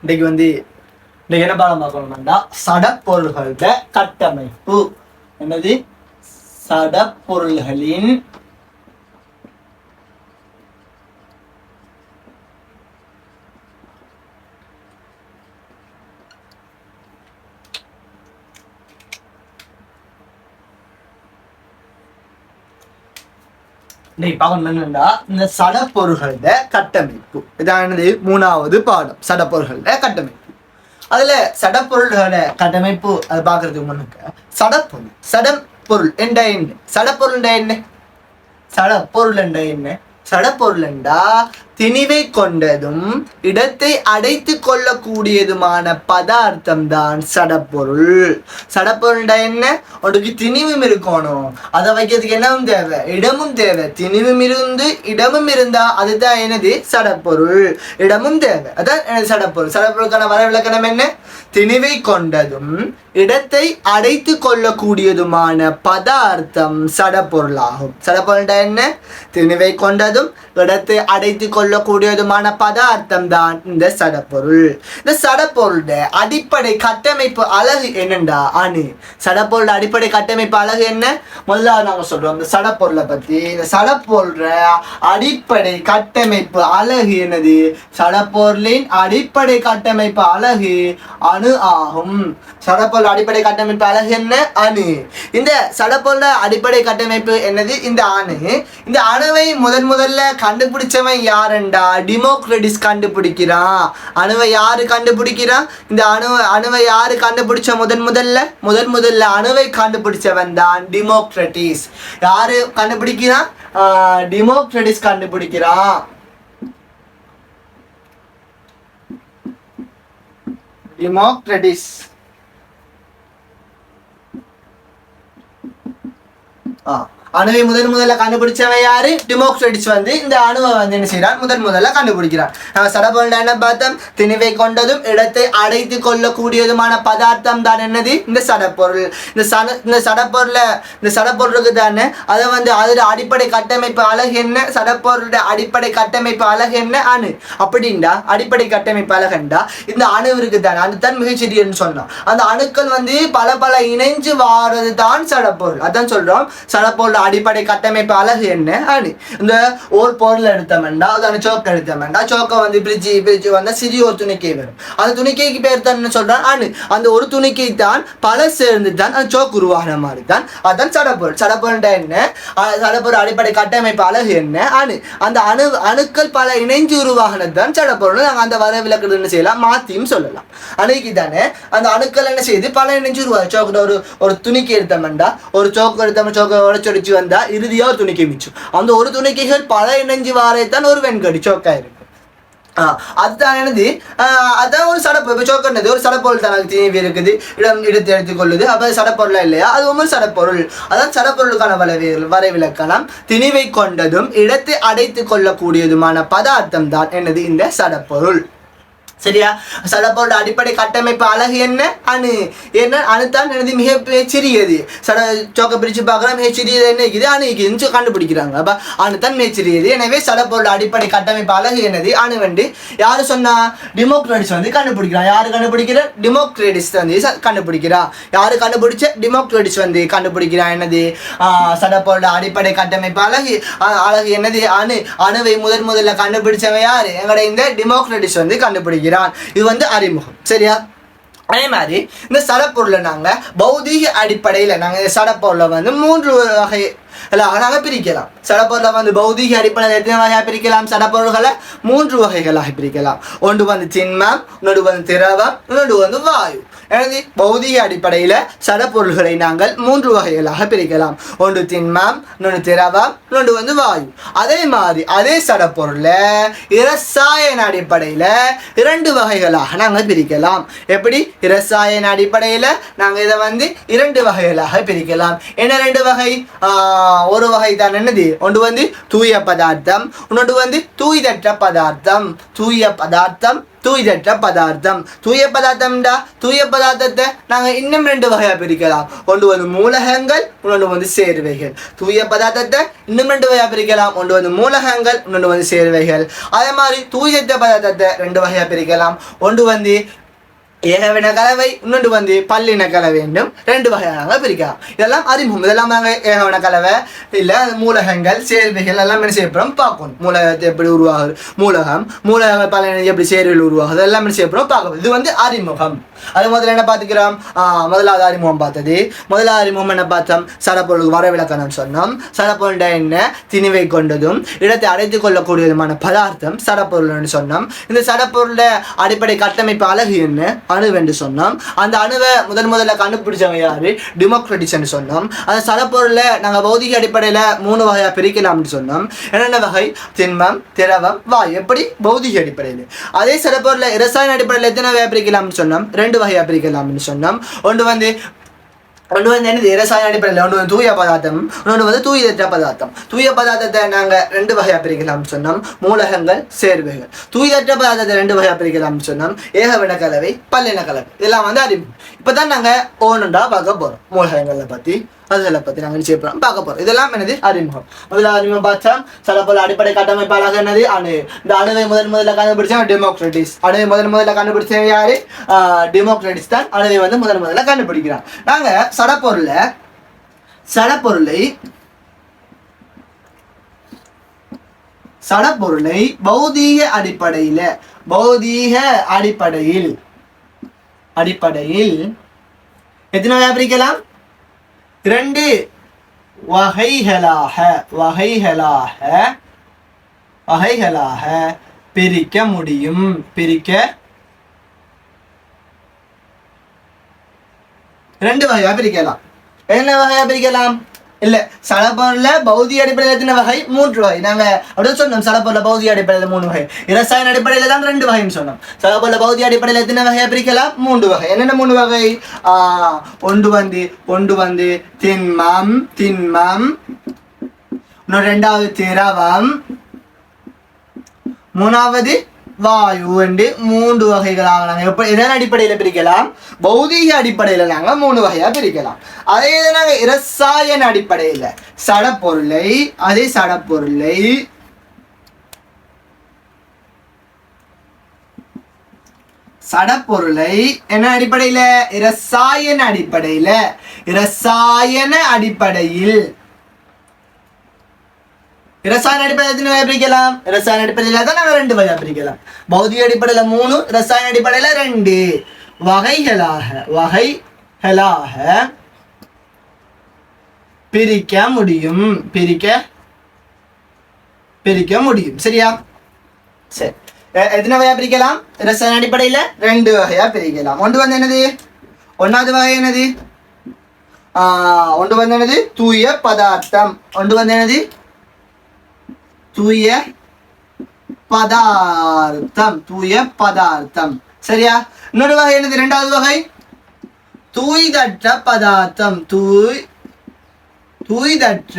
இன்னைக்கு இன்னைக்கு என்ன பாடம் பார்க்கணும்னா சடப்பொருள்களோட கட்டமைப்பு. என்னது? சடப்பொருள்களின் இந்த சடப்பொருள்களோட கட்டமைப்பு. இதானது 3வது பாடம், சடப்பொருள்களோட கட்டமைப்பு. அதுல சடப்பொருள்களோட கட்டமைப்பு அது பாக்குறதுக்கு முன்னுக்கு சடப்பொருள் சடப்பொருள் என்ற என்ன? சடப்பொருள் என்ன? சடப்பொருள் என்ற என்ன? சடப்பொருள் என்றா திணிவை கொண்டதும் இடத்தை அடைத்து கொள்ளக்கூடியதுமான பதார்த்தம் தான் சடப்பொருள். சடப்பொருள்டா என்ன? உனக்கு திணிவும் இருக்கணும், அதை வைக்கிறதுக்கு என்னவும் தேவை, இடமும் தேவை. திணிவும் இருந்து இடமும் இருந்தா அதுதான் என்னது? சடப்பொருள். இடமும் தேவை, அதான் எனது சடப்பொருள். சடப்பொருளுக்கான வரைவிலக்கணம் என்ன? திணிவை கொண்டதும் இடத்தை அடைத்து கொள்ளக்கூடியதுமான பதார்த்தம் சடப்பொருளாகும். சடப்பொருள்டா என்ன? திணிவை கொண்டதும் இடத்தை அடைத்து கொள்ளக்கூடியதுமான பதார்த்தம் தான் இந்த சடப்பொருள். இந்த சடப்பொருளோட அடிப்படை கட்டமைப்பு அழகு என்னண்டா அணு. சடப்பொருளோட அடிப்படை கட்டமைப்பு அழகு என்ன? முதலாவது நாங்க சொல்றோம் இந்த சடப்பொருளை பத்தி. இந்த சடப்பொருள அடிப்படை கட்டமைப்பு அழகு என்னது? சடப்பொருளின் அடிப்படை கட்டமைப்பு அழகு அணு ஆகும். சடப்பொருள் அடிப்படை கட்டமைப்பு அழகு என்ன? அணு. இந்த சடப்பொருள அடிப்படை கட்டமைப்பு என்னது? இந்த அணு. இந்த அணுவை முதல்ல கண்டுபிடிச்சவன் யாருண்டா? டிமோக்ரிட்டஸ் கண்டுபிடிக்கிறான். அணுவை யாரு கண்டுபிடிக்கிறான்? இந்த அணுவை யாரு கண்டுபிடிச்ச? முதல்ல அணுவை கண்டுபிடிச்சவன் தான் டிமோக்ரிட்டஸ். யாரு கண்டுபிடிக்கிறான்? டிமோக்ரிட்டஸ் கண்டுபிடிக்கிறான். டிமோக்ரிட்டஸ் அணுவை முதல்ல கண்டுபிடிச்சவன் யாரு? டிமோக்ரிட்டஸ் இந்த அணுவை என்ன செய்யறான்? முதல்ல கண்டுபிடிக்கிறான். சடப்பொருள் என்ன பார்த்தோம்? திணிவை கொண்டதும் இடத்தை அடைத்து கொள்ளக்கூடியதுமான பதார்த்தம் தான் என்னது? இந்த சடப்பொருள். இந்த சடப்பொருளுக்கு தானே அதை அதோட அடிப்படை கட்டமைப்பு அழகு என்ன? சடப்பொருளோட அடிப்படை கட்டமைப்பு அழகு என்ன? அணு. அப்படின்டா அடிப்படை கட்டமைப்பு அழகுண்டா இந்த அணுவிற்கு தானே, அதுதான் மிகச்சிறியன்னு சொன்னோம். அந்த அணுக்கள் பல இணைஞ்சு வாரது தான் சடப்பொருள். அதான் சொல்றோம் சடப்பொருள் அடிப்படை கட்டமைப்பு அழகு என்ன? அணு. இந்த ஒரு பொருள் எடுத்தோம்னா அதான சோக்க எடுத்தோம்னா சோக்க பிரிச்சு வந்தா சிறிய ஒரு துணிக்கை வரும். அந்த துணிக்கைக்கு பேர் தான் என்ன சொல்றான்? அணு. அந்த ஒரு துணிக்கை தான் பல சேர்ந்து தான் அந்த சோக்கு உருவாகிற மாதிரி தான் அதான் சடப்பொருள். சடப்பொருள் என்ன? சடப்பொருள் அடிப்படை கட்டமைப்பு அழகு என்ன? அணு. அந்த அணுக்கள் பல இணைஞ்சு உருவாகினது தான் சடப்பொருள். நாங்கள் அந்த வர விளக்குறது என்ன செய்யலாம்? மாத்தியும் சொல்லலாம். அணுக்கு தானே அந்த அணுக்கள் என்ன செய்யுது? பல இணைஞ்சு உருவாகு. சோக்கிட்ட ஒரு துணிக்கை எடுத்தோம்னா ஒரு சோக்கு எடுத்தோம், சோக்கை உடச்சு வந்தா இறுதியா ஒரு துணிக்கை மிச்சம். அந்த ஒரு துணிக்கைகள் பல இணைஞ்சு வாரத்தான் ஒரு வெண்கடி சோக்கா இருக்கு. அதுதான் என்னது? அதான் ஒரு சடப்பொருள். சோக்கன்னது ஒரு சடப்பொருள் தான். திணிவு இருக்குது, இடத்தை எடுத்துக் கொள்ளுது. அப்ப சடப்பொருளா இல்லையா? அது ஒரு சடப்பொருள். அதான் சடப்பொருளுக்கான வரைவிலக்கணம் திணிவை கொண்டதும் இடத்தை அடைத்து கொள்ளக்கூடியதுமான பதார்த்தம் தான் என்னது? இந்த சடப்பொருள். சரியா? சடப்பொருள் அடிப்படை கட்டமைப்பு அழகு என்ன? அணு. என்ன? அணுத்தான் எனது மிக சிறியது. சோக்க பிரிச்சு பார்க்கலாம், மிக சிறியது என்ன இருக்குது? அணு இருக்குதுன்னு கண்டுபிடிக்கிறாங்க. அப்ப அணுத்தான் மிக சிறியது. எனவே சடப்பொருள் அடிப்படை கட்டமைப்பு அழகு என்னது? அணு. யாரு சொன்னா? டிமோக்ரிட்டஸ் கண்டுபிடிக்கிறான். யாரு கண்டுபிடிக்கிற? டிமோக்ரிட்டஸ் கண்டுபிடிக்கிறான். யாரு கண்டுபிடிச்ச? டிமோக்ரிட்டஸ் கண்டுபிடிக்கிறான். என்னது? சடப்பொருள் அடிப்படை கட்டமைப்பு அழகு என்னது? அணு. அணுவை முதல்ல கண்டுபிடிச்சவன் யாரு? எங்கட இந்த டிமோக்ரிட்டஸ் கண்டுபிடிக்கிறான். இது அறிமுகம். சரியா? அதே மாதிரி இந்த சடப்பொருளை நாங்க பௌதீக அடிப்படையில நாங்க சடப்பொருளை 3 வகை நாங்கள் பிரிக்கலாம். சடப்பொருளை பௌதீக அடிப்படையில் எத்தனை வகையாக பிரிக்கலாம்? சடப்பொருள்களை 3 வகைகளாக பிரிக்கலாம். ஒன்று திண்மம், இன்னொன்று திரவம், இன்னொன்று வாயு. எனவே பௌதீக அடிப்படையில் சடப்பொருள்களை நாங்கள் 3 வகைகளாக பிரிக்கலாம். ஒன்று திண்மம், இன்னொன்று திரவம், இன்னொன்று வாயு. அதே மாதிரி அதே சடப்பொருளை இரசாயன அடிப்படையில் 2 வகைகளாக நாங்கள் பிரிக்கலாம். எப்படி? இரசாயன அடிப்படையில் நாங்கள் இதை 2 வகைகளாக பிரிக்கலாம். என்ன 2 வகை? ஒரு வகை தான் என்னது? ஒன்று தூய பதார்த்தம், இன்னொன்று தூய்தற்ற பதார்த்தம். தூய பதார்த்தம், தூய்தற்ற பதார்த்தம். தூய பதார்த்தம்டா தூய பதார்த்தத்தை நாங்கள் இன்னும் 2 வகையாக பிரிக்கலாம். ஒன்று வந்து மூலகங்கள், இன்னொன்று வந்து சேர்வைகள். தூய பதார்த்தத்தை இன்னும் 2 வகையாக பிரிக்கலாம். ஒன்று வந்து மூலகங்கள், இன்னொன்று வந்து சேர்வைகள். அதே மாதிரி தூயற்ற பதார்த்தத்தை 2 வகையாக பிரிக்கலாம். ஒன்று வந்து ஏகவின கலவை, இன்னொன்று வந்து பல்லின கலவை என்றும் 2 வகையாக பிரிக்கலாம். இதெல்லாம் அறிமுகம். இதெல்லாம் நாங்கள் ஏகவின கலவை இல்லை மூலகங்கள் சேர்வைகள் எல்லாம் என்ன செய்யப்படும் பார்க்கணும். மூலகத்தை எப்படி உருவாகுது, மூலகங்கள் பல்லின எப்படி சேர்வைகள் உருவாகுது எல்லாம் என்ன செய்யப்படும் பார்க்கணும். இது வந்து அறிமுகம். அது முதல்ல என்ன பார்த்துக்கிறோம்? முதலாவது அறிமுகம் பார்த்தது. முதலாவது அறிமுகம் என்ன பார்த்தோம்? சடப்பொருளுக்கு வரவிலக்கணம் சொன்னோம். சடப்பொருள் என்ன? திணிவை கொண்டதும் இடத்தை அடைத்துக் கொள்ளக்கூடியதுமான பதார்த்தம் சடப்பொருள்னு சொன்னோம். இந்த சடப்பொருள அடிப்படை கட்டமைப்பு அழகு என்ன? அணுவென்று சொன்னோம். அந்த அணுவை முதல்ல கண்டுபிடிச்சவங்க யாரு? டிமோக்ரட்டிஸ்ன்னு சொன்னோம். அந்த சடப்பொருளை நாங்கள் பௌதிக அடிப்படையில் 3 வகையாக பிரிக்கலாம்னு சொன்னோம். என்னென்ன வகை? திண்மம், திரவம், வாயு. எப்படி? பௌதிக அடிப்படையில். அதே சடப்பொருளை இரசாயன அடிப்படையில் எத்தனை வகையாக பிரிக்கலாம்னு சொன்னோம்? 2 வகையாக பிரிக்கலாம்னு சொன்னோம். ஒன்று வந்து என்னது? இரசாயன அடிப்படையில் ஒன்று வந்து தூய பதார்த்தம், இன்னொன்று வந்து தூயற்ற பதார்த்தம். தூய பதார்த்தத்தை நாங்கள் 2 வகையாக பிரிக்கலாம்னு சொன்னோம். மூலகங்கள், சேர்வைகள். தூயற்ற பதார்த்தத்தை 2 வகையாக பிரிக்கலாம்னு சொன்னோம். ஏகவின கலவை, பல்லின கலவை. இதெல்லாம் வந்து அறிமுகம். இப்போ தான் நாங்கள் ஒன்றுண்டா பார்க்க போகிறோம். மூலகங்களை பற்றி அதில் பற்றி நாங்கள் நிச்சயம் பார்க்க போகிறோம். இதெல்லாம் என்னது? அறிமுகம். முதல்ல அறிமுகம் பார்த்தா சடப்பொருள் அடிப்படை கட்டமைப்பாளர் என்னது? அணு. இந்த அணுவை முதல்ல கண்டுபிடிச்சா டெமோக்ரட்டிஸ். அணுவை முதல்ல கண்டுபிடிச்ச யாரு? டெமோக்ரட்டிஸ் தான் அணுவை வந்து முதல்ல கண்டுபிடிக்கிறான். நாங்கள் சடப்பொருளை பௌதீக அடிப்படையில் எத்தனை வகையாக பிரிக்கலாம்? 2 வகைகளாக பிரிக்க முடியும். 2 வகையாக பிரிக்கலாம். என்ன வகையாக பிரிக்கலாம்? இல்லை, சடப்பொருள்ல பௌதிக அடிப்படையில் எத்தனை வகை? 3 வகை. நாங்கள் அப்படின்னு சொன்னோம். சடப்பொருள்ல பௌதிக அடிப்படையில் 3 வகை. இரசாயன அடிப்படையில் தான் 2 வகைன்னு சொன்னோம். சடப்பொருள்ல பௌதிக அடிப்படையில் எத்தனை வகையாக பிரிக்கலாம்? 3 வகை. என்னென்ன 3 வகை? ஒன்று வந்து திண்மம், இன்னொரு 2வது திரவம், 3வது வாயு என்று 3 வகைகளாக நாங்கள் இதன் அடிப்படையில் பிரிக்கலாம். பௌதீக அடிப்படையில் நாங்கள் 3 வகையாக பிரிக்கலாம். அதே நாங்கள் இரசாயன அடிப்படையில் சடப்பொருளை என்ன அடிப்படையில்? இரசாயன அடிப்படையில் இரசாயன அடிப்படையில் எத்தனை வகை பிரிக்கலாம்? இரசாயன அடிப்படையில் தான் நாங்கள் 2 வகையாக பிரிக்கலாம். பௌதிக அடிப்படையில் 3, இரசாயன அடிப்படையில் 2 வகைகளாக பிரிக்க முடியும். சரியா? சரி, எத்தனை வகையாக பிரிக்கலாம்? இரசாயன அடிப்படையில் 2 வகையாக பிரிக்கலாம். ஒன்று வந்து என்னது? 1வது வகை என்னது? ஒன்று வந்து என்னது? தூய பதார்த்தம். ஒன்று வந்து என்னது? தூய பதார்த்தம். சரியா? இன்னொரு வகை என்னது? 2வது வகை தூய்தற்ற பதார்த்தம். தூய்தற்ற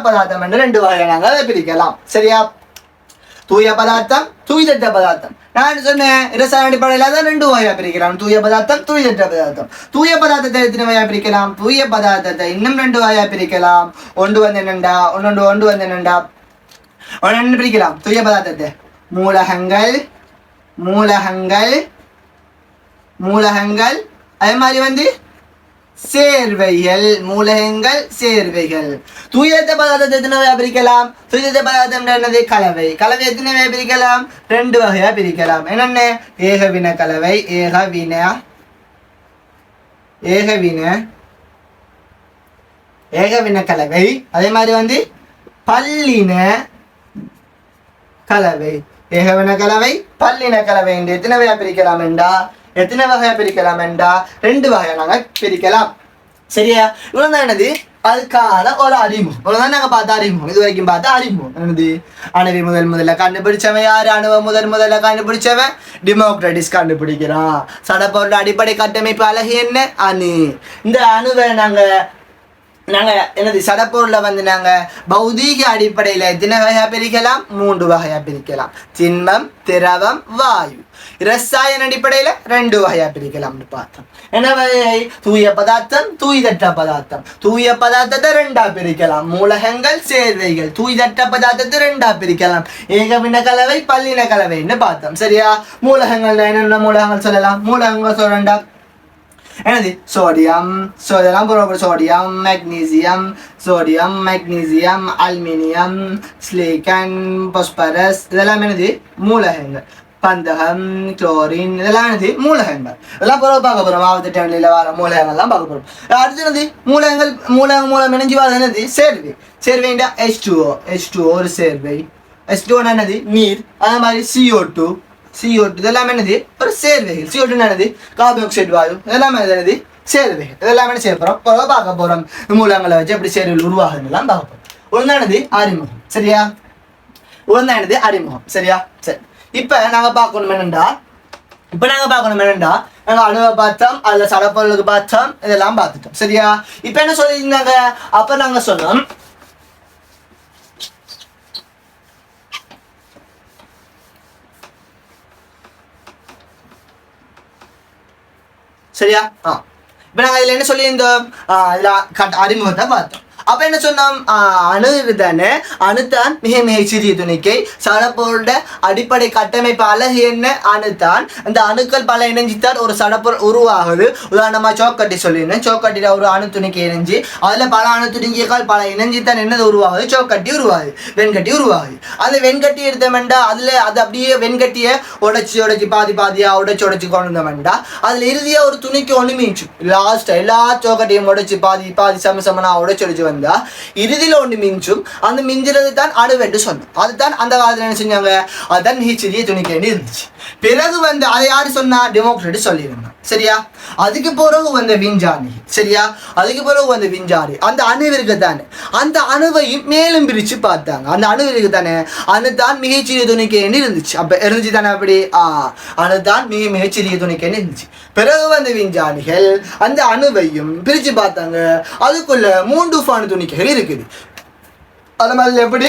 பதார்த்தம் என்று 2 வகையை நாங்கள் பிரிக்கலாம். சரியா? தூய பதார்த்தம், தூய்தற்ற பதார்த்தம். நான் சொன்னேன் இரசாயன அடிப்படையில் தான் 2 வகையாக பிரிக்கலாம். தூய பதார்த்தம், தூய்தற்ற பதார்த்தம். தூய பதார்த்தத்தை எத்தனை வகையாக பிரிக்கலாம்? தூய பதார்த்தத்தை இன்னும் 2 வகையாக பிரிக்கலாம். ஒன்று வந்து என்னண்டா ஒன்று பிரிக்கலாம். தூய பதார்த்தத்தை மூலகங்கள் அதே மாதிரி வந்து சேர்வைகள். தூயத்த பதார்த்தத்தை எத்தனை வகையாக பிரிக்கலாம்? தூயத்த பதார்த்தம் என்னது? கலவை எத்தனை வகையாக பிரிக்கலாம்? 2 வகையாக பிரிக்கலாம். என்னென்ன? ஏகவின கலவை, ஏகவின கலவை. அதே மாதிரி வந்து பல்லின கலவை. ஏகவின கலவை, பல்லின கலவை என்று எத்தனை வகையாக பிரிக்கலாம் என்றா? 2 வகையாக நாங்கள் பிரிக்கலாம். சரியா? இவ்வளவு தான் என்னது? அதுக்கான ஒரு அறிமுகம். இவ்வளவுதான் நாங்கள் பார்த்த அறிமுகம். இது வரைக்கும் பார்த்த அறிமுகம் என்னது? அணுவை முதல்ல கண்டுபிடிச்சவன் யாரு? அணுவை முதல்ல கண்டுபிடிச்சவன் டெமோக்ரட்டிஸ் கண்டுபிடிக்கிறான். சடப்பொருள் அடிப்படை கட்டமைப்பு அழகு என்ன? அணு. இந்த அணுவை நாங்கள் நாங்கள் என்னது சடப்பொருளில் வந்து நாங்கள் பௌதீக அடிப்படையில் எத்தனை வகையாக பிரிக்கலாம்? 3 வகையாக பிரிக்கலாம். திண்மம், திரவம், வாயு. ரசாயன அடிப்படையில் 2 வகையாக பிரிக்கலாம்னு பார்த்தோம். என்ன வகை? தூய பதார்த்தம், தூய்தற்ற பதார்த்தம். தூய பதார்த்தத்தை 2ஆ பிரிக்கலாம். மூலகங்கள், சேர்வைகள். தூய்தற்ற பதார்த்தத்தை 2ஆ பிரிக்கலாம். ஏகவின கலவை, பல்லின கலவைன்னு பார்த்தோம். சரியா? மூலகங்கள் என்னென்ன மூலகங்கள் சொல்லலாம்? மூலகங்கள் சொல்லண்டா என்னது? சோடியம், இதெல்லாம் sodium, magnesium, aluminium, silicon, phosphorus, இதெல்லாம் என்னது? மூலகங்கள். பந்தகம், குளோரின், இதெல்லாம் என்னது? மூலகங்கள். இதெல்லாம் பார்க்க போறோம். மாவட்ட டேபிளில் வர மூலகங்கள்லாம் பார்க்க போறோம். அடுத்து என்னது? மூலம் இணைஞ்சி வர என்னது? சேர்வை. சேர்வைண்டா H2O ஒரு சேர்வை. H2O என்னது? நீர். அதே மாதிரி CO2 இதெல்லாம் என்னது? ஒரு சேர்வைகள். CO2 என்னது? கார்பன் ஆக்சைடு வாயு. இதெல்லாம் என்னது? சேர்வைகள். இதெல்லாம் என்ன செய்ய போறோம்? பார்க்க போறோம். மூலங்களை வச்சு எப்படி சேர்வைகள் உருவாகுதுலாம் பார்க்க போறோம். ஒழுங்கானது அறிமுகம். சரியா? ஒழுங்கானது அறிமுகம். சரியா? சரி. இப்ப நாங்க பார்க்கணும் என்னண்டா நாங்க அணுவை பார்த்தோம், அதுல சடப்பொருளுக்கு பார்த்தோம், இதெல்லாம் பார்த்துட்டோம். சரியா? இப்ப என்ன சொல்லியிருந்தாங்க? அப்ப நாங்க சொன்னோம் சரியா? இப்ப நாங்க இதுல என்ன சொல்லியிருந்தோம்? அறிமுகத்தை பார்த்தோம். அப்ப என்ன சொன்னோம்? அணு தானே, அணுத்தான் மிக மிக சிறிய துணிக்கை. சடப்பொருளோட அடிப்படை கட்டமைப்பு அழகு என்ன? அணுத்தான். அந்த அணுக்கள் பல இணைஞ்சித்தான் ஒரு சடப்பொருள் உருவாகுது. உதாரணமா சோக்கட்டி சொல்லியிருந்தேன். சோக்கட்டில ஒரு அணு துணிக்கை இணைஞ்சி அதுல பல அணு துணிக்கைகள் பல இணைஞ்சித்தான் என்னது உருவாகுது? சோக்கட்டி உருவாகுது, வெண்கட்டி உருவாகுது. அந்த வெண்கட்டி எடுத்தோம்டா அது அப்படியே வெண்கட்டியை உடைச்சி பாதியா உடைச்சு கொண்டு வந்தோம்டா அதுல இறுதியா ஒரு துணிக்கு ஒண்ணு மீச்சு. லாஸ்ட் எல்லா சோக்கட்டையும் உடைச்சு பாதி சமனா உடைச்சு வந்தா இறுதியில ஒன்று மிஞ்சும். அந்த மிஞ்சுறது தான் அணுவென்று சொன்னோம். அதுதான் அந்த காலத்துல என்ன செஞ்சாங்க? அதுதான் மிகச்சிறிய துணிக்கேண்டி இருந்துச்சு. பிறகு வந்து அதை யாரு சொன்னா? டெமோக்ரட்டிஸ் சொல்லியிருந்தான். சரியா? அதுக்கு பிறகு வந்த விஞ்ஞானி. சரியா? அதுக்கு பிறகு வந்த விஞ்ஞானி அந்த அணுவிற்கு தானே, அந்த அணுவையும் மேலும் பிரிச்சு பார்த்தாங்க. அந்த அணுவிற்கு தானே அணுதான் மிகச்சிறிய துணிக்கேண்டி இருந்துச்சு. அப்ப இருந்துச்சு தானே? அப்படி அணுதான் மிகச்சிறிய துணிக்கேண்டி இருந்துச்சு. பிறகு வந்த விஞ்ஞானிகள் அந்த அணுவையும் பிரிச்சு பார்த்தாங்க. அதுக்குள்ள 3 துணிக்கைகள் இருக்குது. அது மாதிரி எப்படி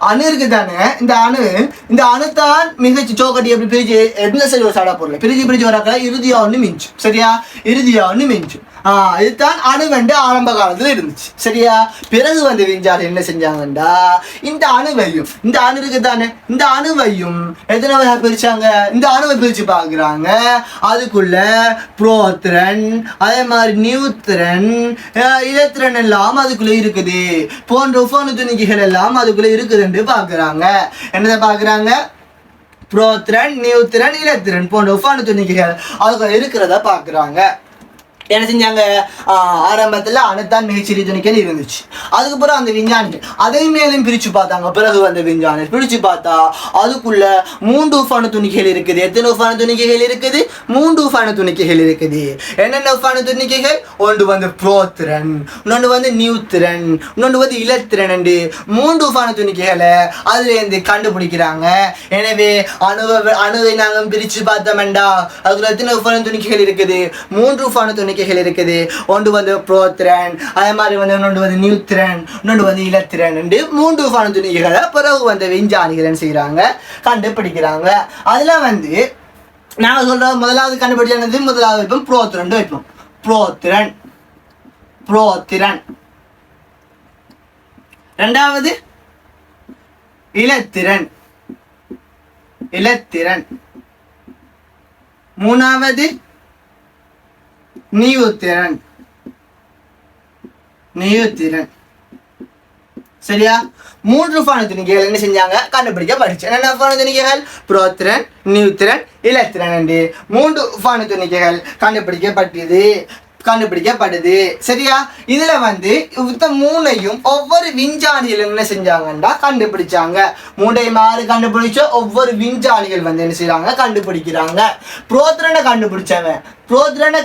அணு இருக்கு தானே, இந்த அணு தான் மிகச்சி சோக்கட்டி எப்படி பிரிச்சு எந்த சைடு ஒரு சடா பொருள் பிரிச்சு வராக்க இறுதியா ஒன்று மிஞ்சும். சரியா? இறுதியா ஒன்று மிஞ்சும். இதுதான் அணு வந்து ஆரம்ப காலத்துல இருந்துச்சு. சரியா? பிறகு வந்து விஞ்ஞானி என்ன செஞ்சாங்கண்டா இந்த அணு இருக்கு தானே, இந்த அணுவையும் எத்தனை வகை பிரிச்சாங்க? இந்த அணுவை பிரிச்சு பாக்குறாங்க. அதுக்குள்ள புரோத்திரன், அதே மாதிரி நியூத்திரன், இலத்திரன் எல்லாம் அதுக்குள்ள இருக்குது. போன்ற உபணு துணிக்கைகள் எல்லாம் அதுக்குள்ள இருக்குதுன்னு பாக்குறாங்க. என்னதை பாக்குறாங்க? புரோத்திரன், நியூத்திரன், இலத்திரன் போன்ற உபணு துணிக்கைகள் அதுக்குள்ள இருக்கிறத பாக்குறாங்க. என்ன செஞ்சாங்க? ஆரம்பத்தில் அணுத்தான் மிகச்சிறிய துணிக்கைன்னு இருந்துச்சு. அதுக்கப்புறம் அந்த விஞ்ஞானிகள் அதை மேலும் பிரிச்சு பார்த்தாங்க. பிறகு வந்த விஞ்ஞானிகள் பிரிச்சு பார்த்தா அதுக்குள்ள 3 உபணு துணிக்கைகள் இருக்குது. எத்தனை உபணு துணிக்கைகள் இருக்குது? 3 உபணு துணிக்கைகள் இருக்குது. என்னென்ன உபணு துணிக்கைகள்? ஒன்று வந்து புரோத்திரன், இன்னொன்று வந்து நியூத்திரன், இன்னொன்று வந்து இலத்திரன் என்று 3 உபணு துணிக்கைகளை அதுல இருந்து கண்டுபிடிக்கிறாங்க. எனவே அணுவை நாங்கள் பிரிச்சு பார்த்தோம்டா அதுக்குள்ள எத்தனை உபணு துணிக்கைகள் இருக்குது? 3 உபணு துணிக்கைகள் இருக்குது. ஒன்று வந்து புரோத்திரன், அதே மாதிரி வந்து இன்னொன்று வந்து நியூத்திரன், இன்னொன்று வந்து இலத்திரன் என்று 3 உபணு துணிக்கைகளை பிறகு வந்து விஞ்ஞானிகள் என்ன செய்யறாங்க? கண்டுபிடிக்கிறாங்க. அதுல வந்து நாங்கள் சொல்றோம் முதலாவது கண்டுபிடிச்சது முதலாவது வைப்போம் புரோத்திரன் வைப்போம். புரோத்திரன். இரண்டாவது இலத்திரன். மூணாவது நியூத்திரன். சரியா? 3 உபணு துணிக்கைகள் என்ன செஞ்சாங்க? கண்டுபிடிக்கப்பட்டுச்சு. என்னென்ன உபணு துணிக்கைகள்? புரோத்திரன், நியூத்திரன், இலத்திரன் என்று 3 உபணு துணிக்கைகள் கண்டுபிடிக்கப்படுது. சரியா? இதுல வந்து இந்த 3ஐயும் ஒவ்வொரு விஞ்ஞானிகள் என்ன செஞ்சாங்கன்னா கண்டுபிடிச்சாங்க. 3ஐயும் யாரு கண்டுபிடிச்சோ ஒவ்வொரு விஞ்ஞானிகள் வந்து என்ன செய்யறாங்க? கண்டுபிடிக்கிறாங்க. புரோத்திரனை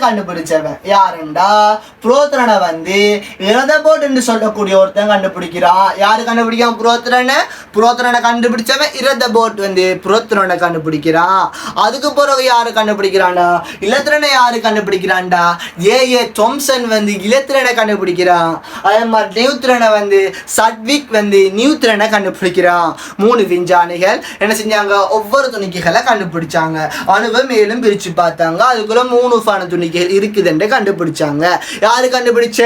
கண்டுபிடிச்சவன் யாருண்டா? புரோத்திரனை வந்து இரதபோட் என்று சொல்லக்கூடிய ஒருத்தன் கண்டுபிடிக்கிறான். யாரு கண்டுபிடிக்கான்? புரோத்திரனை கண்டுபிடிச்சவன் இரதபோட் வந்து புரோத்திரனை கண்டுபிடிக்கிறான். அதுக்கு பிறகு யாரு கண்டுபிடிக்கிறான்டா? இலத்திரனை யாரு கண்டுபிடிக்கிறான்டா? ஜே தாம்சன் வந்து இலத்திரனை கண்டுபிடிக்கிறான். அதே மாதிரி நியூத்திரனை வந்து சட்விக் வந்து நியூத்திரனை கண்டுபிடிக்கிறான். 3 விஞ்ஞானிகள் என்ன செஞ்சாங்க, ஒவ்வொரு துணிக்கைகளை கண்டுபிடிச்சாங்க. அணுவை மேலும் பிரிச்சு பார்த்தாங்க. அதுக்குள்ள 3 வகையான துணிக்கைகள் இருக்குதுன்னு கண்டுபிடிச்சாங்க. யாரு கண்டுபிடிச்ச?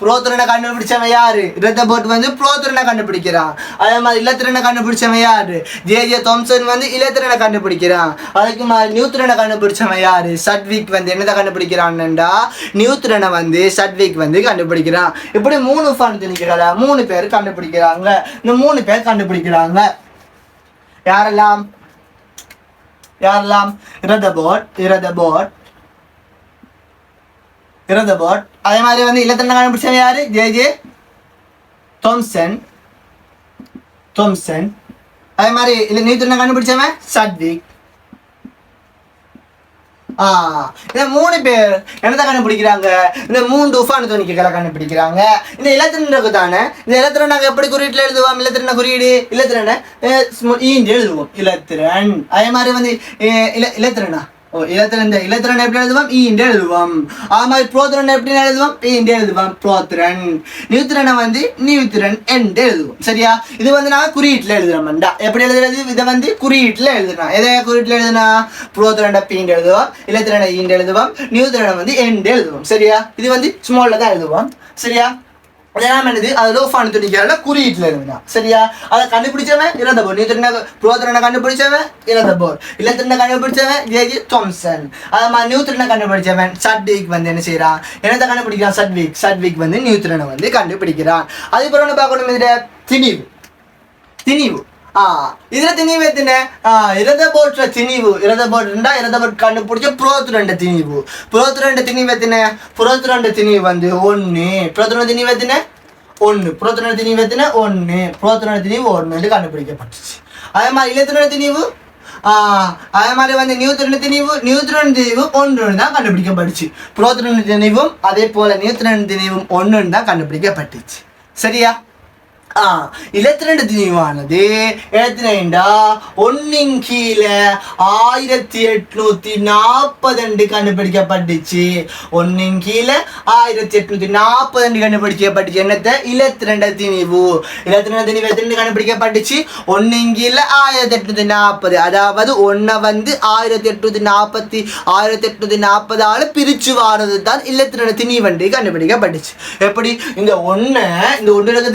புரோத்திரனை கண்டுபிடிச்சவன் யாரு? ரதபோர்ட் வந்து புரோத்திரனை கண்டுபிடிக்கிறான். அதே மாதிரி இலத்திரனை கண்டுபிடிச்சவன் யாரு? ஜே தாம்சன் வந்து இலத்திரனை கண்டுபிடிக்கிறான். அதுக்கு மாதிரி நியூத்திரனை கண்டுபிடிச்சவன் யாரு? சட்விக் வந்து என்னதை கண்டுபிடிக்கிறான்டா, நியூத்திரனை வந்து சட்விக் வந்து கண்டுபிடிக்கிறான். இப்படி 3 வகையான துணிக்கைகளை 3 பேர் கண்டுபிடிக்கிறாங்க. இந்த 3 பேர் கண்டுபிடிக்கிறாங்க. யாரெல்லாம்? ரதபோர்ட். அதே மாதிரி வந்து இலத்திரனை கண்டுபிடிச்சவன் யாரு? J Thomson. அதே மாதிரி நியூத்திரனை கண்டுபிடிச்சவன் சட்விக். இந்த 3 பேர் என்னதான் கண்டுபிடிக்கிறாங்க? இந்த 3 வகையான துணிக்கைகளை கண்டுபிடிக்கிறாங்க. இந்த இலத்திரனுக்கு தானே. இந்த இலத்திரன் நாங்கள் எப்படி குறியீட்டில் எழுதுவோம்? இலத்திரனை குறியீடு இலத்திரனை ஈண்டு எழுதுவோம், இலத்திரன். அதே மாதிரி வந்து இலத்திரனா இலத்திரன் எப்படி எழுதுவோம்? ஈண்டு எழுதுவோம். அது மாதிரி புரோத்திரன் எப்படி எழுதுவோம்? ஈண்டு எழுதுவோம், புரோத்திரன். நியூத்திரனை வந்து நியூத்திரன் என்று எழுதுவோம். சரியா? இது வந்து நாங்கள் குறியீட்டில் எழுதுறோம்டா. எப்படி எழுதுறது? இதை வந்து குறியீட்டில் எழுதுறோம். எதை குறியீட்டில் எழுதுனா? புரோத்திரனை பீண்டு எழுதுவோம், இலத்திரனை ஈண்டு எழுதுவோம், நியூத்திரனை வந்து எண்டு எழுதுவோம். சரியா? இது வந்து ஸ்மால்ல தான் எழுதுவோம். சரியா? அதெல்லாம் என்னது, அது லோஃபான துணிக்கையால குறியீட்டில் எழுதுனா. சரியா? அதை கண்டுபிடிச்சவன் ரதபோர்ட். நியூத்திரனை புரோத்திரனை கண்டுபிடிச்சவன் ரதபோர்ட். இலத்திரனை கண்டுபிடிச்சவன் ஜே தாம்சன். அது மாதிரி நியூத்திரனை கண்டுபிடிச்சவன் சட்விக் வந்து என்ன செய்யறான்? என்னத்தை கண்டுபிடிக்கிறான்? சட்விக் வந்து நியூத்திரனை வந்து கண்டுபிடிக்கிறான். அதுக்கப்புறம் பார்க்கணும் இதுல திணிவு. இதுல திணிவு எத்தனை? இரதபோர்ட்ல திணிவு. இரதபோர்ட் கண்டுபிடிச்ச புரோத்திரண்ட திணிவு. புரோத்திரண்ட திணிவு எத்தனை? புரோத்திரண்ட திணிவு வந்து 1. புரோத்திரண்ட திணிவு எத்தனை? 1. புரோத்திரண்ட திணிவு எத்தனை? 1. புரோத்திரண்ட திணிவு 1 கண்டுபிடிக்கப்பட்டுச்சு. அதே மாதிரி இலத்திரண்ட திணிவு அதே மாதிரி வந்து நியூத்திரன் திணிவு 1 தான் கண்டுபிடிக்கப்பட்டுச்சு. புரோத்திரண்ட திணிவும் அதே போல நியூத்திரன் திணிவும் 1 தான் கண்டுபிடிக்கப்பட்டுச்சு. சரியா? இலத்திரண்ட திணிவானது எத்தனைண்டா 1 கீழே 1840 கண்டுபிடிக்கப்பட்டுச்சு. 1 கீழே 1840 கண்டுபிடிக்கப்பட்டுச்சு. என்னத்தை? இலத்திரண்ட திணிவு. இலத்திரண்ட திணிவு எத்தனை கண்டுபிடிக்கப்பட்டுச்சு? 1 கீழே 1840. அதாவது 1 வந்து 1840 பிரிச்சு வாரது தான் இலத்திரண்ட திணிவண்டி கண்டுபிடிக்கப்பட்டுச்சு. எப்படி? இந்த 1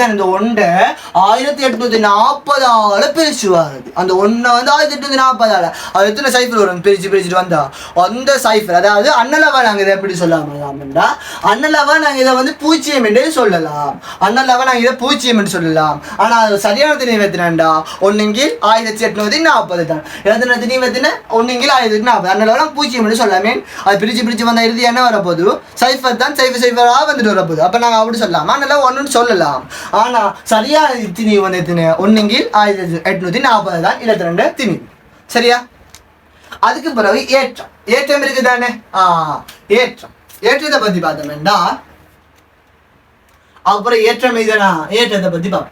தான் இந்த 1 1840 பிரிச்சு வருது. அந்த 1 வந்து 1840. அது எத்தனை சைஃபர் வரும்? பிரிச்சுட்டு வந்தா அந்த சைஃபர், அதாவது அண்ணளவா நாங்க இதை எப்படி சொல்லலாம்டா, அண்ணளவா நாங்க இதை வந்து பூஜ்ஜியம் என்று சொல்லலாம். அண்ணளவா நாங்க இதை பூஜ்ஜியம் என்று சொல்லலாம். ஆனா அது சரியான திணிவு எத்தனைண்டா 1 கீழ் 1840 தான். எத்தனை திணிவு எத்தனை? 1 கீழ் 1840. அண்ணளவா பூஜ்ஜியம் என்று சொல்லலாமே. அது பிரிச்சு வந்தா இறுதி என்ன வரப்போகுது? சைஃபர் தான். சைஃபரா வந்துட்டு வரப்போகுது. அப்ப நாங்க அப்படி சொல்லலாம். அண்ணளவா 1 சொல்லலாம். ஆனா சரியான திணிவு வந்து எத்தனை? 1 கீழ் 1840 தான் இலத்திரண்ட திணிவு. சரியா? அதுக்கு பிறகு ஏற்றம் இருக்குதானே. ஏற்றத்தை பத்தி பார்த்தோம்னா அப்புறம் ஏற்றம் இதுனா ஏற்றத்தை பத்தி பார்ப்போம்.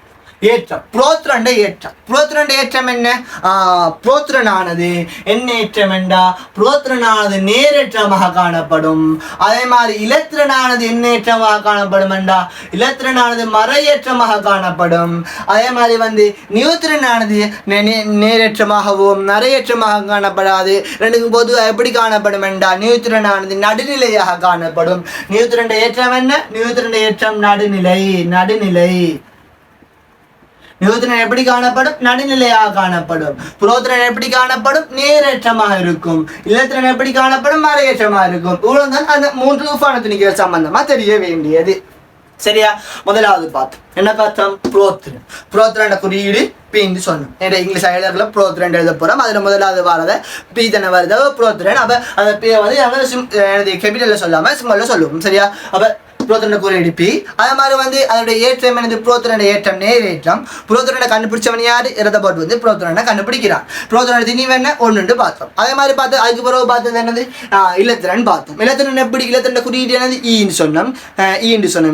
புரோத்திரண்ட ஏற்றம் என்ன? புரோத்திரனானது என்ன ஏற்றம் என்றா, புரோத்திரனானது நேரேற்றமாக காணப்படும். அதே மாதிரி இலத்திரனானது என்ன ஏற்றமாக காணப்படும் என்றா, இலத்திரனானது மறையேற்றமாக காணப்படும். அதே மாதிரி வந்து நியூத்திரனானது நேரேற்றமாகவும் மறையேற்றமாக காணப்படாது. ரெண்டுக்கும் பொதுவாக எப்படி காணப்படும் என்றா, நியூத்திரனானது நடுநிலையாக காணப்படும். நியூத்திரண்ட ஏற்றம் என்ன? நியூத்திரண்ட ஏற்றம் நடுநிலை. நியூத்திரன் எப்படி காணப்படும்? நடுநிலையாக காணப்படும். புரோத்திரன் எப்படி காணப்படும்? நேரேற்றமாக இருக்கும். இலத்திரன் எப்படி காணப்படும்? மறையேற்றமாக இருக்கும். இவ்வளவுதான் அந்த 3 வகையான துணிக்கைகள் சம்பந்தமா தெரிய வேண்டியது. சரியா? முதலாவது பார்த்தோம். என்ன பார்த்தோம்? புரோத்திரன் குறியீடு பீன்னு சொன்னோம். இங்கிலீஷ் எழுதல புரோத்திரன் எழுத போறோம். அதுல முதலாவது வாரத பீ தானே வருது புரோத்திரன். அப்ப அந்த பீ வந்து கேபிட்டல்ல சொல்லாம ஸ்மால்ல சொல்லுவோம். சரியா? அப்ப புரோத்தன குறியீடு பி. அதே மாதிரி வந்து அதோட ஏற்றம் என்னது புரோத்தனோட ஏற்றம் நேரேற்றம். புரோத்தனை கண்டுபிடிச்சவன் யாரு இரதபோட் வந்து புரோத்தனை கண்டுபிடிக்கிறான். புரோத்தனோட திணிவு என்ன ஒன்று பார்த்தோம். அதே மாதிரி பார்த்து அதுக்கு பிறகு பார்த்தது என்னது இலத்திரன் பார்த்தோம். இலத்திரன் எப்படி இலத்திரன் குறியீடு என்னது ஈன்னு சொன்னோம்.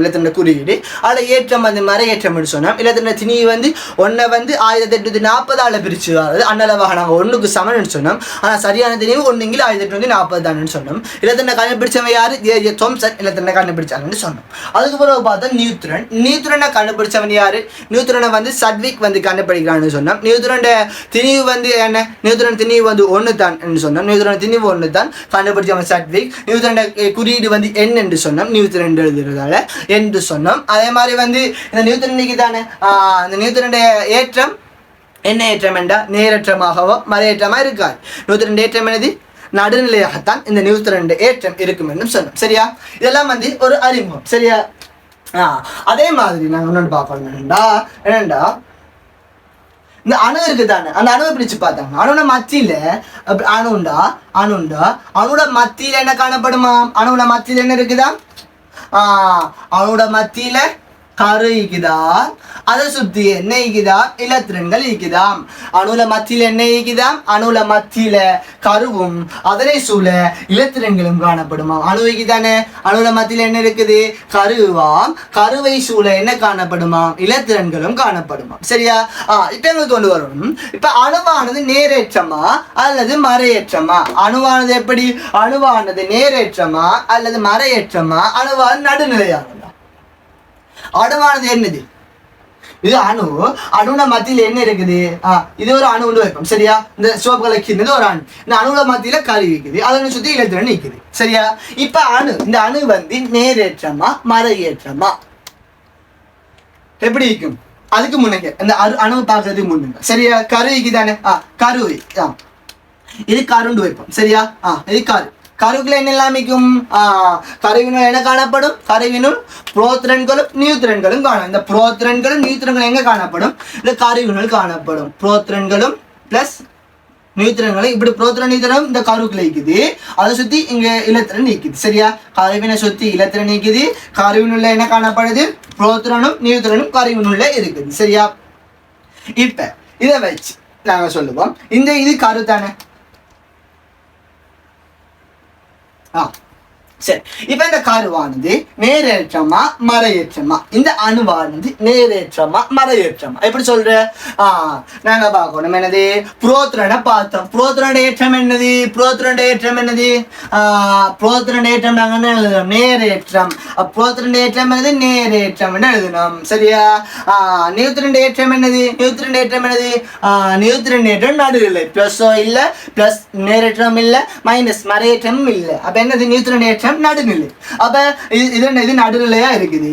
இலத்திரன் குறியீடு அதில் ஏற்றம் வந்து மறையேற்றம் சொன்னோம். இலத்திரன் திணிவு வந்து ஒன்றை வந்து 1840 பிரிச்சு அதாவது அன்னளவாக நாங்கள் ஒன்றுக்கு சமன்னு சொன்னோம். ஆனால் சரியான திணிவு ஒன்றுங்கில் 1840 தானு சொன்னோம். இலத்திரனை கண்டுபிடிச்சவன் யாரு தோம்சன் இலத்திரனை கண்டுபிடிச்சாங்கன்னு சொன்னோம். அதுக்கு பிறகு பார்த்தா நியூட்ரனை கண்டுபிடிச்சவன் யாரு நியூட்ரனை வந்து சட்விக் வந்து கண்டுபிடிக்கிறான்னு சொன்னோம். நியூட்ரனோட திணிவு வந்து என்ன நியூட்ரன் திணிவு வந்து ஒன்று தான் சொன்னோம். நியூட்ரன் திணிவு ஒன்று தான் கண்டுபிடிச்சவன் சட்விக். நியூட்ரனோட குறியீடு வந்து என் என்று சொன்னோம். நியூட்ரன் எழுதுறதால என்று சொன்னோம். அதே மாதிரி வந்து இந்த நியூட்ரனுக்கு தானே இந்த நியூட்ரனுடைய ஏற்றம் என்ன ஏற்றம் என்றால் நேரற்றமாகவோ மறையேற்றமாக இருக்காது. நியூட்ரன் ஏற்றம் என்னது நடுநிலையாகத்தான் இந்த நியூட்ரன் ஏற்றம் இருக்கும் என்று சொன்னோம். சரியா இதெல்லாம் வந்து ஒரு அறிமுகம். சரியா அதே மாதிரி நாங்கள் ஒன்று பார்க்கணும் என்னண்டா இந்த அணு இருக்குதானே அந்த அணுவை பிரிச்சு பார்த்தாங்க. அணுட மத்தியில அணுட மத்தியில என்ன காணப்படுமா அணுட மத்தியில என்ன இருக்குதா அணுட மத்தியில கரு ஈக்குதாம். அதை சுத்தி என்ன ஈக்குதாம் இலத்திரன்கள் ஈக்குதாம். அணுல மத்தியில என்ன ஈக்குதாம் அணுல மத்தியில கருவும் அதனை சூழ இலத்திரன்களும் காணப்படுமா. அணு ஈக்குதானே அணுல மத்தியில என்ன இருக்குது கருவாம். கருவை சூழ என்ன காணப்படுமா இலத்திரன்களும் காணப்படுமா. சரியா இப்ப எங்களுக்கு கொண்டு வரணும். இப்ப அணுவானது நேரேற்றமா அல்லது மறையேற்றமா. அணுவானது எப்படி அணுவானது நேரேற்றமா அல்லது மறையேற்றமா. அணுவானது நடுநிலையானதா. அணுவானது என்னது இது அணுன மத்தியில என்ன இருக்குது இது ஒரு அணு கொண்டு வைப்போம். சரியா இந்த சோப்பு கலக்கினது ஒரு அணு. இந்த அணுல மத்தியில கரு இருக்குது அதனை சுத்தி இலத்திரன் நிற்குது. சரியா இப்ப இந்த அணு வந்து நேரேற்றமா மறையேற்றமா எப்படி இருக்கும் அதுக்கு முன்னங்க இந்த அணு பார்க்கறதுக்கு முன்னுங்க. சரியா கரு இருக்குதானே கரு இது கருண்டு வைப்போம். சரியா இது கருவுக்குள்ள என்ன எல்லாமிக்கும் கருவினுள் என்ன காணப்படும் கருவினுள் புரோத்திரன்களும் நியூத்திரன்களும் காணும். இந்த புரோத்திரன்களும் நியூத்திரன்களும் எங்க காணப்படும் இந்த கருவினுள் காணப்படும். புரோத்திரன்களும் பிளஸ் நியூத்திரன்களும் இப்படி புரோத்திரன் நியூத்திரன் இந்த கருவுக்குள்ள இருக்குது. அதை சுத்தி இங்க இலத்திரன் நீக்குது. சரியா கருவினை சுத்தி இலத்திரன் நீக்குது. கருவினுள்ள என்ன காணப்படுது புரோத்திரனும் நியூத்திரனும் கருவினுள்ள இருக்குது. சரியா இப்ப இதை வச்சு நாங்க சொல்லுவோம் இது கரு தானே. சரி இப்ப இந்த கருவானது நேரேற்றமா மறையேற்றமா இந்த அணுவானது நேரேற்றமா மறையேற்றமா எப்படி சொல்ற நாங்க பார்க்கணும் என்னது புரோத்திரனை பார்த்தோம். புரோத்திரனுடைய ஏற்றம் என்னது புரோத்திரனுடைய ஏற்றம் என்னது புரோத்திரனுடைய ஏற்றம் நாங்க என்ன எழுதணும் நேரேற்றம். புரோத்திரனுடைய ஏற்றம் என்னது நேரேற்றம் எழுதணும். சரியா நியூத்திரனுடைய ஏற்றம் என்னது நியூத்திரனுடைய ஏற்றம் என்னது நியூத்திரன் ஏற்றம் நடுநிலை. பிளஸோ இல்ல பிளஸ் நேரேற்றம் இல்ல மைனஸ் மறையேற்றமும் இல்ல. அப்ப என்னது நியூத்திரன் ஏற்றம் நடுநிலை. அப்ப இது நடுநிலையா இருக்குது.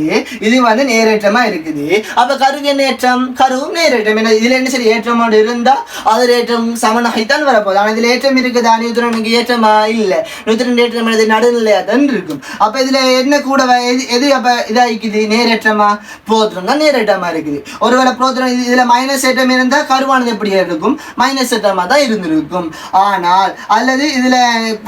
இது வந்து நேரேற்றமா இருக்குது. அப்ப கருக்கு என்ன ஏற்றம் கருவும் நேரேற்றம். இதுல என்ன சரி ஏற்றமோடு இருந்தா அது ஏற்றம் சமனாகித்தான் வரப்போகுது. ஆனா இதுல ஏற்றம் இருக்குதா நியூத்திரனுக்கு ஏற்றமா இல்ல. நியூத்திரன் ஏற்றம் நடுநிலையா தான் இருக்கும். அப்ப இதுல என்ன கூட எது அப்ப இதாகிக்குது நேரேற்றமா புரோத்திரம் தான் நேரேற்றமா இருக்குது. ஒருவேளை புரோத்திரம் இதுல மைனஸ் ஏற்றம் இருந்தா கருவானது எப்படி இருக்கும் மைனஸ் ஏற்றமா தான் இருந்திருக்கும். ஆனால் அல்லது இதுல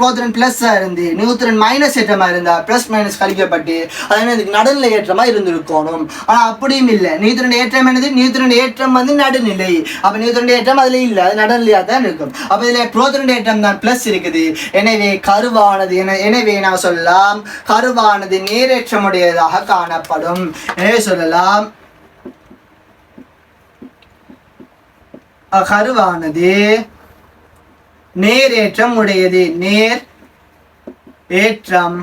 புரோத்திரன் பிளஸ் இருந்து நியூத்திரன் மைனஸ் ஏற்றமா இருந்தா பிளஸ் மைனஸ் கழிக்கப்பட்டு அது நடுநிலை ஏற்றமா இருந்திருக்கணும். ஆனா அப்படியும் இல்லை. நியூத்திரன் ஏற்றம் என்னது நியூத்திரன் ஏற்றம் வந்து நடுநிலை. அப்ப நியூத்திரன் ஏற்றம் அதுல இல்ல அது நடுநிலையா தான் இருக்கும். அப்ப இதுல புரோத்திரன் ஏற்றம் தான் பிளஸ் இருக்குது. எனவே கருவானது எனவே நான் சொல்லலாம் கருவானது நேரேற்றமுடையதாக காணப்படும். எனவே சொல்லலாம் கருவானது நேரேற்றம் உடையது. நேர் ஏற்றம்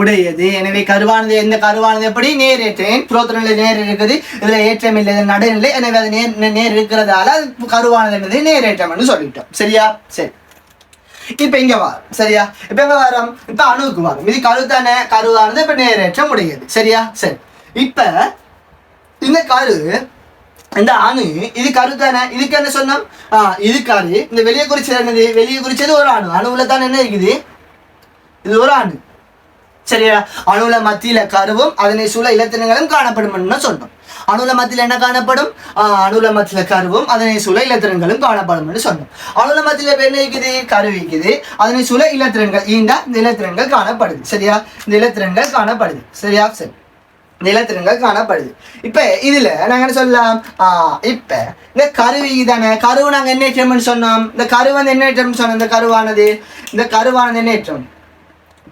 உடையது. எனவே கருவானது எந்த கருவானது எப்படி நேரேற்றேன் புரோத்திரனில் நேர் இருக்குது இதுல ஏற்றம் இல்லை நடுநிலை. எனவே அது நேர் இருக்கிறதால கருவானது என்னது நேரேற்றம் சொல்லிட்டோம். சரியா சரி இப்ப இங்க வரும். சரியா இப்ப எங்க வரும் இப்ப அணுவுக்கு வரும். இது கரு தானே கருவானது இப்ப நேரேற்றம் உடையது. சரியா சரி இப்ப இந்த கரு இந்த அணு இது கரு தானே. இதுக்கு என்ன சொன்னோம் இது கரு. இந்த வெளியே குறிச்சது என்னது வெளியே குறிச்சது ஒரு அணு. அணுவுல தானே என்ன இருக்குது இது ஒரு அணு. சரியா அணுல மத்தியில கருவும் அதனை சூழ இலத்திரங்களும் காணப்படும் சொன்னோம். அணுல மத்தியில் என்ன காணப்படும்? அணுல மத்தியில கருவும் அதனை சுழ இலத்திரன்களும் காணப்படும் என்று சொன்னோம். அணுல மத்தியில என்ன இருக்குது? கரு இருக்குது, அதனை சுழ இலத்திரன்கள் இந்த இலத்திரன்கள் காணப்படுது. சரியா? இந்த இலத்திரன்கள் காணப்படுது. சரியா? சரி, நிலத்திரங்கள் காணப்படுது. இப்ப இதுல நாங்க என்ன சொல்லலாம்? இப்ப இந்த கருவி தானே, கருவு நாங்க என்ன ஏற்றம்னு சொன்னோம்? இந்த கரு வந்து என்ன ஏற்றம் சொன்னோம்? இந்த கருவானது என்ன ஏற்றம்?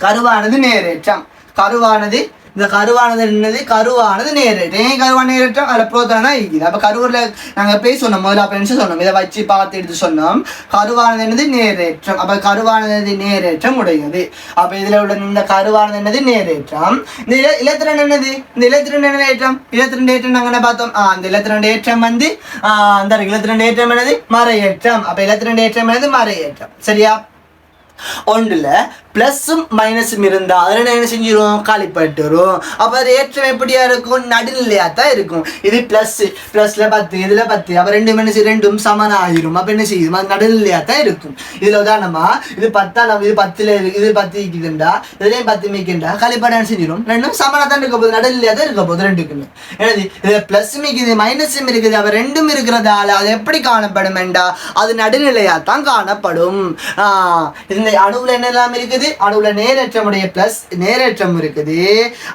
கருவானது நேரேற்றம். கருவானது இந்த கருவானது என்னது? கருவானது நேரேற்றம். ஏன் கருவான நேரேற்றம்? அதில் புரோத்தனம் தான் இருக்குது. அப்போ கருவூரில் நாங்கள் போய் சொன்னோம், முதல்ல அப்போ சொன்னோம், இதை வச்சு பார்த்து எடுத்து சொன்னோம். கருவானது என்னது? நேரேற்றம். அப்போ கருவானது நேரேற்றம் உடையது. அப்போ இதில் உள்ள இந்த கருவானது என்னது? நேரேற்றம். இந்த இலத்திரன் என்னது? இந்த இலத்திரன் என்ன ஏற்றம்? இலத்திரன் ஏற்றம் நாங்கள் என்ன பார்த்தோம்? அந்த இலத்திரன் ஏற்றம் வந்து அந்த இலத்திரன் ஏற்றம் என்னது? மறையேற்றம். அப்போ இலத்திரன் ஏற்றம் என்னது? மறையேற்றம். சரியா? ஒன்றுல பிளஸும் மைனஸும் இருந்தா அதில் என்ன செஞ்சிடும்? கழிப்பட்டுரும். அப்போ அது ஏற்றம் எப்படியா இருக்கும்? நடுநிலையாக தான் இருக்கும். இது ++ல 10, இதில் 10, அப்போ ரெண்டும் சமன் ஆகிரும். அப்போ என்ன செய்யும்? அது நடுநிலையாக தான் இருக்கும். இதில் உதாரணமா இது 10 இது 10ல இருக்கு, இது 10 இருக்குதுண்டா, இதுலேயும் 10 மிக்குண்டா, கழிப்பாடு என்ன செஞ்சிடும்? ரெண்டும் சமனாக தான் இருக்க போகுது, நடுநிலையாக தான் இருக்க போகுது ரெண்டுக்குமே. என்னது? இதில் ப்ளஸ் மிக்குது மைனஸும் இருக்குது, அப்போ ரெண்டும் இருக்கிறதால அது எப்படி காணப்படும் என்றா அது நடுநிலையாக தான் காணப்படும். இந்த அணுவில் என்னெல்லாம் இருக்குது? அணுவில் நேரேற்றமுடைய பிளஸ் நேரேற்றம் இருக்குது.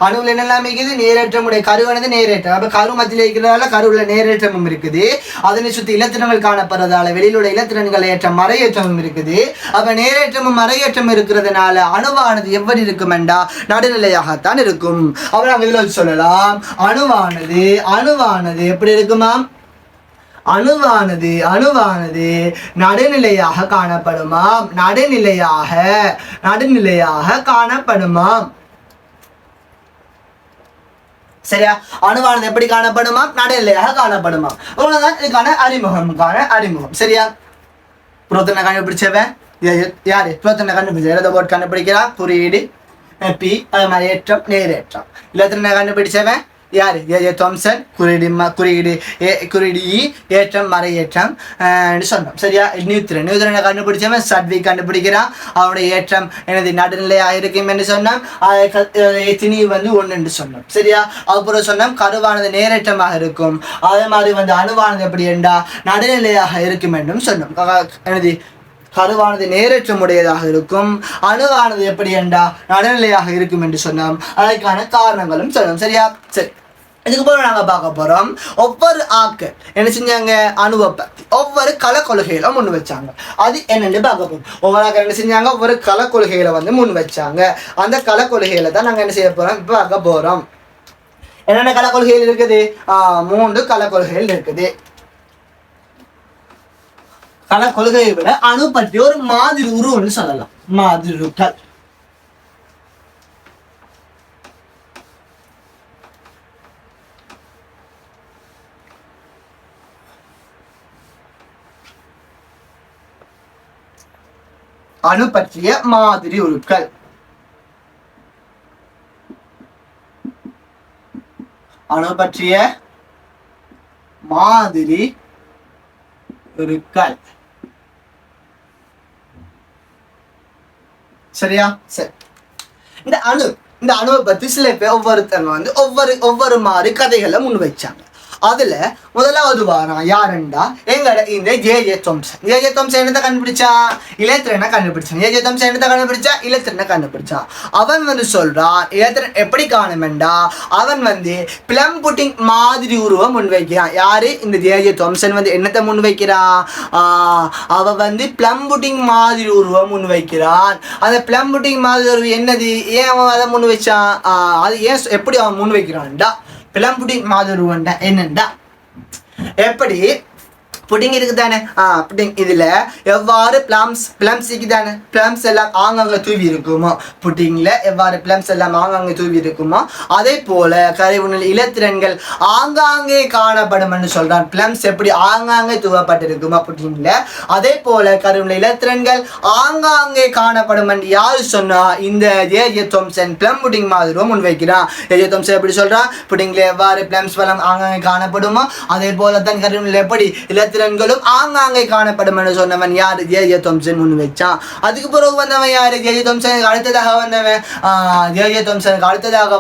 அணுவில் என்னெல்லாம் இருக்குது? நேரேற்றமுடைய கருவானது நேரேற்றம். அப்போ கரு மத்தியில் இருக்கிறதால கருவில் நேரேற்றமும் இருக்குது. அதனை சுற்றி இலத்திரங்கள் காணப்படுறதால வெளியில் உள்ள இலத்திரன்கள் ஏற்றம் மறையேற்றமும் இருக்குது. அப்போ நேரேற்றமும் மறையேற்றம் இருக்கிறதுனால அணுவானது எவ்வாறு இருக்கும் என்றா நடுநிலையாகத்தான் இருக்கும். அப்போ நாங்கள் இதில் சொல்லலாம், அணுவானது எப்படி இருக்குமாம்? அணுவானது நடுநிலையாக காணப்படுமாம். நடுநிலையாக காணப்படுமாம். சரியா? அணுவானது எப்படி காணப்படுமாம்? நடுநிலையாக காணப்படுமாம். அவ்வளவுதான் இதுக்கான அறிமுகம். சரியா? புரோத்தனை கண்டுபிடிச்சவன் யாரு? புரோத்தனை கண்டுபிடிச்ச கண்டுபிடிக்கிறா குறியீடு பி, அது மாதிரி ஏற்றம் நேரேற்றம். இலத்திரனை கண்டுபிடிச்சவன் யாரு? ஏ தாம்சன். குறியீடு இ, ஏற்றம் மறையேற்றம் சொன்னோம். சரியா? நியூத்திரனை கண்டுபிடிச்சவன் சட்வி கண்டுபிடிக்கிறான். அவனுடைய ஏற்றம் எனது நடுநிலையாக இருக்கும் என்று சொன்னோம். திணி வந்து 1 என்று சொன்னோம். சரியா? அப்புறம் சொன்னோம் கருவானது நேரேற்றமாக இருக்கும். அதே மாதிரி வந்து அணுவானது எப்படி என்றா நடுநிலையாக இருக்கும் என்றும் சொன்னோம். எனது கருவானது நேரேற்றமுடையதாக இருக்கும். அணுவானது எப்படி என்றா நடுநிலையாக இருக்கும் என்று சொன்னோம். அதற்கான காரணங்களும் சொன்னோம். சரியா? சரி, இதுக்கு போல நாங்கள் பார்க்க போகிறோம். ஒவ்வொரு ஆக்கள் என்ன செஞ்சாங்க? அணுவை பற்றி ஒவ்வொரு கல கொள்கைகளை முன் வச்சாங்க. அது என்னென்னு பார்க்க போகிறோம். ஒவ்வொரு ஆக்கள் என்ன செஞ்சாங்க? ஒவ்வொரு கல கொள்கைகளை வந்து முன் வச்சாங்க. அந்த கல கொள்கைகளை தான் நாங்கள் என்ன செய்ய போகிறோம்? இப்போ பார்க்க போகிறோம். என்னென்ன கல கொள்கைகள் இருக்குது? 3 கல கொள்கைகள் இருக்குது. கல கொள்கையை விட அணு பற்றி ஒரு மாதிரி உருவம்னு சொல்லலாம். மாதிருக்கள். அணு பற்றிய மாதிரி உருக்கள். அணு பற்றிய மாதிரி உருக்கள். சரியா? சரி, இந்த அணுவை பத்தி சில பேர் ஒவ்வொருத்தவங்க வந்து ஒவ்வொரு மாதிரி கதைகளை முன் வச்சாங்க. அதுல முதலாவது வாரம் யாருண்டா எங்கட இந்த ஜே தாம்சன். ஜே தாம்சன் என்னத்தை கண்டுபிடிச்சா? இலத்திரனை கண்டுபிடிச்சான். ஜே தாம்சன் என்னத்தை கண்டுபிடிச்சா? இலத்திரனை கண்டுபிடிச்சான். அவன் வந்து சொல்றான் இலத்திரன் எப்படி காணுமெண்டா அவன் வந்து பிளம் புட்டிங் மாதிரி உருவம் முன்வைக்கிறான். யாரு? இந்த ஜே தாம்சன் வந்து என்னத்தை முன்வைக்கிறான்? அவன் வந்து பிளம் புட்டிங் மாதிரி உருவம் முன்வைக்கிறான். அந்த பிளம் புட்டிங் மாதிரி உருவம் என்னது? ஏன் அவன் அதை முன் வச்சான்? அது ஏன் எப்படி அவன் முன் வைக்கிறான்டா? பிளம் புட்டிங் மாதிரி உருவம்டா என்னண்டா? எப்படி புட்டிங் இருக்குதானே? புட்டிங் இதில் எவ்வாறு பிளம்ஸ் இருக்குதானே? பிளம்ஸ் எல்லாம் ஆங்காங்க தூவி இருக்குமோ, புட்டிங்கில் எவ்வாறு பிளம்ஸ் எல்லாம் ஆங்காங்கே தூவி இருக்குமோ அதே போல கரைவுணல் இலத்திரன்கள் ஆங்காங்கே காணப்படும் என்று சொல்றான். பிளம்ஸ் எப்படி ஆங்காங்கே தூவப்பட்டிருக்குமோ புட்டிங்கில், அதே போல கரைவுணல் இலத்திரன்கள் ஆங்காங்கே காணப்படும் என்று யாரு சொன்னா? இந்த ஜே தாம்சன் பிளம் புட்டிங் மாதிரி முன்வைக்கிறான். ஜே தாம்சன் எப்படி சொல்றான்? புட்டிங்கில் எவ்வாறு பிளம்ஸ் பழம் ஆங்காங்கே காணப்படுமோ அதே போல தான் கரைவுணல் எப்படி இலத்திரன்களும் ஆங்காங்கே காணப்படும் என்று சொன்னவன் யாரு? ஜே தாம்சன் முன் வச்சான். அதுக்கு பிறகு வந்தவன் யாரு? ஜே தாம்சனுக்கு அடுத்ததாக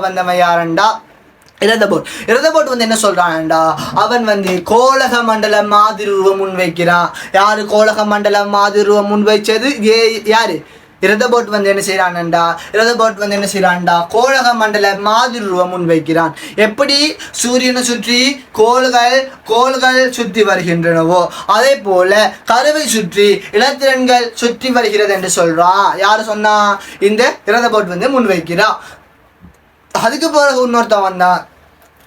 வந்தவன் யாருண்டா இரதபோட் வந்து என்ன சொல்றான்டா, அவன் வந்து கோலக மண்டல மாதிரி உருவம் முன்வைக்கிறான். யாரு கோலக மண்டல மாதிரி உருவம் முன்வைச்சது? யாரு? இரதபோட் வந்து என்ன செய்யறான்டா, கோலக மண்டல மாதிரி உருவம் முன்வைக்கிறான். எப்படி சூரியனை சுற்றி கோள்கள் சுற்றி வருகின்றனவோ அதே போல கருவை சுற்றி இலத்திரன்கள் சுற்றி வருகிறது என்று சொல்றான். யாரு சொன்னா? இந்த இரதபோட் வந்து முன்வைக்கிறான். அதுக்கு பிறகு இன்னொருத்தன் வந்தான்.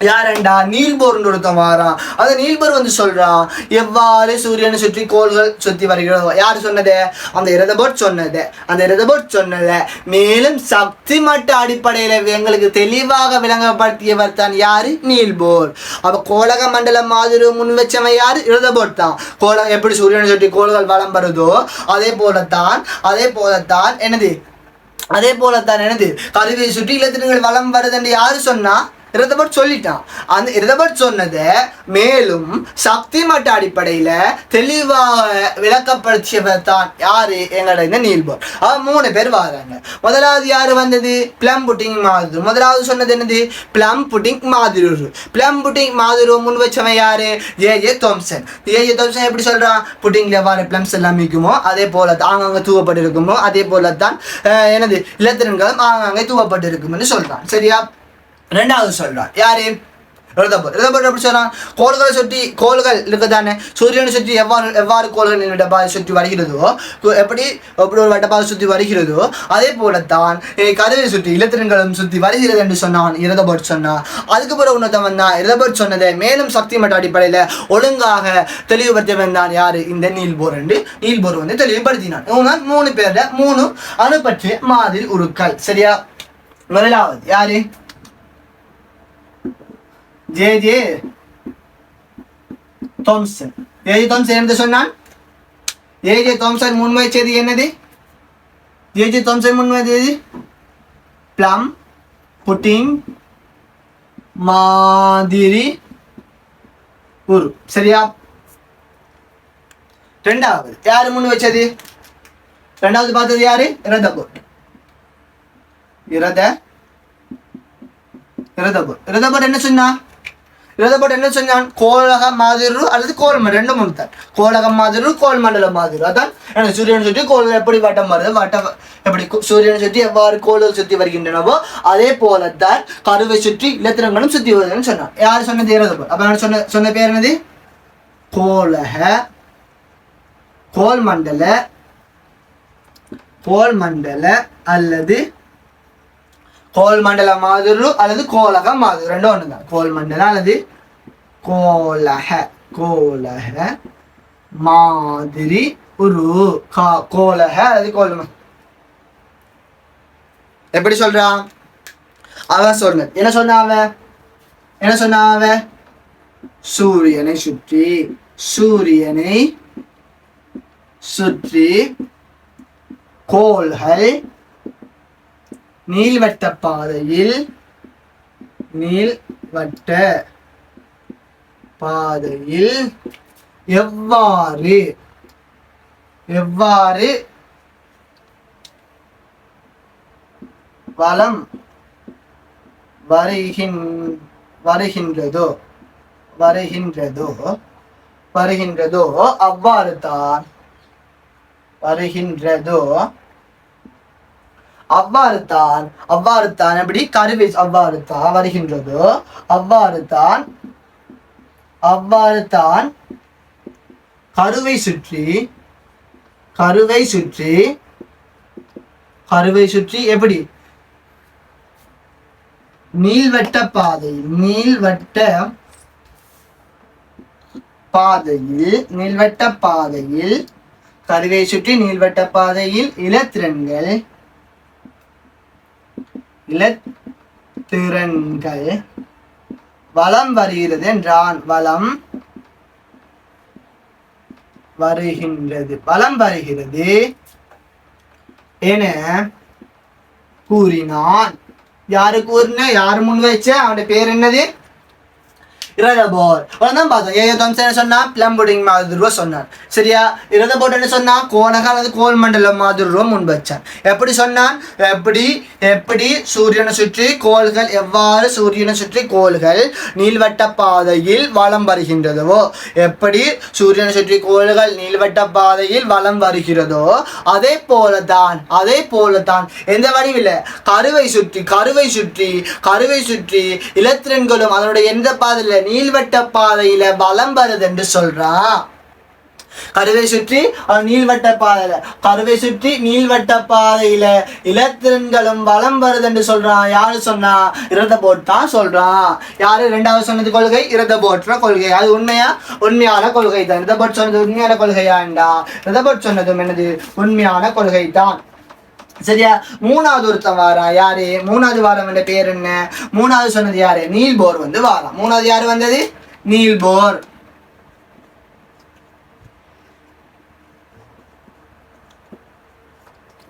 யாரண்டா? நீல்போர்னு ஒருத்தன் வாரான். அந்த நீல்போர் வந்து சொல்றான், எவ்வாறு சூரியனை சுற்றி கோள்கள் சுற்றி வருகிறதோ. யார் சொன்னது? அந்த இரதபோட் சொன்னது. அந்த இரதபோட் சொன்னதை மேலும் சக்தி மட்ட அடிப்படையில் எங்களுக்கு தெளிவாக விளங்கப்படுத்தியவர் தான் யாரு? நீல்போர். அப்ப கோலக மண்டலம் மாதிரி முன் வச்சவன் யாரு? இரதபோட் தான். கோலகம் எப்படி சூரியனை சுற்றி கோள்கள் வலம் வருதோ அதே போலத்தான் என்னது கருவியை சுற்றி இலத்திரங்கள் வலம் வருது என்று யாரு சொன்னா? இரதபோட் சொல்லிட்டான். அந்த இரதபோட் சொன்னதை மேலும் சக்தி மட்ட அடிப்படையில தெளிவாக விளக்கப்படுத்தியவர் தான் யாரு? எங்களோட இந்த நீல்போர். அவன் 3 பேர் வராங்க. முதலாவது யாரு வந்தது? பிளம் புட்டிங் மாதிரி. முதலாவது சொன்னது என்னது? பிளம் புட்டிங் மாதிரி. பிளம் புட்டிங் மாதிரி முன் வச்சவன் யாரு? J Thomson. எப்படி சொல்றான்? புட்டிங்ல எவ்வாறு பிளம்ஸ் எல்லாம் இருக்குமோ அதே போல ஆங்காங்க தூவப்பட்டிருக்குமோ அதே போலத்தான் என்னது இலத்திரன்களும் ஆங்காங்கே தூவப்பட்டிருக்கும்னு சொல்றான். சரியா? ரெண்டாவது சொல்றான் யாரு? இரதபோட் எப்படி சொல்றான்? கோள்கள் இருக்குதானே, சூரியனை சுற்றி எவ்வாறு கோள்கள் சுற்றி வருகிறதோ, எப்படி ஒரு வட்டப்பாதை சுற்றி வருகிறதோ அதே போலத்தான் கருவை சுற்றி இலத்திரன்களும் சுற்றி வருகிறது என்று சொன்னான் இரதபோட் சொன்னான். அதுக்கு பிறகு உன்னதம் வந்தான். இரதபோட் சொன்னதை மேலும் சக்தி மட்ட அடிப்படையில ஒழுங்காக தெளிவுபடுத்தி வந்தான் யாரு? இந்த நீல்போர் என்று நீல்போர் வந்து தெளிவுபடுத்தினான். 3 பேர்ல 3 அணு பற்றிய மாதிரி உருக்கள். சரியா? முதலாவது யாரு? J Thomson. என்று சொன்னான். ஜே தாம்சன் முன்வைச்சது என்னது? ஜே தாம்சன் முன்வைச்சது பிளம் புட்டிங் மாதிரி உரு. சரியா? ரெண்டாவது யாரு முன் வச்சது? ரெண்டாவது பார்த்தது யாரு? இரதபோட் என்ன சொன்னா? இரதபோட் என்ன சொன்னான்? கோலக மாதிரி அல்லது கோல்மண்டலம், ரெண்டும் ஒன்றுதான். கோலக மாதிரி கோல் மண்டல மாதிரி. அதான் சூரியனை சுற்றி கோள்கள் எப்படி வட்டம் வருது, எப்படி சூரியனை சுற்றி எவ்வாறு கோள்கள் சுற்றி வருகின்றனவோ அதே போலத்தான் கருவை சுற்றி இலத்திரங்களும் சுற்றி வருதுன்னு சொன்னான். யார் சொன்னது? இரதபோட். அப்ப சொன்ன பேர் என்னது? கோல்மண்டல அல்லது கோல்மண்டல மாதிரி அல்லது கோலக மாதிரி, ரெண்டும் ஒண்ணுதான். கோல்மண்டல அல்லது கோலக மாதிரி ஒரு கோலக அல்லது கோல்ம. எப்படி சொல்றான்? அவன் சொன்ன என்ன சொன்ன அவன் சூரியனை சுற்றி கோள்கள் நீள்வட்ட பாதையில் எவ்வாறு வலம் வருகின்றதோ அவ்வாறு தான் எப்படி கருவை அவ்வாறு தான் வருகின்றதோ அவ்வாறு தான் கருவை சுற்றி எப்படி நீள்வட்ட பாதையில் கருவை சுற்றி நீள்வட்ட பாதையில் இலத்திரன்கள் வலம் வருகிறது என்றான். வலம் வருகிறது என கூறினான். யாரு முன் வச்ச? அவனுடைய பேர் என்னது? இரதபோர் தான் பார்த்தோம். ஏயோ தாம்சன் என்ன சொன்னா பிளம் புடிங் மாதிரி சொன்னான். சரியா? இரதபோர் என்ன சொன்னா கோணக அல்லது கோல் மண்டலம் மாதிரி முன் வச்சான். எப்படி சொன்னான்? எப்படி சூரியனை சுற்றி கோள்கள் எவ்வாறு சூரியனை சுற்றி கோள்கள் நீள்வட்ட பாதையில் வலம் வருகின்றதோ, எப்படி சூரியனை சுற்றி கோள்கள் நீள்வட்ட பாதையில் வலம் வருகிறதோ அதே போலதான் எந்த வடிவில் கருவை சுற்றி இலத்திரன்களும் அதனுடைய எந்த பாதையில நீள்வட்ட பாதையில வலம் வருது என்று சொல்றான். கருவை சுற்றி நீள்வட்ட பாதையில இலத்திரன்களும் வலம் வருது என்று சொல்றான். யாரு சொன்னா? இரதபோட் தான் சொல்றான். யாரு ரெண்டாவது சொன்னது கொள்கை? இரதபோட்ற கொள்கை. அது உண்மையான கொள்கை தான். இரதபோட் சொன்னது உண்மையான கொள்கையாண்டா? இரதபோட் சொன்னதும் என்னது? உண்மையான கொள்கை தான். சரியா? மூணாவது ஒருத்தன் வாரா. யாரு? மூணாவது வாரம் என்ற பேர் என்ன? மூணாவது சொன்னது யாரு? நீல்போர் வாரா. மூணாவது யாரு வந்தது? நீல்போர்.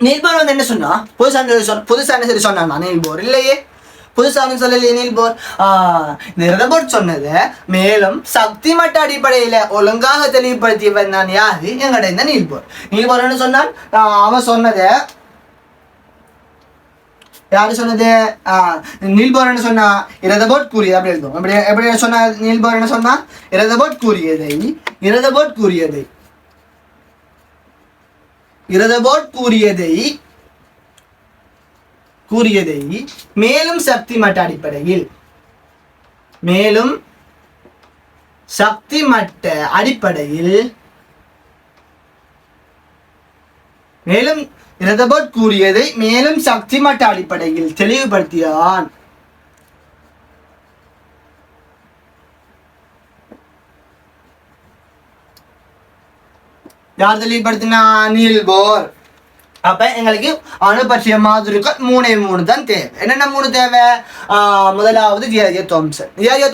நீல்போர் என்ன சொன்னா? புதுசான சரி சொன்னா? நீல்போர் இல்லையே, புதுசாக சொல்லலையே நீல்போர். இந்த இரதபோட் சொன்னது மேலும் சக்தி மட்ட அடிப்படையில ஒழுங்காக தெளிவுபடுத்தியவன் நான் யாரு? எங்கட இந்த நீல்போர் என்ன சொன்னான்? அவன் சொன்னதை யாரு சொன்னது? நீல்போர் என்ன சொன்னா? இரதபோட் கூறியது. அப்படி எழுதும். எப்படி சொன்னா? நீல்போர் என்ன சொன்னா? இரதபோட் கூறியதை மேலும் சக்தி மட்ட அடிப்படையில் இரதபோட் கூறியதை மேலும் சக்தி மட்ட அடிப்படையில் தெளிவுபடுத்தியான். யார் தெளிவுபடுத்தினா? நீல்போர். அப்ப எங்களுக்கு அணு பற்றிய மாதிரிகள் 3 தான் தேவை. என்னென்ன 3 தேவை? முதலாவது ஏஜே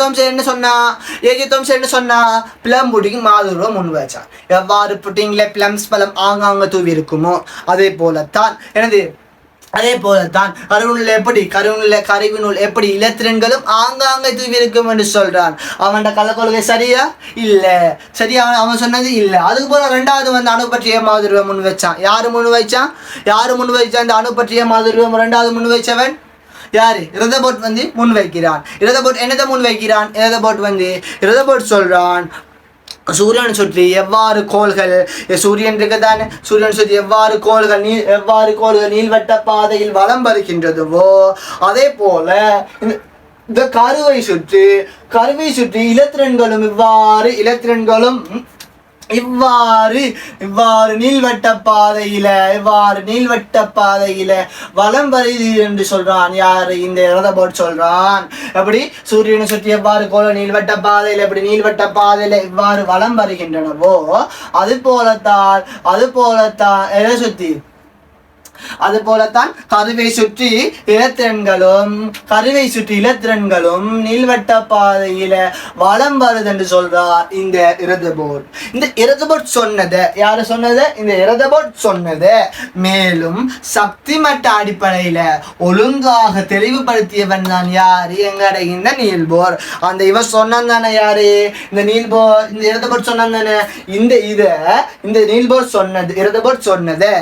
தாம்சன் என்ன சொன்னா? பிளம் புடிங் மாதிரி முன் வச்சான். எவ்வாறு புட்டிங்ல பிளம்ஸ் பழம் ஆங்காங்க தூவி இருக்குமோ அதே போலத்தான் கருவினுள் எப்படி இலத்திரன்களும் ஆங்காங்கே தூவி இருக்கும் என்று சொல்றான். அவன் கலக்கொள்கை சரியா? இல்ல. சரியா? அவன் சொன்னது இல்ல. அதுக்கு போல ரெண்டாவது அணு பற்றிய மாதிரியை முன் வச்சான். யாரு முன் வச்சான்? இந்த அணு பற்றிய மாதிரியை ரெண்டாவது முன் வச்சவன் யாரு? இரதபோட் முன் வைக்கிறான். இரதபோட் என்னதை முன் வைக்கிறான்? இரதபோட் சொல்றான் சூரியனை சுற்றி எவ்வாறு கோள்கள் சூரியன் இருக்குதானே, சூரியன் சுற்றி எவ்வாறு கோள்கள் நீள்வட்ட பாதையில் வலம் வருகின்றதுவோ அதே போல இந்த கருவை சுற்றி இலத்திரன்களும் இவ்வாறு நீள்வட்ட பாதையில வலம் வருது என்று சொல்றான். யாரு? இந்த இரதபோட் சொல்றான். எப்படி சூரியனை சுற்றி எவ்வாறு கோள நீள்வட்ட பாதையில இவ்வாறு வலம் வருகின்றனவோ அது போலத்தான் எதை சுத்தி? அதுபோலத்தான் கருவை சுற்றி இலத்திரன்களும் நீள்வட்ட பாதையில வலம் வருது என்று சொல்றார் இந்த இரதபோட். இந்த இரதபோட் சொன்னது யாரு சொன்னது? இந்த இரதபோட் சொன்னது மேலும் சக்தி மட்ட அடிப்படையில ஒழுங்காக தெளிவுபடுத்தியவன் தான் யாரு? எங்கட இந்த நீல்போர். அந்த இவ சொன்னான் தானே யாரு? இந்த நீல்போர். இந்த இரதபோட் சொன்னான் தானே? இந்த நீல்போர் சொன்னது இரதபோட் சொன்னது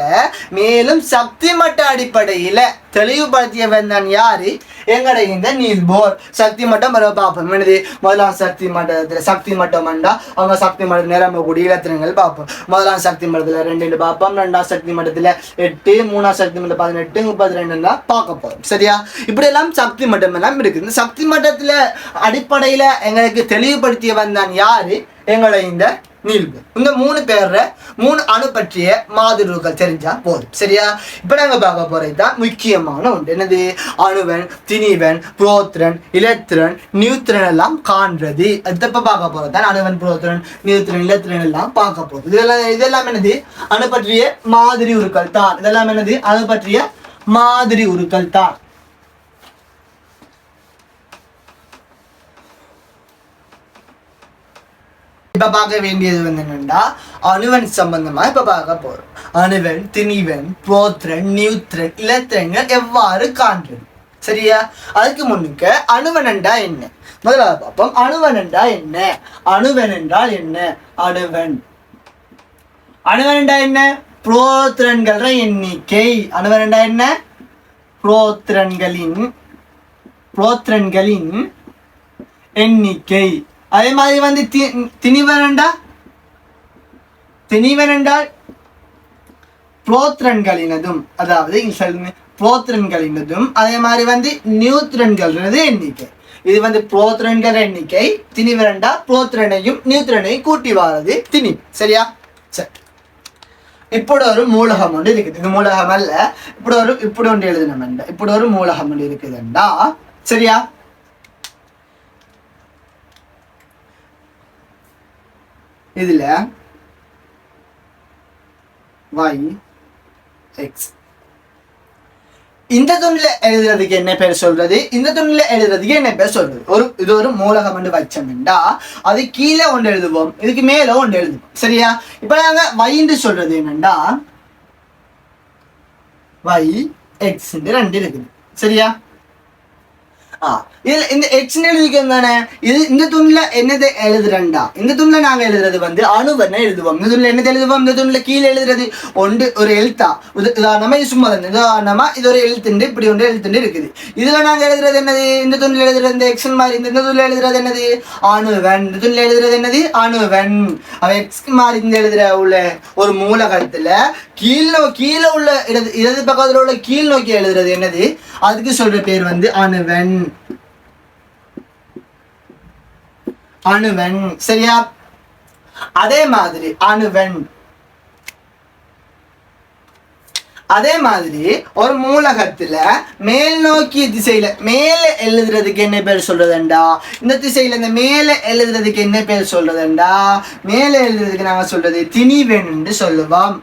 மேலும் சக்தி மட்ட அடிப்படையில தெளிவுபடுத்தியவன் தான் யாரு? எங்கட இந்த நீல்போர். சக்தி மட்டம் பார்ப்போம். என்னது? முதலாம் சக்தி மட்டம் அவங்க சக்தி மட்டத்தில் நிரம்பக்கூடிய இலத்திரங்கள் பார்ப்போம். முதலாம் சக்தி மட்டத்துல 2 பார்ப்போம். 2ஆம் சக்தி மட்டத்துல 8, 3ஆம் சக்தி மட்டம் 18, 32 பார்க்க போறோம். சரியா? இப்படி எல்லாம் சக்தி மட்டம் எல்லாம் இருக்கு. இந்த சக்தி மட்டத்துல அடிப்படையில எங்களுக்கு தெளிவுபடுத்தியவன் தான் யாரு? எங்களை இந்த நீல்போர். இந்த 3 பேர்ல 3 அணு பற்றிய மாதிரிகள் தெரிஞ்சா போதும். சரியா? இப்ப நாங்க பார்க்க போறது தான் முக்கியமான ஒன்று. என்னது? அணுவன், திணிவன், புரோத்திரன், இலத்திரன், நியூத்திரன் எல்லாம் காண்றது. அதப்ப பார்க்க போறது தான் அணுவன், புரோத்திரன், நியூத்திரன், இலத்திரன் எல்லாம் பார்க்க போகுது. இதெல்லாம் என்னது? அணு பற்றிய மாதிரி உருக்கள் தான். இதெல்லாம் என்னது? அணு பற்றிய மாதிரி உருக்கள் தான். இப்ப பார்க்க வேண்டியது என்னன்னா அணுவன் சம்பந்தமா இப்ப பார்க்க போறோம். அணுவன், திணிவன், புரோத்திரன், நியூத்திரன், இலத்திரன்கள் எவ்வாறு காண்றது? சரியா? அதுக்கு முன்னுக்கு அணுவன் என்றால் என்ன? முதலாவது பார்ப்போம். அணுவன் என்றால் என்ன? அணுவன் என்றால் என்ன? அணுவன் என்றால் என்ன? புரோத்திரன்கள எண்ணிக்கை. அணுவன் என்றால் என்ன? புரோத்திரன்களின் எண்ணிக்கை. அதே மாதிரி வந்து திணிவன் என்றால் புரோத்திரன்களினதும், அதாவது புரோத்திரன்களினதும், அதே மாதிரி வந்து நியூத்திரன்களது எண்ணிக்கை. இது வந்து புரோத்திரன்கள் எண்ணிக்கை. திணிவன் என்றால் புரோத்திரனையும் நியூத்திரனையும் கூட்டி வாரது திணி. சரியா? சரி, இப்படி ஒரு மூலகம் ஒன்று இருக்குது. இது மூலகம் அல்ல, இப்படி ஒன்று எழுதணும். இப்படி ஒரு மூலகம் ஒன்று இருக்குதுண்டா. சரியா? இதுல y x இந்த துணில எழுதுறதுக்கு என்ன பேர் சொல்றது? இந்த துணில எழுதுறதுக்கு என்ன பேர் சொல்றது? இது ஒரு மூலகம் என்று வச்சோம்டா அது கீழே ஒன்று எழுதுவோம், இதுக்கு மேல ஒன்று எழுதுவோம். சரியா? இப்ப நாங்க y சொல்றது என்னண்டா y x ரெண்டு இருக்குது. சரியா? இதுல இந்த எக்ஸ் எழுதிக்கிறது தானே. இது இந்த துணில என்னதை எழுதுறா? இந்த துணில நாங்க எழுதுறது வந்து அணுவனை எழுதுவோம். இந்த துணில என்னதை எழுதுவோம்? இந்த துணில கீழே எழுதுறது ஒன்று ஒரு எழுத்தா. உதாரணமா இது சும்மா தான். உதாரணமா இது ஒரு எழுத்துண்டு, இப்படி ஒன்று எழுத்துண்டு இருக்குது. இதுல நாங்க எழுதுறது என்னது? இந்த துணில எழுதுறது இந்த எக்ஸ் மாதிரி. இந்த துணில எழுதுறது என்னது? அணுவன். இந்த துணில எழுதுறது என்னது? அணுவன். அவ எக்ஸ் மாதிரி இந்த எழுதுற உள்ள ஒரு மூலகத்துல கீழே உள்ள இடது பக்கத்துல உள்ள கீழ் நோக்கி எழுதுறது என்னது? அதுக்கு சொல்ற பேர் வந்து அணுவன். சரியா? அதே மாதிரி ஒரு மூலகத்துல மேல் நோக்கிய திசையில மேல எழுதுறதுக்கு என்ன பேர் சொல்றதுண்டா? இந்த திசையில இந்த மேல எழுதுறதுக்கு என்ன பேர் சொல்றதுண்டா? மேல எழுதுறதுக்கு நாங்க சொல்றது திணிவெண் என்று சொல்லுவோம்.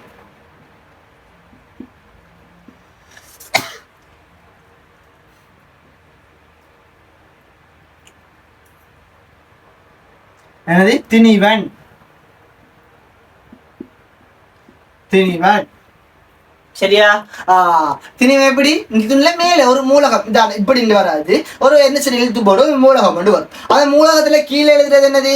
என்னது? திணிவன். சரியா? திணிவன் எப்படி? இதுல மேல ஒரு மூலகம் இப்படி வராது, ஒரு என்ன சரி எழுத்து போட ஒரு மூலகம் கொண்டு வரும். அந்த மூலகத்துல கீழே எழுதுறது என்னது?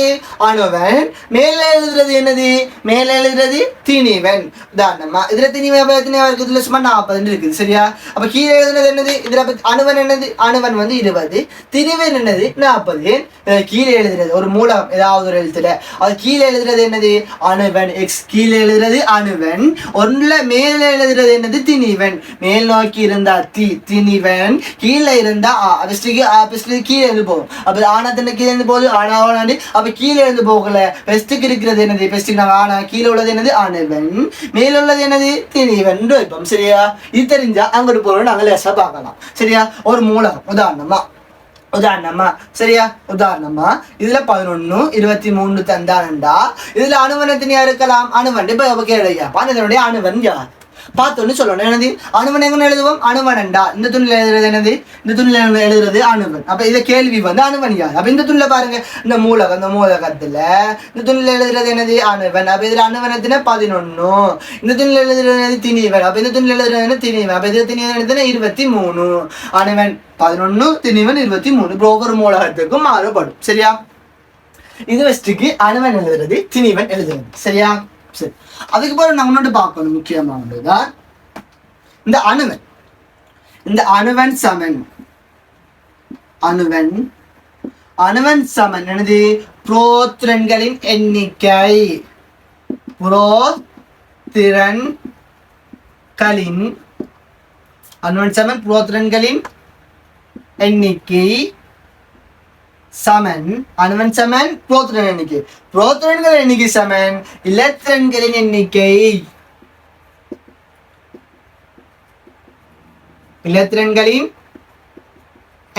அணுவன். மேல எழுதுறது என்னது? மேல எழுதுறது திணிவன். உதாரணமா இதுல திணிவன் இருக்கு, இதுல சும்மா 40 இருக்குது. சரியா? அப்ப கீழே எழுதுறது என்னது? இதுல அணுவன் என்னது? அணுவன் வந்து 20, திணிவன் என்னது? 40. கீழே எழுதுறது ஒரு மூலகம் ஏதாவது ஒரு எழுத்துல அது கீழே எழுதுறது என்னது? அணுவன். எக்ஸ் கீழே எழுதுறது அணுவன். ஒன்றுல மேல எழுதுறது என்னது? திணிவன். மேல் நோக்கி இருந்தா திணிவன், கீழே இருந்தா கீழே இருந்து போகும். அப்ப ஆனாத்தின கீழே இருந்து போகுது ஆனாவாண்டி. அப்ப கீழே இருந்து போகல. பெஸ்ட்டுக்கு இருக்கிறது என்னது? பெஸ்ட்டுக்கு நாங்க ஆனா கீழே உள்ளது என்னது? அணுவன். மேல உள்ளது என்னது? திணிவன் வைப்போம். சரியா? இது தெரிஞ்சா அங்கிட்டு போறோம் நாங்க லேசா பார்க்கலாம். சரியா? ஒரு மூலகம் உதாரணமா சரியா? உதாரணமா இதுல 11, 23 தந்தானண்டா. இதுல அணுவன் எத்தனையா இருக்கலாம்? அணுவன் இப்ப கேளையா இதனுடைய அணுவன் யார் பார்த்தோன்னு சொல்லணும். என்னது? அணுவன் எங்க எழுதுவோம்? அணுவன்டா. இந்த துணில எழுதுறது என்னது? இந்த துணில எழுதுறது அணுவன். அப்ப இத கேள்வி வந்து அணுவன் யார்? அப்ப இந்த துணில பாருங்க, இந்த மூலகத்துல இந்த துணில எழுதுறது என்னது? அணுவன். அப்ப இதுல அணுவன் எத்தனை? 11. இந்த துணில எழுதுறது என்னது? திணிவன். அப்ப இந்த துணில எழுதுறது என்ன? திணிவன். அப்ப இதுல திணிவன் எத்தனை? 23. அணுவன் 11, திணிவன் 23. இப்போ ஒவ்வொரு மூலகத்துக்கும் மாறுபடும். சரியா? இது ஃபர்ஸ்ட்டுக்கு அணுவன் எழுதுறது, திணிவன் எழுதுறது. சரியா? சரி, அதுக்கு பிறகு நம்ம முன்னாடி பார்க்கணும் முக்கியமானதுதான் இந்த அணுவன். இந்த அணுவன் சமன் என்னது? புரோத்திரன்களின் எண்ணிக்கை. அணுவன் சமன் புரோத்திரன்களின் எண்ணிக்கை சமன். அணுவன் சமன் புரோத்திரன் எண்ணிக்கை. புரோத்திரன்கள் எண்ணிக்கை சமன் இலத்திரன்களின் எண்ணிக்கை. இலத்திரன்களின்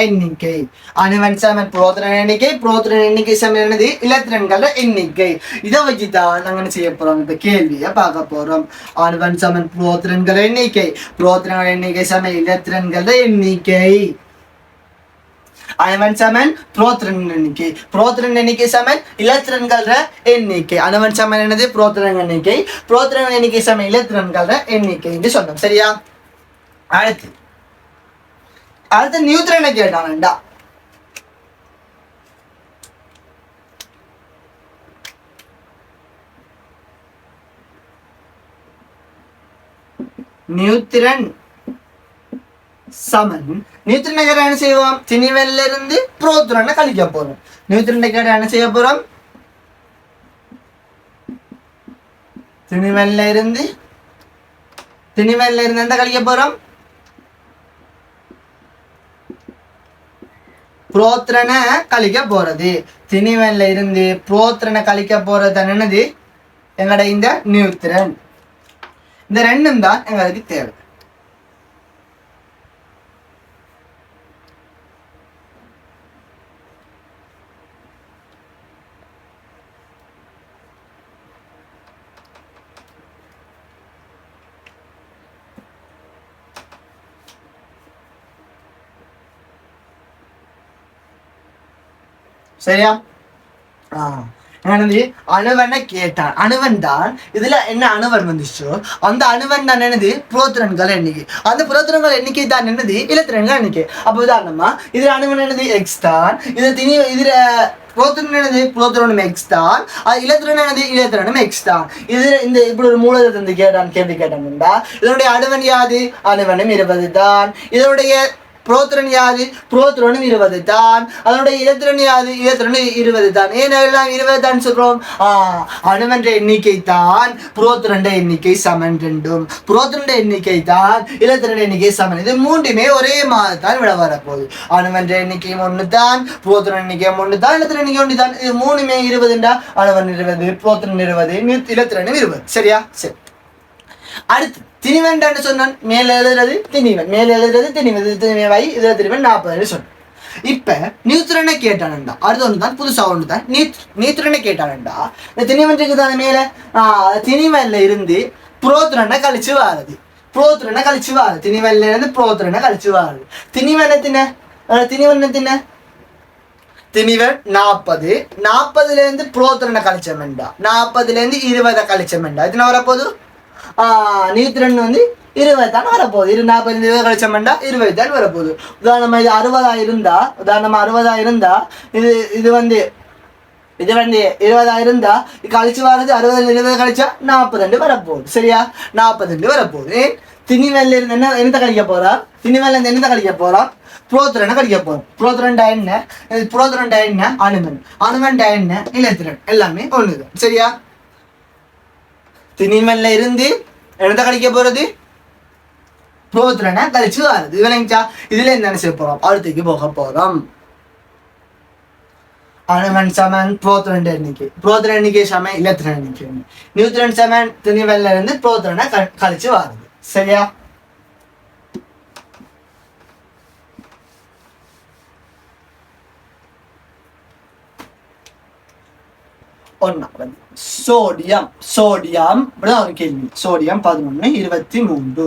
எண்ணிக்கை. அணுவன் சமன் புரோத்திரன் எண்ணிக்கை. புரோத்திரன் எண்ணிக்கை சமன் என்னது? இலத்திரன்கள எண்ணிக்கை. இதை வச்சுதான் நாங்க என்ன செய்ய போறோம்? இப்ப கேள்வியை பார்க்க போறோம். அணுவன் சமன் புரோத்திரன்கள எண்ணிக்கை. புரோத்திரன் எண்ணிக்கை சமன் இலத்திரன்கள எண்ணிக்கை. அணுவன் சமன் புரோத்திரன் எண்ணிக்கை. புரோத்திரன் எண்ணிக்கை சமன் இலத்திரன்கள எண்ணிக்கை. அணுவன் சமன் என்னது? புரோத்திரன் எண்ணிக்கை. புரோத்திரன் எண்ணிக்கை சமன் இலத்திரன்கள எண்ணிக்கை என்று சொன்னோம். சரியா? அடுத்து அடுத்து நியூட்ரனை கேட்டானண்டா. நியூட்ரன் சமன் நியூட்ரனை கேட்ட என்ன செய்வோம்? திணிவன்ல இருந்து புரோத்ரனை கழிக்க போறோம். நியூட்ரனை கேட்ட என்ன செய்ய போறோம்? திணிவன்ல இருந்து எந்த கழிக்க போறோம்? புரோத்ரனை கழிக்க போறது. திணிவன்ல இருந்து புரோத்ரனை கழிக்க போறது என்னது? எங்கட இந்த நியூட்ரன். இந்த ரெண்டும் தான் எங்களுக்கு தேவை. சரியா? அணுவனை கேட்டான். அணுவன் தான் இதுல என்ன அணுவன் வந்துச்சோ அந்த அணுவன் தான் என்னது? புரோத்திரன்கள் எண்ணிக்கை. அந்த புரோத்திரன்கள் எண்ணிக்கை தான் என்னது? இலத்திரன்கள் எண்ணிக்கை. அப்போ உதாரணமா இதுல அணுவன் என்னது? எக்ஸ் தான். இதுல புரோத்திரன் என்னது? புரோத்திரனும் எக்ஸ் தான். இலத்திரன் என்னது? இலத்திரனும் எக்ஸ் தான். இந்த இப்படி ஒரு மூலத்தை வந்து கேள்வி கேட்டாங்கண்டா இதனுடைய அணுவன் யாது? அணுவனும் 20 தான். இதனுடைய புரோத்திரன் யாது? புரோத்திரனும் 20 தான். அதனுடைய இலத்திரன் யாது? இலத்திரனும் 20 தான். ஏன் எல்லாம் 20 தான் சொல்றோம்? அணுவன்ற எண்ணிக்கை தான் புரோத்திரண்ட எண்ணிக்கை சமன் ரெண்டும். புரோத்திரண்ட எண்ணிக்கை தான் இலத்திரண்ட எண்ணிக்கை சமன். இது மூன்றுமே ஒரே மாதிரி தான் விட வரப்போகுது. அணுவன்ற எண்ணிக்கை 1 தான், புரோத்திரன் எண்ணிக்கை 1 தான், இலத்திரன் எண்ணிக்கை 1 தான். இது மூணுமே 20 அணுவன் 20, புரோத்திரன் 20, இலத்திரனும் 20. சரியா? சரி. அடுத்து திணிவன் சொன்னான். மேல எழுதுறது திணிவன், மேல எழுதுறது திணிவன், திணிவை இதுல திணிவன் 40 சொன்னான். இப்ப நியூட்ரனை கேட்டானண்டா. அடுத்து ஒன்று தான் புதுசா ஒன்று தான் நியூட்ரனை கேட்டானண்டா. இந்த திணிவன்க்கு தானே மேல திணிவன்ல இருந்து புரோத்திரனை கழிச்சு வாருது. புரோத்திரனை கழிச்சு வாரு. திணிவன்ல இருந்து புரோத்திரனை கழிச்சு வாருது. திணிவன் திணிவன் 40. 40ல இருந்து புரோத்திரனை கழிச்சமெண்டா. 40ல இருந்து 20 கழிச்சமெண்டா. இதுனா வரப்போது நியூட்ரன் வந்து 20 தான் வரப்போகுது. 40 20 கழிச்சமெண்டா 20 தான் வரப்போகுது. உதாரணமா இது 60 இருந்தா இது வந்து 20 இருந்தா கழிச்சு வர்றது 60 20 கழிச்சா 42 வரப்போகுது. சரியா? 42 வரப்போகுது. திணிவன்ல இருந்து என்னத்தை கழிக்க போறா? திணிவன்ல இருந்து என்னத்தை கழிக்க போறா? புரோத்திரனை கழிக்க போறோம். புரோத்திரன்டா என்ன? அணுவன்டா என்ன? இலத்திரன். எல்லாமே ஒண்ணுதான். சரியா? திணிவன்ல இருந்து என்னத்தை கழிக்க போறது? புரோத்திரனை கழிச்சு வருது. விளங்கிச்சா? இதுல என்ன செய்ய போறோம்? அடுத்துக்கு போக போறோம். அணுவன் சமன் புரோத்திரன் எண்ணிக்கை, புரோத்திரன் எண்ணிக்கை சமன் இலத்திரன் எண்ணிக்கை. நியூட்ரன் சமன் திணிவன்ல இருந்து புரோத்திரனை கழிச்சு வருது. சரியா? ஒன்னாவது சோடியம். ஒரு கேள்வி. சோடியம் 11 23.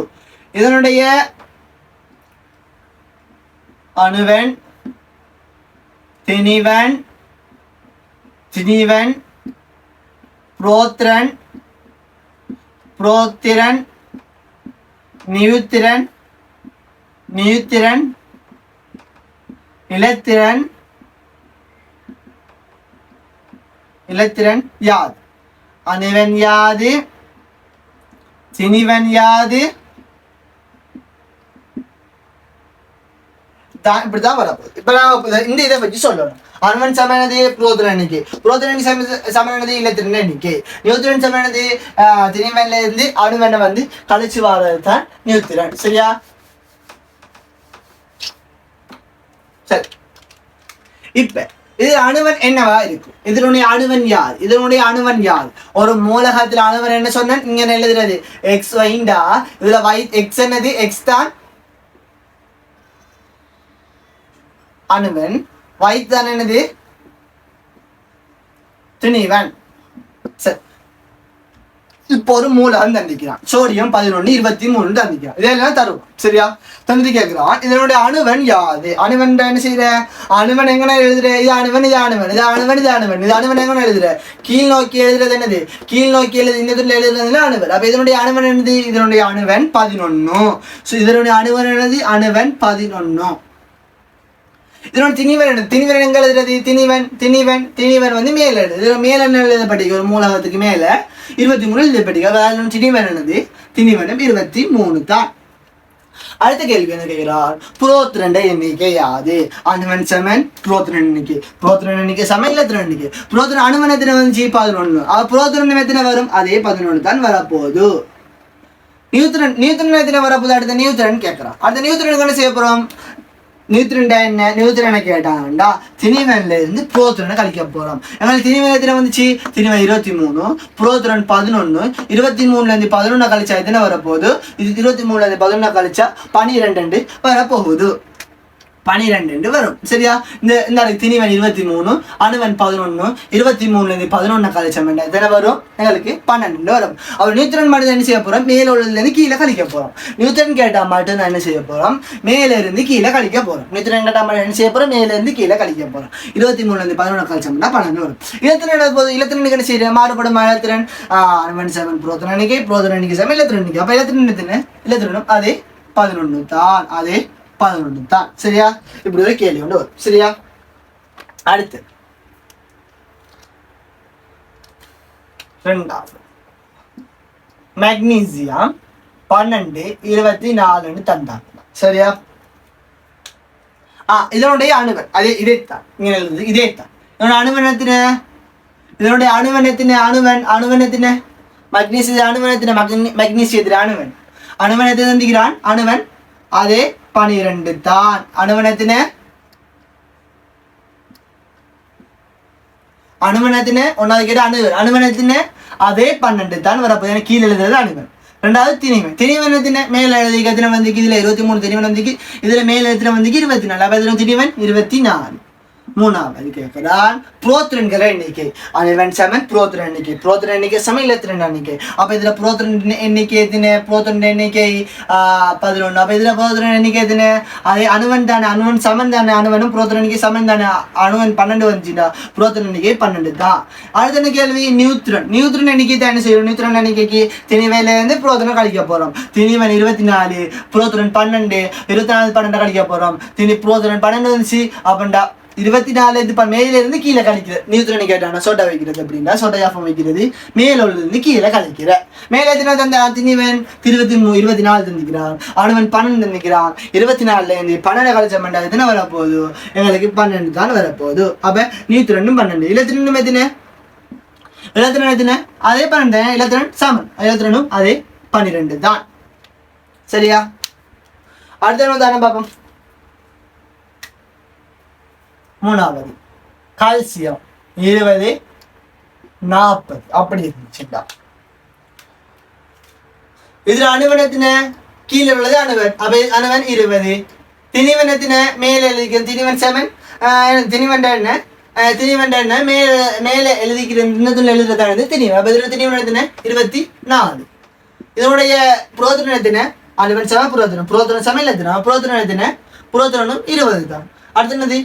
இதனுடைய அணுவன் திணிவன் புரோத்திரன் நியூட்ரன் இலத்திரன் யாது? அணுவன் யாது? திணிவன் யாது? இப்படிதான் வரப்போகுது. இப்ப நான் இந்த இதை பற்றி சொல்லணும். அணுவன் சமனது புரோத்திரன் எண்ணிக்கை, புரோத்திரன் சமனது இலத்திரன் எண்ணிக்கை, நியூட்ரன் சமனது திணிவன்ல இருந்து அணுவனை வந்து கழிச்சு வர்றது தான் நியூட்ரன். சரியா? சரி. இப்ப இது அணுவன் என்னவா இருக்கும்? இதனுடைய அணுவன் யார்? ஒரு மூலகத்துல அணுவன் என்ன சொன்ன இங்க எழுதுறது எக்ஸ் வைண்டா. இதுல எக்ஸ் என்னது? எக்ஸ் தான் அணுவன். வைத் தான் என்னது? திணிவன். சரி. இப்போ ஒரு மூலம் தந்திக்கிறான். சோடியம் 11 23 தந்திக்கிறான். இதெல்லாம் தருவோம். சரியா? தந்தி கேட்கிறான். இதனுடைய அணுவன் யாது? அணுவன் என்ன செய்யற? அணுவன் எங்கன எழுதுற? இது அணுவன் எங்கன எழுதுற? கீழ் நோக்கி எழுதுறது என்னது? கீழ் நோக்கி இந்த எழுதுறதுல அணுவன். அப்ப இதனுடைய அணுவன் என்னது? இதனுடைய அணுவன் 11. இதனுடைய அணுவன் என்னது? அணுவன் 11. இதனோட திணிவன் எங்க எழுதுறது? திணிவன் வந்து மேல எழுது. மேல என்ன எழுதப்பட்டிருக்கு? ஒரு மூலகத்துக்கு மேல 23 எழுதப்பட்டிருக்கு. அதாவது திணிவன் என்னது? திணிவனும் 23 தான். அடுத்த கேள்வி என்ன கேட்கிறார்? புரோத்திரண்ட எண்ணிக்கை யாது? அணுவன் சமன் புரோத்திரன் எண்ணிக்கை. புரோத்திரன் எண்ணிக்கை சமன் இலத்திரன் எண்ணிக்கை. புரோத்திரன் அணுவன் எத்தனை வந்துச்சு? 11. புரோத்திரன் எத்தனை வரும்? அதே 11 தான் வரப்போகுது. நியூத்திரன் எத்தனை வரப்போகுது? அடுத்த நியூத்திரன் கேட்கிறான். அடுத்த நியூத்திரனுக்கு என்ன செய்ய போறோம்? நியூத்திரன்டா என்ன? நியூத்திரனை கேட்டாங்கண்டா திணிவன்ல இருந்து புரோத்திரனை கழிக்க போறோம். எங்களுக்கு திணிவன் எத்தனை வந்துச்சு? திணிவன் 23, புரோத்திரன் 11. 23ல இருந்து 11 கழிச்சா எத்தனை வரப்போகுது? இது 23ல இருந்து 11 கழிச்சா 12 வரப்போகுது. 12 வரும். சரியா? இந்த திணிவன் 23, அணுவன் 11. 23ல இருந்து 11 கழிச்சோம் எத்தனை வரும்? எங்களுக்கு 12 வரும். அவர் நியூத்திரன் மட்டும் என்ன செய்ய போறோம்? மேல உள்ளதுல இருந்து கீழே கழிக்க போறோம். நியூத்திரன் கேட்டா மட்டும் தான் என்ன செய்ய போறோம்? மேல இருந்து கீழே கழிக்க போறோம். நியூத்திரன் கேட்டா மட்டும் என்ன செய்ய போறோம்? மேல இருந்து கீழே கழிக்க போறோம். 23ல இருந்து 11 கழிச்சோம்னா 12 வரும். இலத்திரன் போது இலத்திரனுக்கு என்ன செய்யற? மாறுபடும் இலத்திரன் அணுவன் 7 புரோத்திரன் எண்ணிக்கை, புரோத்திரன் எண்ணிக்கை 7 இலத்திரன் எண்ணிக்கை. அப்ப இலத்திரனும் அதே 11 தான். அதே 11 தான். சரியா? இப்படி ஒரு கேள்வி ஒன்று வரும். சரியா? அடுத்து ரெண்டாவது மெக்னீசியம் 12, 24 தந்தாங்க. சரியா? இதனுடைய அணுவன் அதே இதைத்தான் இங்க எழுதுது. இதேத்தான் இதோட அணுவனத்தின இதனுடைய அணுவனத்தின மக்னீசிய அணுவனத்தின மக்னீசியத்தின் அணுவன் எத்தனை தந்திக்கிறான்? அணுவன் அதே 12 தான். அணுவனத்தின ஒன்னாவது கேட்ட அணுவனத்தின அதே 12 தான் வரப்போது. கீழே எழுதுறது அணுவன். ரெண்டாவது திணிவன் மேல எழுதிக்கு எத்தனை வந்துக்கு? இதுல 23 திணிவன் வந்துக்கு, இதுல மேல எத்தனை வந்துக்கு? 24. அப்ப எத்தனை திணிவன்? 24. மூணாவது கேட்கிறான் புரோத்திரன்களை எண்ணிக்கை. அணுவன் சமன் புரோத்திரன் எண்ணிக்கை. புரோத்திரன் எண்ணிக்கை சமன் இலத்திரன் எண்ணிக்கை. அப்ப இதுல புரோத்திரன் எண்ணிக்கை எத்தனை? புரோத்திரன் எண்ணிக்கை 11. அப்ப இதுல புரோத்திரன் எண்ணிக்கை எத்தனை? அதே அணுவன் தானே, அணுவன் சமன் தானே, அணுவனும் புரோத்திரன் எண்ணிக்கை சமன் தானே. அணுவன் 12 வந்துச்சுடா, புரோத்திரன் எண்ணிக்கை 12 தான். அடுத்த என்ன கேள்வி? நியூத்திரன் எண்ணிக்கை தான் என்ன செய்யணும்? நியூத்திரன் எண்ணிக்கைக்கு திணிவையில இருந்து புரோத்திரன் கழிக்க போறோம். திணிவன் 24, புரோத்திரன் 12, 24 12 கழிக்க போறோம். புரோத்திரன் 12 வந்துச்சு. அப்படின்டா 24 மேல இருந்து கீழே கழிக்கிறது. நியூத்திரனை கேட்டான சோட்டா வைக்கிறது அப்படின்னா சோட்டா யாஃபம் வைக்கிறது மேல இருந்து கீழே கழிக்கிற. மேல எத்தனை தந்த? திணிவன் 24 தந்திக்கிறான். அணுவன் 12 தந்திக்கிறான். 24ல இருந்து 12 கழிச்சோம் எத்தனை வரப்போகுது? எங்களுக்கு 12 தான் வரப்போகுது. அப்ப நியூத்திரனும் 12. இலத்திரனும் எத்தனை? இலத்திரன் எத்தனை? அதே 12. இலத்திரன் சமன். இலத்திரனும் அதே 12 தான். சரியா? அடுத்த உதாரணம் பார்ப்போம். மூணாவது கால்சியம் 20, 40 அப்படி இருந்துச்சுடா. இதுல அணுவனத்தின கீழே உள்ளது அணுவன். அப்ப அணுவன் 20. திணிவனத்தின மேல எழுதிக்கிற திணிவன் 7. திணிவன் என்ன? மேல எழுதிக்கிற எழுதுறதானது திணிவன். அப்ப இதுல திணிவனத்தின 24. இதனுடைய புரோத்திரனத்தின அணுவன் 7 புரோத்திரன் சமையல் எத்தனை? புரோத்திரனும் 20 தான். அடுத்து என்னது?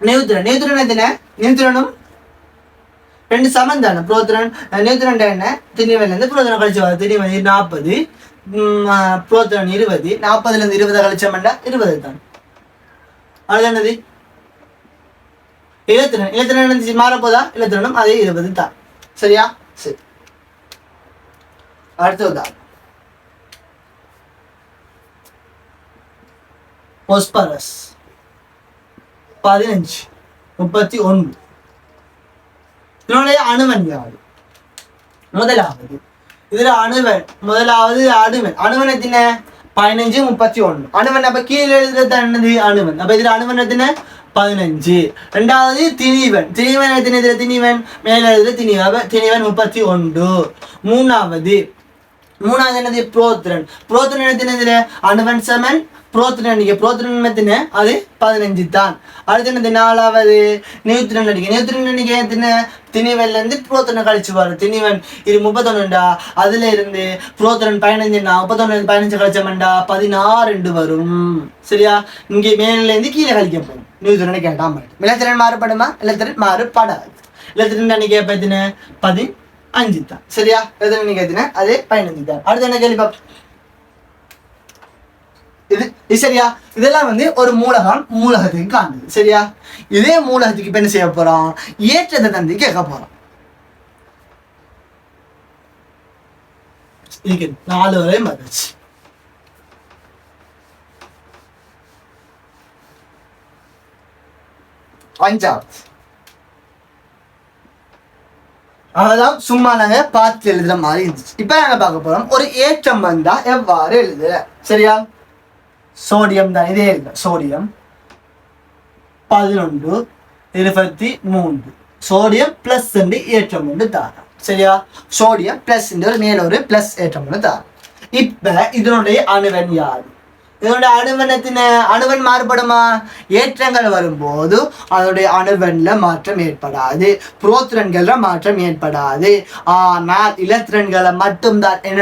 நியூத்திரனும் 2 சமன் தானே. புரோத்திரன் நியூத்திரன் என்ன? திணிவன்ல இருந்து புரோத்திரன் கழிச்சு வர. திணிவன் 40, புரோத்திரன் 20. 40ல இருந்து 20 கழிச்சோம்னா 20 தான். அது என்னது? இலத்திரன் மாறப்போதா? இலத்திரனும் அதே 20 தான். சரியா? சரி. அடுத்ததா பாஸ்பரஸ் 15, 31. இதனுடைய அணுவன் யாரு? முதலாவது இதுல அணுவன் எத்தனை? 15, 31. அணுவன் அப்ப கீழே எழுதுறது என்னது? அணுவன். அப்ப இதுல அணுவன் எத்தனை? 15. ரெண்டாவது திணிவன் எத்தனை? இதுல திணிவன் மேல எழுதுறது திணிவன். அப்ப திணிவன் 31. மூணாவது என்னது? புரோத்திரன் எத்தனை? இதுல அணுவன் சமன் புரோத்திரன் எண்ணிக்கை அது 15 தான். அடுத்து என்னது? நாலாவது நியூத்திரன் எண்ணிக்கை எத்தனை? திணிவன்ல இருந்து புரோத்திரன் கழிச்சு வரும். திணிவன் 31டா, அதுல இருந்து புரோத்திரன் 15னா 31 15 கழிச்சோம்டா 16 வரும். சரியா? இங்கே மேல இருந்து கீழே கழிக்க போகும். நியூத்திரனை கேட்டா மாட்டோம். இலத்திரன் மாறுபடுமா? இலத்திரன் மாறுபடாது. இலத்திரன் எண்ணிக்கை எத்தனை? 15 தான். சரியா? இலத்திரன் எண்ணிக்கை எத்தனை? அதே 15 தான். அடுத்து என்ன கேள்வி பார்ப்போம். இது இது சரியா? இதெல்லாம் வந்து ஒரு மூலகம் மூலகத்துக்கு காணுது சரியா? இதே மூலகத்துக்கு இப்ப என்ன செய்ய போறோம்? ஏற்றத்தை தந்து கேட்க போறோம். இதுக்கு 4 வரை வந்துச்சு. அஞ்சாவது அதெல்லாம் சும்மா நாங்க பார்த்து எழுதுற மாதிரி இருந்துச்சு. இப்ப நாங்க பார்க்க போறோம் ஒரு ஏற்றம் வந்தா எவ்வாறு எழுதுற சரியா? சோடியம் தான் இதே எழுத சோடியம் 1123 சோடியம் பிளஸ் ஏற்றம் ஒன்று தாரம் சரியா? சோடியம் பிளஸ் ஒரு மேல ஒரு பிளஸ் ஏற்றம் ஒன்று தாரம். இப்ப இதனுடைய அணுவன் யாரு? இதனுடைய அணுவன் மாறுபடுமா? ஏற்றங்கள் வரும்போது அதனுடைய அணுவன்ல மாற்றம் ஏற்படாது, புரோத்திரன்கள்ல மாற்றம் ஏற்படாது. ஆனால் இலத்திரன்களை மட்டும்தான் என்ன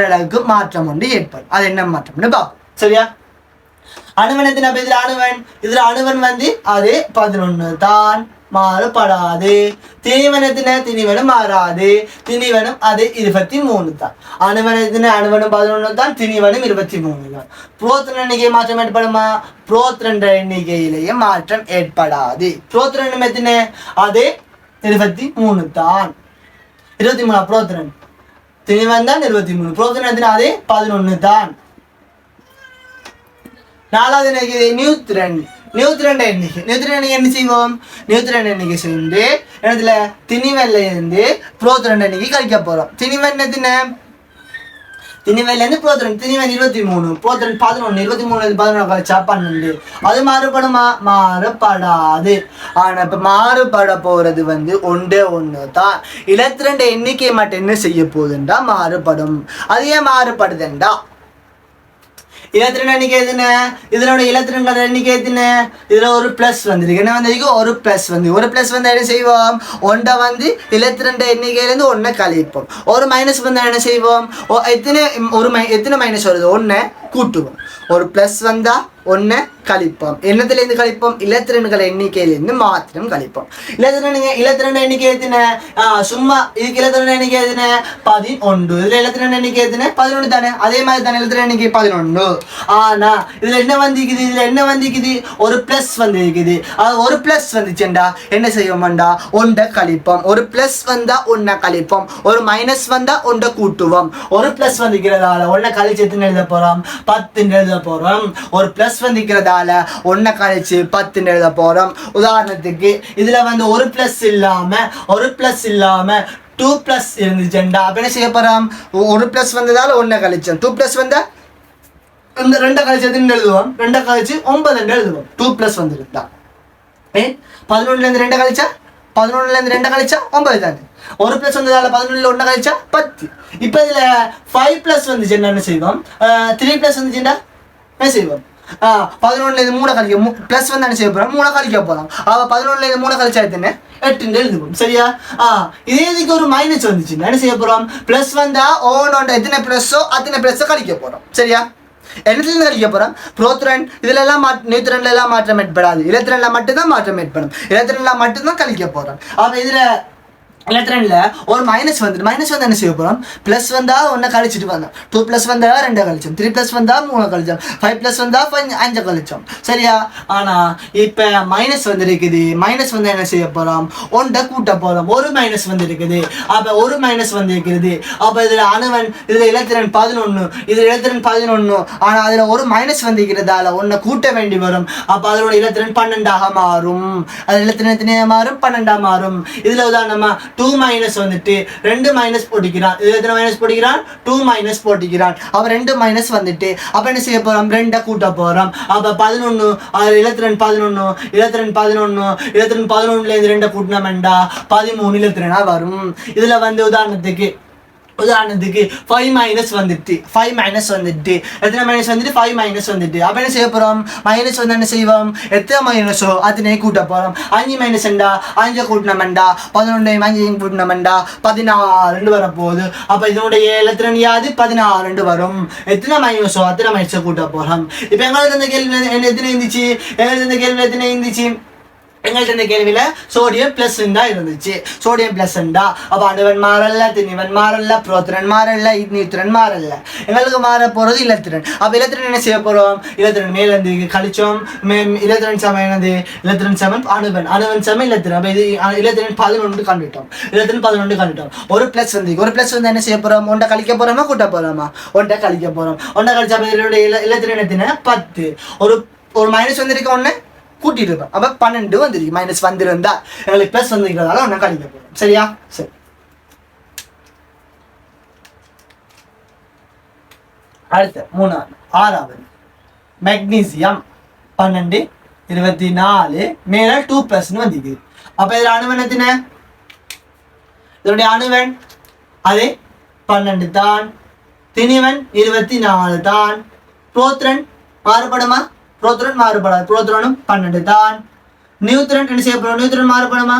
மாற்றம் ஒன்று ஏற்படும். அது என்ன மாற்றம்னு பார்ப்போம் சரியா? அணுவனத்தின் அப்ப இதுல அணுவன் வந்து அது 11 தான், மாறுபடாது. திணிவனும் மாறாது, திணிவனும் அது 23 தான். அணுவனும் 11 தான், திணிவனும் 23 தான். புரோத்திரன் எண்ணிக்கை மாற்றம் ஏற்படுமா? புரோத்திரன் எண்ணிக்கையிலேயே மாற்றம் ஏற்படாது. புரோத்திரன் எத்தனை? அது 23 தான். 23 புரோத்திரன், திணிவன் தான் 23. புரோத்திரன் எத்தனை? அது 11 தான். 4வது எண்ணிக்கை நியூத்திரன். நியூத்திரன் எண்ணிக்கை என்ன செய்வோம்? நியூத்திரன் எண்ணிக்கை சேர்ந்து இடத்துல திணிவெல்ல இருந்து புரோத்திரன் எண்ணிக்கை கழிக்க போறோம். திணிவன் திணிவெல்ல இருந்து புரோத்திரன், திணிவன் 23, புரோத்திரன் 11, 23 11 கழிச்சா 12. அது மாறுபடுமா? மாறுபடாது. ஆனா இப்ப மாறுபட போறது வந்து ஒன்று தான். இலத்திரண்ட எண்ணிக்கை மட்டும் என்ன செய்ய போகுதுண்டா மாறுபடும். அது ஏன் மாறுபடுதுண்டா? இலத்திரன் எண்ணிக்கை எதுன்னு? இதனோட இலத்திரன்கள் எண்ணிக்கை எதுன்னு? இதுல ஒரு பிளஸ் வந்துருக்கு. என்ன வந்திருக்கு? ஒரு பிளஸ் வந்து என்ன செய்வோம்? ஒன்றை வந்து இலத்திரன் எண்ணிக்கையிலேருந்து 1 கழிப்போம். ஒரு மைனஸ் வந்து என்ன செய்வோம்? எத்தனை மைனஸ் வருது? 1 கூட்டுவோம். ஒரு பிளஸ் வந்தா 1 கழிப்போம். என்னத்திலேருந்து கழிப்போம்? இலத்திரன்கள் எண்ணிக்கையிலிருந்து மாத்திரம் கழிப்போம். இலத்திரன் எண்ணிக்கை எத்தனை? சும்மா இதுக்கு இலத்திரன் எண்ணிக்கை எத்தனை? 11. இதுல இலத்திரன் எண்ணிக்கை எத்தனை? 11 தானே? அதே மாதிரி தானே இலத்திரன் எண்ணிக்கை 11. ஆனா இதுல என்ன வந்திருக்குது? ஒரு பிளஸ் வந்திருக்குது. ஒரு பிளஸ் வந்துச்சுண்டா என்ன செய்வோம்டா? 1 கழிப்போம். ஒரு பிளஸ் வந்தா 1 கழிப்போம். ஒரு மைனஸ் வந்தா 1 கூட்டுவோம். ஒரு பிளஸ் வந்துக்கிறதால 1 கழிச்சு எத்தனை எழுத போறோம்? 10 எழுத போறோம். ஒரு பிளஸ் வந்துக்கிறதால 1 கழிச்சு 10 எழுத போறோம். உதாரணத்துக்கு இதுல வந்து ஒரு பிளஸ் இல்லாம 2 பிளஸ் இருந்துச்சுண்டா அப்ப என்ன செய்ய போறோம்? ஒரு பிளஸ் வந்ததால 1 கழிச்சோம். 2 பிளஸ் வந்தா இந்த 2 கழிச்சு எத்தனை எழுதுவோம்? 2 கழிச்சு 9 எழுதுவோம். 2 பிளஸ் வந்துருந்தா 11 2 கழிச்சா 2 கழிச்சா 9 தானே. ஒரு பிளஸ் வந்ததால 11 1 கழிச்சா 10. இப்ப இதுல 5 பிளஸ் வந்துச்சு என்ன செய்வோம்? 3 பிளஸ் வந்துச்சுண்டா என்ன செய்வோம்? 11 3 கழிக்க பிளஸ் வந்து என்ன செய்ய போறோம்? 3 கழிக்க போறோம். 11 3 கழிச்சா எத்தனை? 8 எழுதுவோம் சரியா? இதே இதுக்கு ஒரு மைனஸ் வந்துச்சு என்ன செய்ய போறோம்? பிளஸ் வந்தா எத்தனை பிளஸோ அத்தனை பிளஸ் கழிக்க போறோம் சரியா? என்னத்துல கழிக்க போறோம்? புரோத்திரன் இதுல எல்லாம் நியூத்திரன்ல எல்லாம் மாற்றம் ஏற்படாது. இலத்திரன்ல மட்டும்தான் மாற்றம் ஏற்படும். இலத்திரன்ல மட்டும்தான் கழிக்க போறோம். அப்ப இதுல இலத்திரன்ல ஒரு மைனஸ் வந்து என்ன செய்ய போறோம்? பிளஸ் வந்தா 1 கழிச்சிட்டு வந்தோம். 2 பிளஸ் வந்தா 2 கழிச்சோம். 3 பிளஸ் வந்தா 3 கழிச்சோம். 5 பிளஸ் வந்தா 5 கழிச்சோம் சரியா? ஆனா இப்ப மைனஸ் வந்து இருக்குது. மைனஸ் வந்து என்ன செய்ய போறோம்? 1 கூட்ட போறோம். ஒரு மைனஸ் வந்து இருக்குது. அப்ப ஒரு மைனஸ் வந்து இருக்குது. அப்ப இதுல அணுவன் இதுல இலத்திரன் 11, இதுல இலத்திரன் 11. ஆனா அதுல ஒரு மைனஸ் வந்துக்கிறதால 1 கூட்ட வேண்டி வரும். அப்ப அதோட இலத்திரன் 12 மாறும். அது இலத்திரன் எத்தனையா மாறும்? 12 மாறும். இதுல உதாரணமா 2 மைனஸ் வந்துட்டு 2 மைனஸ் போட்டிக்கிறான். இதுல எத்தனை மைனஸ் போட்டிக்கிறான்? 2 மைனஸ் போட்டிக்கிறான். அப்ப 2 மைனஸ் வந்துட்டு அப்ப என்ன செய்ய போறோம்? 2 கூட்ட போறோம். அப்ப 11 இலத்திரன் 11 இலத்திரன் 11ல இருந்து 2 கூட்டினோம்டா 13 இலத்திரனா வரும். இதுல வந்து உதாரணத்துக்கு 5 மைனஸ் வந்துட்டு எத்தனை மைனஸ் வந்துட்டு? 5 மைனஸ் வந்துட்டு அப்ப என்ன செய்ய போறோம்? மைனஸ் வந்து என்ன செய்வோம்? எத்தனை மைனஸோ அதனை கூட்ட போறோம். 5 மைனஸ் 5 கூட்டினோம்டா 11 5 கூட்டினோம்டா 16 வரப்போகுது. அப்ப இதனுடைய இலத்திரன் யாது? 16 வரும். எத்தனை மைனஸோ அத்தனை மைனஸை கூட்ட போறோம். இப்ப எங்களுக்கு இந்த கேள்வி எத்தனை இருந்துச்சு? எங்கள்கிட்ட இந்த கேள்வியில சோடியம் பிளஸ் தான் இருந்துச்சு. சோடியம் பிளஸ் அப்ப அணுவன் மாறல்ல, திணிவன் மாறல்ல, புரோத்திரன் மாறல்ல, நியூத்திரன் மாறல்ல. எங்களுக்கு மாற போறது இலத்திரன். அப்ப இலத்திரன் என்ன செய்ய போறோம்? இலத்திரன் மேல இருந்து கழிச்சோம். இலத்திரன் சமம் என்னது? இலத்திரன் சமம் அணுவன், அணுவன் சமம் இலத்திரன். அப்ப இது இலத்திரன் 11 கண்டுட்டோம். இலத்திரன் 11 கண்டுட்டோம். ஒரு பிளஸ் வந்து என்ன செய்ய போறோம்? ஒன்றை கழிக்க போறோமா கூட்ட போறோமா? ஒன்றை கழிக்க போறோம். ஒன்றை கழிச்சா இலத்திரன் எத்தனை? 10. ஒரு மைனஸ் வந்திருக்க ஒண்ணு கூட்டிட்டு இருப்போம். அப்ப 12 வந்துருக்கு. மைனஸ் வந்திருந்தா எங்களுக்கு பிளஸ் வந்துருக்கிறதால ஒன்னும் கழிக்க போறோம். சரியா? சரி. அடுத்த 6வது மெக்னீசியம் 12 24 மேல 2+ வந்துருக்கு. அப்ப இதுல அணுவன் எத்தனை? இதனுடைய அணுவன் அதே 12 தான். திணிவன் 24 தான். புரோத்திரன் மாறுபடுமா? புரோத்திரன் மாறுபடாது. புரோத்திரனும் 12 தான். நியூத்திரன் என்ன செய்ய போறோம்? நியூத்திரன் மாறுபடுமா?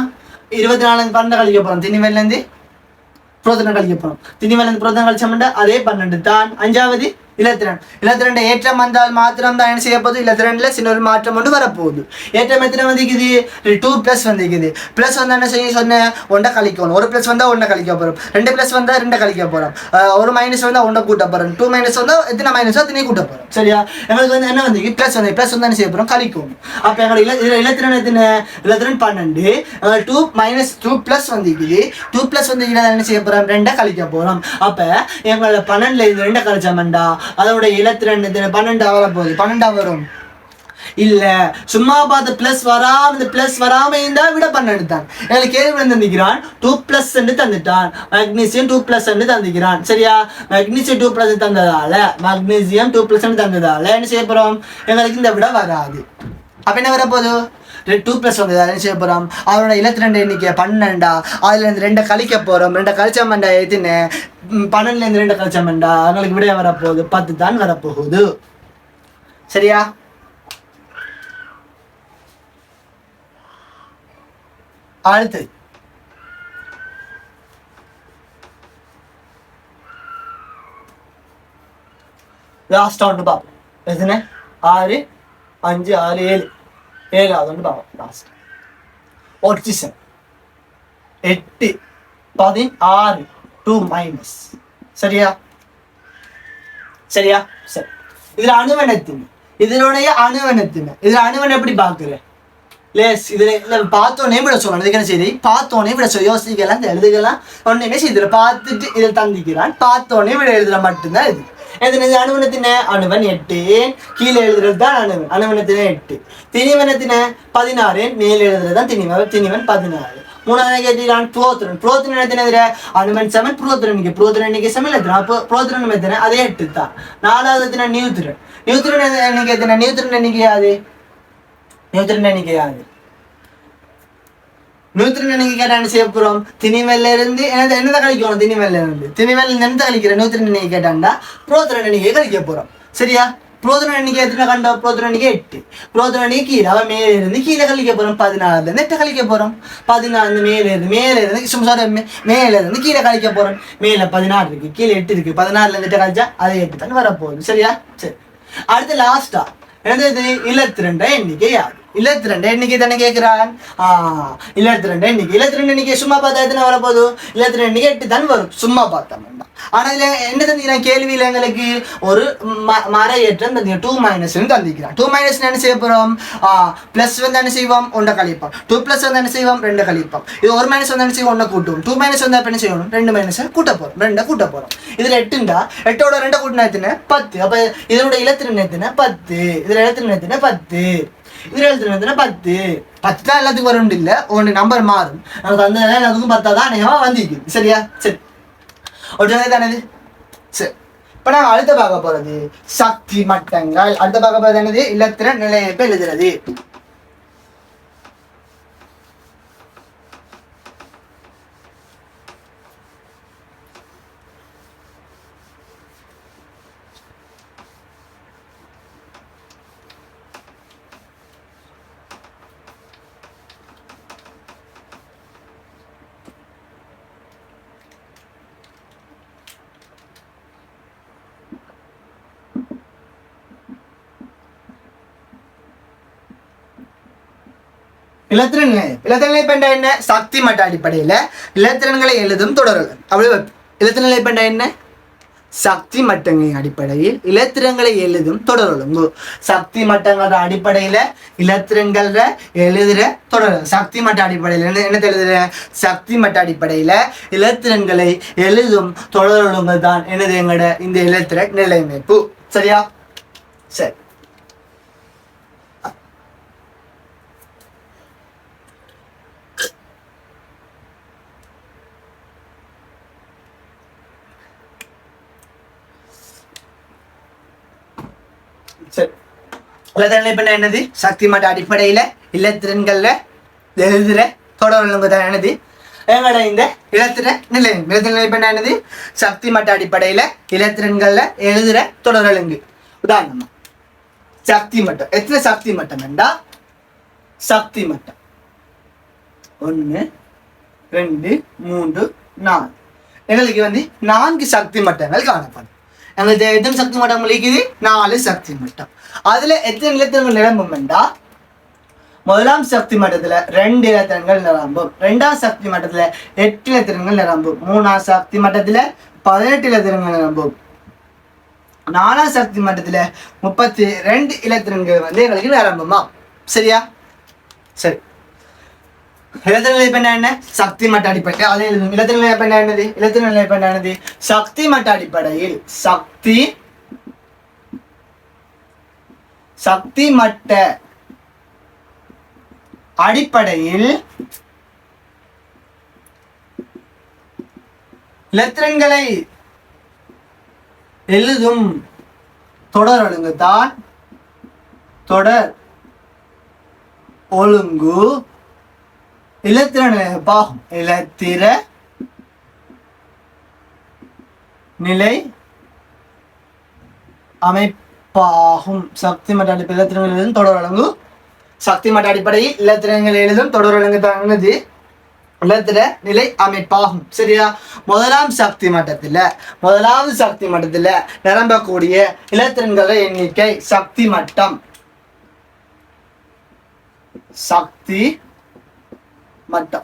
24 12 கழிக்க போறோம். திணிவன்ல இருந்து புரோத்திரன் கழிக்க போறோம். திணிவன்ல புரோத்திரன் கழிச்சோம்னா அதே 12 தான். 5வது இலத்திரன் ஏற்றம் வந்தால் மாத்திரம் தான் என்ன செய்ய போகுது? இலத்திரன்ல சின்ன ஒரு மாற்றம் ஒன்று வரப்போகுது. ஏற்றம் எத்தனை வந்துக்குது? 2+ வந்துக்குது. பிளஸ் வந்தா என்ன செய்ய சொன்னேன்? ஒன்றை கழிக்கணும். ஒரு பிளஸ் வந்தா ஒன்றை கழிக்க போறோம். 2+ வந்தா 2 கழிக்க போறோம். ஒரு மைனஸ் வந்தா ஒன்றை கூட்ட போறோம். 2- வந்தா எத்தனை மைனஸ் அத்தனை கூட்ட போறோம். சரியா? எங்களுக்கு வந்து என்ன வந்து பிளஸ் வந்தா என்ன செய்ய போறோம்? கழிக்கணும். அப்ப எங்களுக்கு இலத்திரன் எத்தனை? இலத்திரன் 12. 2+ வந்துக்குது. 2+ வந்துக்குது என்ன செய்ய போறோம்? 2 கழிக்க போறோம். அப்ப எங்களோட 12ல இது 2 கழிச்சோம்டா அதோட இலத்திரன் 12 வரப்போகுது. 12 வரும் இல்ல. சும்மா பார்த்து பிளஸ் வராம இருந்தா விட 12 தான். எங்களுக்கு கேள்வி தந்திக்கிறான் 2+ தந்துட்டான். மெக்னீசியம் 2+ தந்திக்கிறான். சரியா? மெக்னீசியம் 2+ தந்ததால மெக்னீசியம் 2+ தந்ததால என்ன செய்ய போறோம்? எங்களுக்கு இந்த விட வராது. அப்ப என்ன வரப்போகுது? 2+ வந்ததால என்ன செய்ய போறோம்? அவரோட இலத்திரன் எண்ணிக்கை 12. அதுல இருந்து 2 கழிக்க போறோம். 2 கழிச்சோம்டா எத்தனை? 12ல இருந்து 2 கழிச்சோம்டா அவங்களுக்கு விட வரப்போகுது 10 தான் வரப்போகுது. சரியா? அடுத்து லாஸ்ட் ஒன்று பார்ப்போம். எத்தனை? 6 5 6 7 7வது ஒன்று பார்ப்போம். Last oxygen 8 16 2-. சரியா? சரி. இதுல அணுவனத்தின் இதனுடைய அணுவனத்தின் இதுல அணுவன் எப்படி பாக்குற? லேஸ் இதுல பார்த்தோன்னே விட சொல்லணும். இதுக்கு என்ன சரி? பார்த்தோன்னே விட சொல்ல யோசிக்கலாம், எழுதுக்கலாம். ஒன்றுமே செய்யல. பார்த்துட்டு இதில் தந்திக்கிறான். பார்த்தோன்னே விட எழுதுற மட்டும்தான் இது. எதுனது? அணுவனத்தின அணுவன் 8. கீழே எழுதுறது தான் அணுவன். அணுவனத்தின 8. திணிவனத்தின 16. மேலே எழுதுறது தான் திணிவன் 16. 3வது கேட்டிருக்கான் புரோத்திரன். புரோத்திரன் எத்தனை? அணுவன் சமன் புரோத்திரன் எண்ணிக்கை சமன் எத்தனை? அப்போ புரோத்திரன் எத்தனை? அதே 8 தான். 4வது எத்தனை? நியூத்திரன். நியூத்திரன் எண்ணிக்கை எத்தனை? நியூத்திரன் எண்ணிக்கையாது நியூத்திரன் எண்ணிக்கை கேட்டா என்ன செய்ய போறோம்? திணிவெல்ல இருந்து என்னதை கழிக்கணும்? திணிவெல்ல இருந்து என்னத்தை கழிக்கிற? நியூத்திரன் எண்ணிக்கை கேட்டாண்டா புரோத்திரன் எண்ணிக்கை கழிக்க போறோம். சரியா? புரோத்திரன் எண்ணிக்கை எத்தனை கண்டோம்? புரோத்திரன் எண்ணிக்கை 8. புரோத்திரன் எண்ணிக்கை கீழே அவன் மேலே இருந்து கீழே கழிக்க போறோம். 16ல இருந்து 8 கழிக்க போறோம். 14 மேலே இருந்து மேலே இருந்து கீழே கழிக்க போறோம். மேல 16 இருக்கு, கீழே 8 இருக்கு. 16ல இருந்து 8 கழிச்சா அதே 8 தான் வரப்போகுது. சரியா? சரி. அடுத்து லாஸ்டா என்னது? இலத்திரன் எண்ணிக்கை யாரு? இலத்திரன் எண்ணிக்கை தானே கேட்கிறான். இலத்திரன் எண்ணிக்கை சும்மா பார்த்தா எத்தனை வரப்போகுது? இலத்திரன் எண்ணிக்கை 8 தான் வரும் சும்மா பார்த்தோம்னா. ஆனா இதுல என்ன தந்திக்கிறான்? கேள்வியில எங்களுக்கு ஒரு மர ஏற்றம் தந்திக்கிறான். 2- தந்திக்கிறான். 2- என்ன செய்ய போறோம்? பிளஸ் வந்து என்ன செய்வோம்? 1 கழிப்போம். 2+ வந்து என்ன செய்வோம்? 2 கழிப்போம். இது 1- வந்து என்ன செய்வோம்? 1 கூட்டுவோம். 2- வந்தா என்ன செய்யணும்? 2- கூட்ட போறோம். 2 கூட்ட போறோம். இதுல 8ண்டா 8ஓட 2 கூட்டினா எத்தனை? 10. அப்ப இதனோட இலத்திரன் எத்தனை? 10. இதுல இலத்திரன் எத்தனை? 10. இதுல இலத்திரன் எத்தனை? 10. 10 தான் எல்லாத்துக்கும் வரும் இல்ல. ஒன்று நம்பர் மாறும். நமக்கு அந்த எல்லாத்துக்கும் 10 தான் நேமா வந்திருக்குது. சரியா? சரி. ஒருத்தனே தானே. சரி. இப்ப நான் அடுத்த பார்க்க போறது சக்தி மட்டங்கள். அடுத்த பார்க்க போறது என்னது? இலத்திரன் நிலையமைப்பை எழுதுறது. இலத்திரன் நிலையமைப்பு. இலத்திரன் நிலையமைப்பு என்ன? சக்தி மட்ட அடிப்படையில் இலத்திரன்களை எழுதும் தொடர்கள். அப்படி இலத்திரன் நிலையமைப்பு என்ன? சக்தி மட்டங்களின் அடிப்படையில் இலத்திரங்களை எழுதும் தொடர் ஒழுங்கு. சக்தி மட்டங்களோட அடிப்படையில் இலத்திரங்கள எழுதுற தொடர். சக்தி மட்ட அடிப்படையில் என்ன எழுதுற? சக்தி மட்ட அடிப்படையில் இலத்திரங்களை எழுதும் தொடர் ஒழுங்கு தான் என்னது எங்கட இந்த இலத்திர நிலையமைப்பு. சரியா? சரி. இலத்திரன் என்னது? சக்தி மட்ட அடிப்படையில இலத்திரன்கள்ல எழுதுற தொடர் ஒழுங்கு தான் என்னது எங்கட இந்த இலத்திர நிலையம். இலத்திர நிலையம் என்னது? சக்தி மட்ட அடிப்படையில இலத்திரன்கள்ல எழுதுற தொடர் ஒழுங்கு. உதாரணமா சக்தி மட்டம். எத்தனை சக்தி மட்டம் வேண்டா? சக்தி மட்டம் 1 2 3 4. எங்களுக்கு 4 சக்தி மட்டங்கள் காணப்படும். எங்களுக்கு எத்தனை சக்தி மட்டம் இருக்குது? 4 சக்தி மட்டம். அதுல எத்தனை இலத்திரங்கள் நிரம்பும் வேண்டா? முதலாம் சக்தி மட்டத்துல 2 இலத்திரங்கள் நிரம்பும். 2ஆம் சக்தி மட்டத்துல 8 இலத்திரங்கள் நிரம்பும். 3ஆம் சக்தி மட்டத்துல 18 இலத்திரங்கள் நிரம்பும். 4ஆம் சக்தி மட்டத்துல 32 இலத்திரங்கள் எங்களுக்கு நிரம்புமா? சரியா? சரி. இலத்திர நிலையம் என்ன? சக்தி மட்ட அடிப்படை. அதே இலத்திர நிலையம் என்னது? இலத்திர நிலையம் என்னது? சக்தி மட்ட அடிப்படையில் சக்தி மட்ட அடிப்படையில் இலத்திரன்களை எழுதும் தொடர் ஒழுங்கு தான் தொடர் ஒழுங்கு இலத்திர நிலையமைப்பாகும். இலத்திர நிலை அமைப்பாகும். சக்தி மட்ட அடிப்படை இலத்திரங்கள் எழுதும் தொடர் ஒழுங்கு. சக்தி மட்ட அடிப்படையில் இலத்திரங்கள் எழுதும் தொடர் ஒழுங்கு தானது இலத்திர நிலை அமைப்பாகும். சரியா? முதலாவது சக்தி மட்டத்துல நிரம்பக்கூடிய இலத்திரன்களை எண்ணிக்கை சக்தி மட்டம்.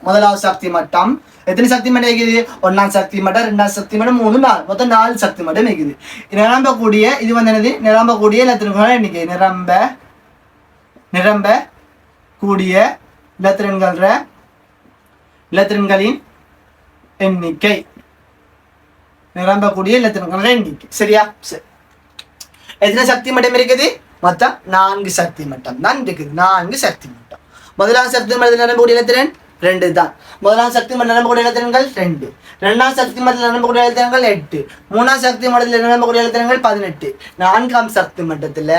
முதலாவது சக்தி மட்டம் எத்தனை சக்தி மட்டம் இருக்குது? 1ஆம் சக்தி மட்டம், 2ஆம் சக்தி மட்டம், 3 4 மொத்தம் 4 சக்தி மட்டம் இருக்குது. நிரம்பக்கூடிய இது என்னது? நிரம்பக்கூடிய இலத்திரன்கள் எண்ணிக்கை. நிரம்பக்கூடிய இலத்திரன்களின் எண்ணிக்கை. நிரம்பக்கூடிய இலத்திரன்களின் எண்ணிக்கை. சரியா? சரி. எத்தனை சக்தி மட்டம் இருக்குது? மொத்தம் 4 சக்தி மட்டம் தான் இருக்குது. 4 சக்தி மட்டம். முதலாம் சக்தி மட்டத்தில் நிரம்பக்கூடிய இலத்திரன் 2 தான். முதலாம் சக்தி மட்டத்தில் நிரம்பக்கூடிய இலத்திரன்கள் 2. 2ஆம் சக்தி மட்டத்தில் நிரம்பக்கூடிய இலத்திரன்கள் 8. 3ஆம் சக்தி மட்டத்தில் நிரம்பக்கூடிய இலத்திரன்கள் 18. 4ஆம் சக்தி மட்டத்தில்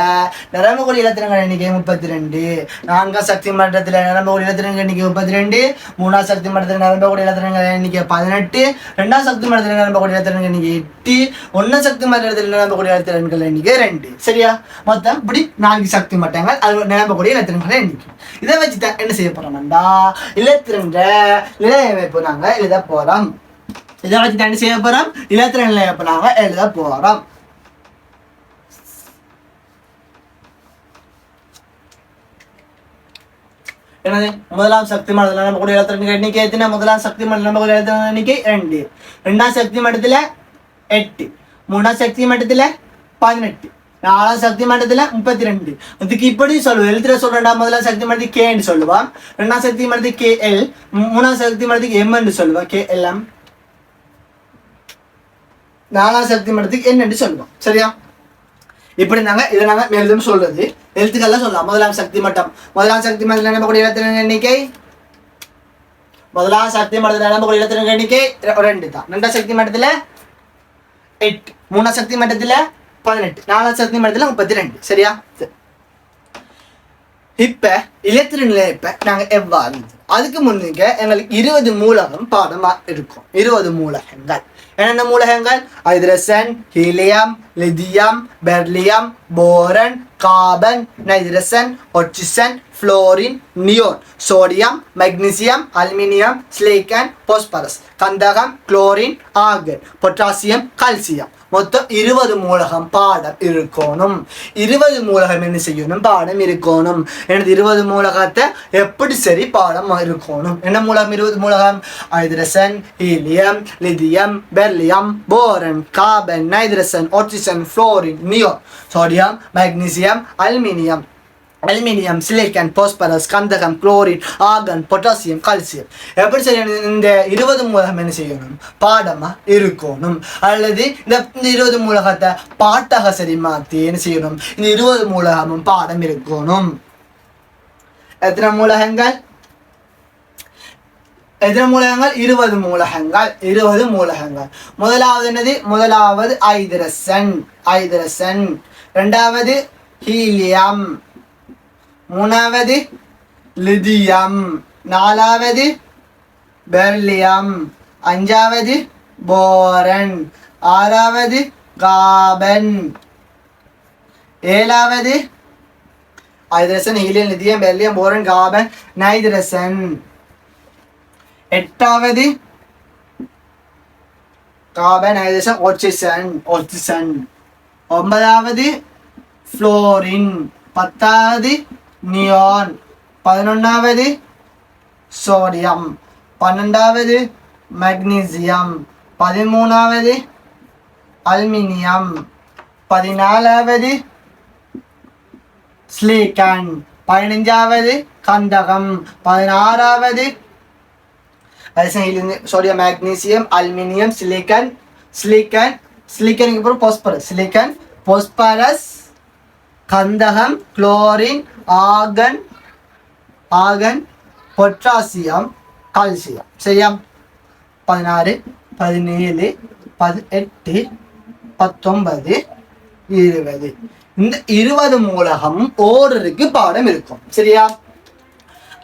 நிரம்பக்கூடிய இலத்திரன்கள் எண்ணிக்கை 32. 4ஆம் சக்தி மட்டத்தில் நிரம்பக்கூடிய இலத்திரன்கள் எண்ணிக்கை 32. 3ஆம் சக்தி மட்டத்தில் நிரம்பக்கூடிய இலத்திரன்கள் எண்ணிக்கை 18. 2ஆம் சக்தி மட்டத்தில் நிரம்பக்கூடிய இலத்திரன்கள் எண்ணிக்கை 8. 1ஆம் சக்தி மட்டத்தில் நிரம்பக்கூடிய இலத்திரன்கள் எண்ணிக்கை 2. சரியா? மொத்தம் இப்படி 4 சக்தி மட்டங்கள் அது நிரம்பக்கூடிய இலத்திரன்களை எண்ணிக்கை. இதை வச்சு தான் என்ன செய்ய போறோம்டா? இலத்திரன் நிலையமைப்பு நாங்க எழுத போறோம். இதை வச்சு தான் என்ன செய்ய போறோம்? இலத்திர நிலையமைப்பு நாங்க எழுத போறோம். என்னது? முதலாம் சக்தி மட்டத்தில் நிரம்பக்கூடிய இலத்திரன்கள் எண்ணிக்கை எத்தனை? முதலாம் சக்தி மட்டத்தில் நிரம்பக்கூடிய இலத்திரன்கள் எண்ணிக்கை 2. 2ஆம் சக்தி மட்டத்துல 8. 3ஆம் சக்தி மட்டத்துல 18. 4ஆம் சக்தி மட்டத்துல 32. இதுக்கு இப்படி சொல்லுவோம். எழுத்துல சொல்றா முதலாம் சக்தி மட்டத்துக்கு கேன்னு சொல்லுவான். 2ஆம் சக்தி மட்டத்துக்கு KL. 3ஆம் சக்தி மட்டத்துக்கு M என்று சொல்லுவான். KLM. 4ஆம் சக்தி மட்டத்துக்கு N என்று சொல்லுவோம். சரியா? இப்படி இதை நாங்க மேலும் சொல்றது எழுத்துக்கள்லாம் சொல்லலாம். முதலாம் சக்தி மட்டம். முதலாம் சக்தி மட்டத்தில் நிரம்பக்கூடிய இலத்திரன்கள் எண்ணிக்கை. முதலாம் சக்தி மட்டத்தில் நிரம்பக்கூடிய இலத்திரன்கள் எண்ணிக்கை 2 தான். 2ஆம் சக்தி மட்டத்துல 8. 3ஆம் சக்தி மட்டத்துல 18. 4ஆம் சக்தி மட்டத்துல 32. சரியா? இப்ப இலத்திர நிலையப்ப நாங்க எவ்வாறு? அதுக்கு முன்னுக்கு எங்களுக்கு 20 மூலகம் பாடமா இருக்கும். 20 மூலகங்கள். என்னென்ன மூலகங்கள்? Hydrogen, helium, lithium, beryllium, boron, carbon, nitrogen, oxygen, fluorine neon sodium magnesium aluminium silicon phosphorus கந்தகம் குளோரின் ஆர்கன் பொட்டாசியம் கால்சியம் மொத்தம் 20 மூலகம் பாடம் இருக்கணும். 20 மூலகம் என்ன செய்யணும்? பாடம் இருக்கணும். எனது 20 மூலகத்தை எப்படி சரி பாடம் இருக்கணும்? என்ன மூலகம் 20 மூலகம்? Hydrogen, helium, lithium, beryllium, boron, carbon, nitrogen, oxygen, fluorine, neon, sodium, magnesium, aluminium, silicon, phosphorus, கந்தகம், குளோரின், ஆர்கன், பொட்டாசியம், கால்சியம். எப்படி செய்யணும்? இந்த 20 மூலகம் என்ன செய்யணும்? பாடமா இருக்கணும். அல்லது இந்த 20 மூலகத்தை பாட்டாக சரி மாற்றி என்ன செய்யணும்? இந்த 20 மூலகமும் பாடம் இருக்கணும். எத்தனை மூலகங்கள்? 20 மூலகங்கள். 20 மூலகங்கள். முதலாவது என்னது? முதலாவது ஹைட்ரஜன். இரண்டாவது ஹீலியம், மூணாவது லிதியம், நாலாவது பெர்லியம், அஞ்சாவது போரன், ஆறாவது கார்பன், ஏழாவது hydrogen, helium, lithium, beryllium, boron, carbon, nitrogen, எட்டாவது கார்பன், ஹைட்ரஜன், ஆக்சிஜன், ஒன்பதாவது ஃப்ளோரின், பத்தாவது நியான், 11வது சோடியம், 12வது மக்னீசியம், 13வது அலுமினியம், 14வது சிலிக்கான், 15வது கந்தகம், 16வது சோடியம், மக்னீசியம், அலுமினியம், சிலிக்கனுக்கு அப்புறம் பாஸ்பரஸ், கந்தகம், குளோரின், ஆர்கன், பொட்டாசியம், கால்சியம். சரியா? 16, 17, 18, 19, 20. இந்த 20 மூலகம் ஓருக்கு பாடம் இருக்கும். சரியா?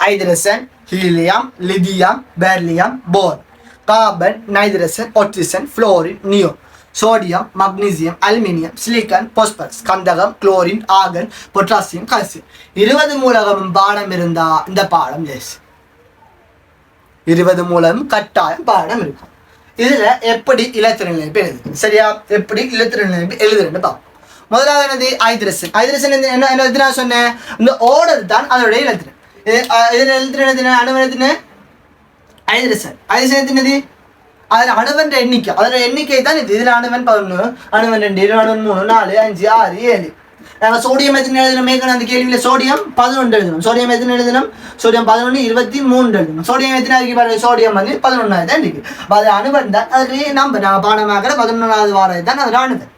Hydrogen, helium, lithium, beryllium, boron, carbon, nitrogen, oxygen, fluorine, neon, sodium, magnesium, aluminium, silicon, phosphorus, கந்தகம், குளோரின், ஆர்கன், பொட்டாசியம், கால்சியம். 20 மூலகம் பாடம் இருந்தா இந்த பாடம் லேஸ். 20 மூலம் கட்டாயம் பாடம் இருக்கும். இதுல எப்படி இலத்திர நிலைப்பு எழுது? சரியா? எப்படி இலத்திர நிலைப்பு எழுதுறேன்னு பார்ப்போம். முதலாவது என்னது? ஹைட்ரஜன் என்ன சொன்னேன்? இந்த ஓர்டர் தான் அதோடைய இலத்திரன். இதுல எழுத்துன அணுவன் எழுத்துன ஹைட்ரஜன் எத்தினது? அதில் அணுவன் எண்ணிக்கை, அதோட எண்ணிக்கை தான் இது. இதில் அணுவன் 11, அணுவன் 2, அணுவன் 3, 4, 5, 6, 7. நாங்கள் சோடியம் எத்தனை எழுதணும்? மேற்கொண்டு அந்த கேள்வியில் சோடியம் 11 எழுதணும். சோடியம் எத்தனை எழுதணும்? சோடியம் 11, 23 எழுதணும். சோடியம் எத்தனை இருக்கு பாருங்க? சோடியம் 11 தான் இருக்கு. அது அணுவன் தான். அதுக்கு நம்ம நாங்கள் பாடமாக்கிற 11வது வாரம் தான் அதில் அணுவன்.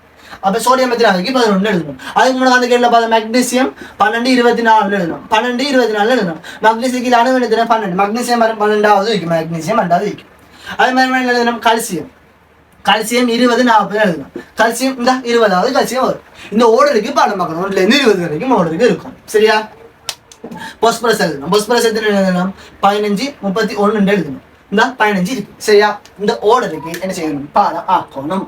அப்போ சோடியம் எத்தனை 11 எழுதணும். அதுக்கு முன்னாடி அந்த கேள்வியில் பார்த்தா மக்னீசியம் 12, 24 எழுதணும். 12, 24 எழுதணும். மக்னீசியத்துக்கு அணுவன் எத்தனை? 12. மக்னீசியம் 12வது இருக்கு. மக்னீசியம் 2வது இருக்கு. அதே மாதிரி எழுதணும் கால்சியம் 20, 40 எழுதணும். கால்சியம் இந்த 20வது கால்சியம் வரும். இந்த ஓர்டருக்கு பாடம் பார்க்கணும். 1லேருந்து 20 வரைக்கும் ஓர்டருக்கு இருக்கும். சரியா? பாஸ்பரஸ் எழுதணும். பாஸ்பரஸ் எத்தனை எழுதணும்? 15, 31 எழுதணும். இந்த 15 இருக்கு. சரியா? இந்த ஓர்டருக்கு என்ன செய்யணும்? பாடம் ஆக்கணும்.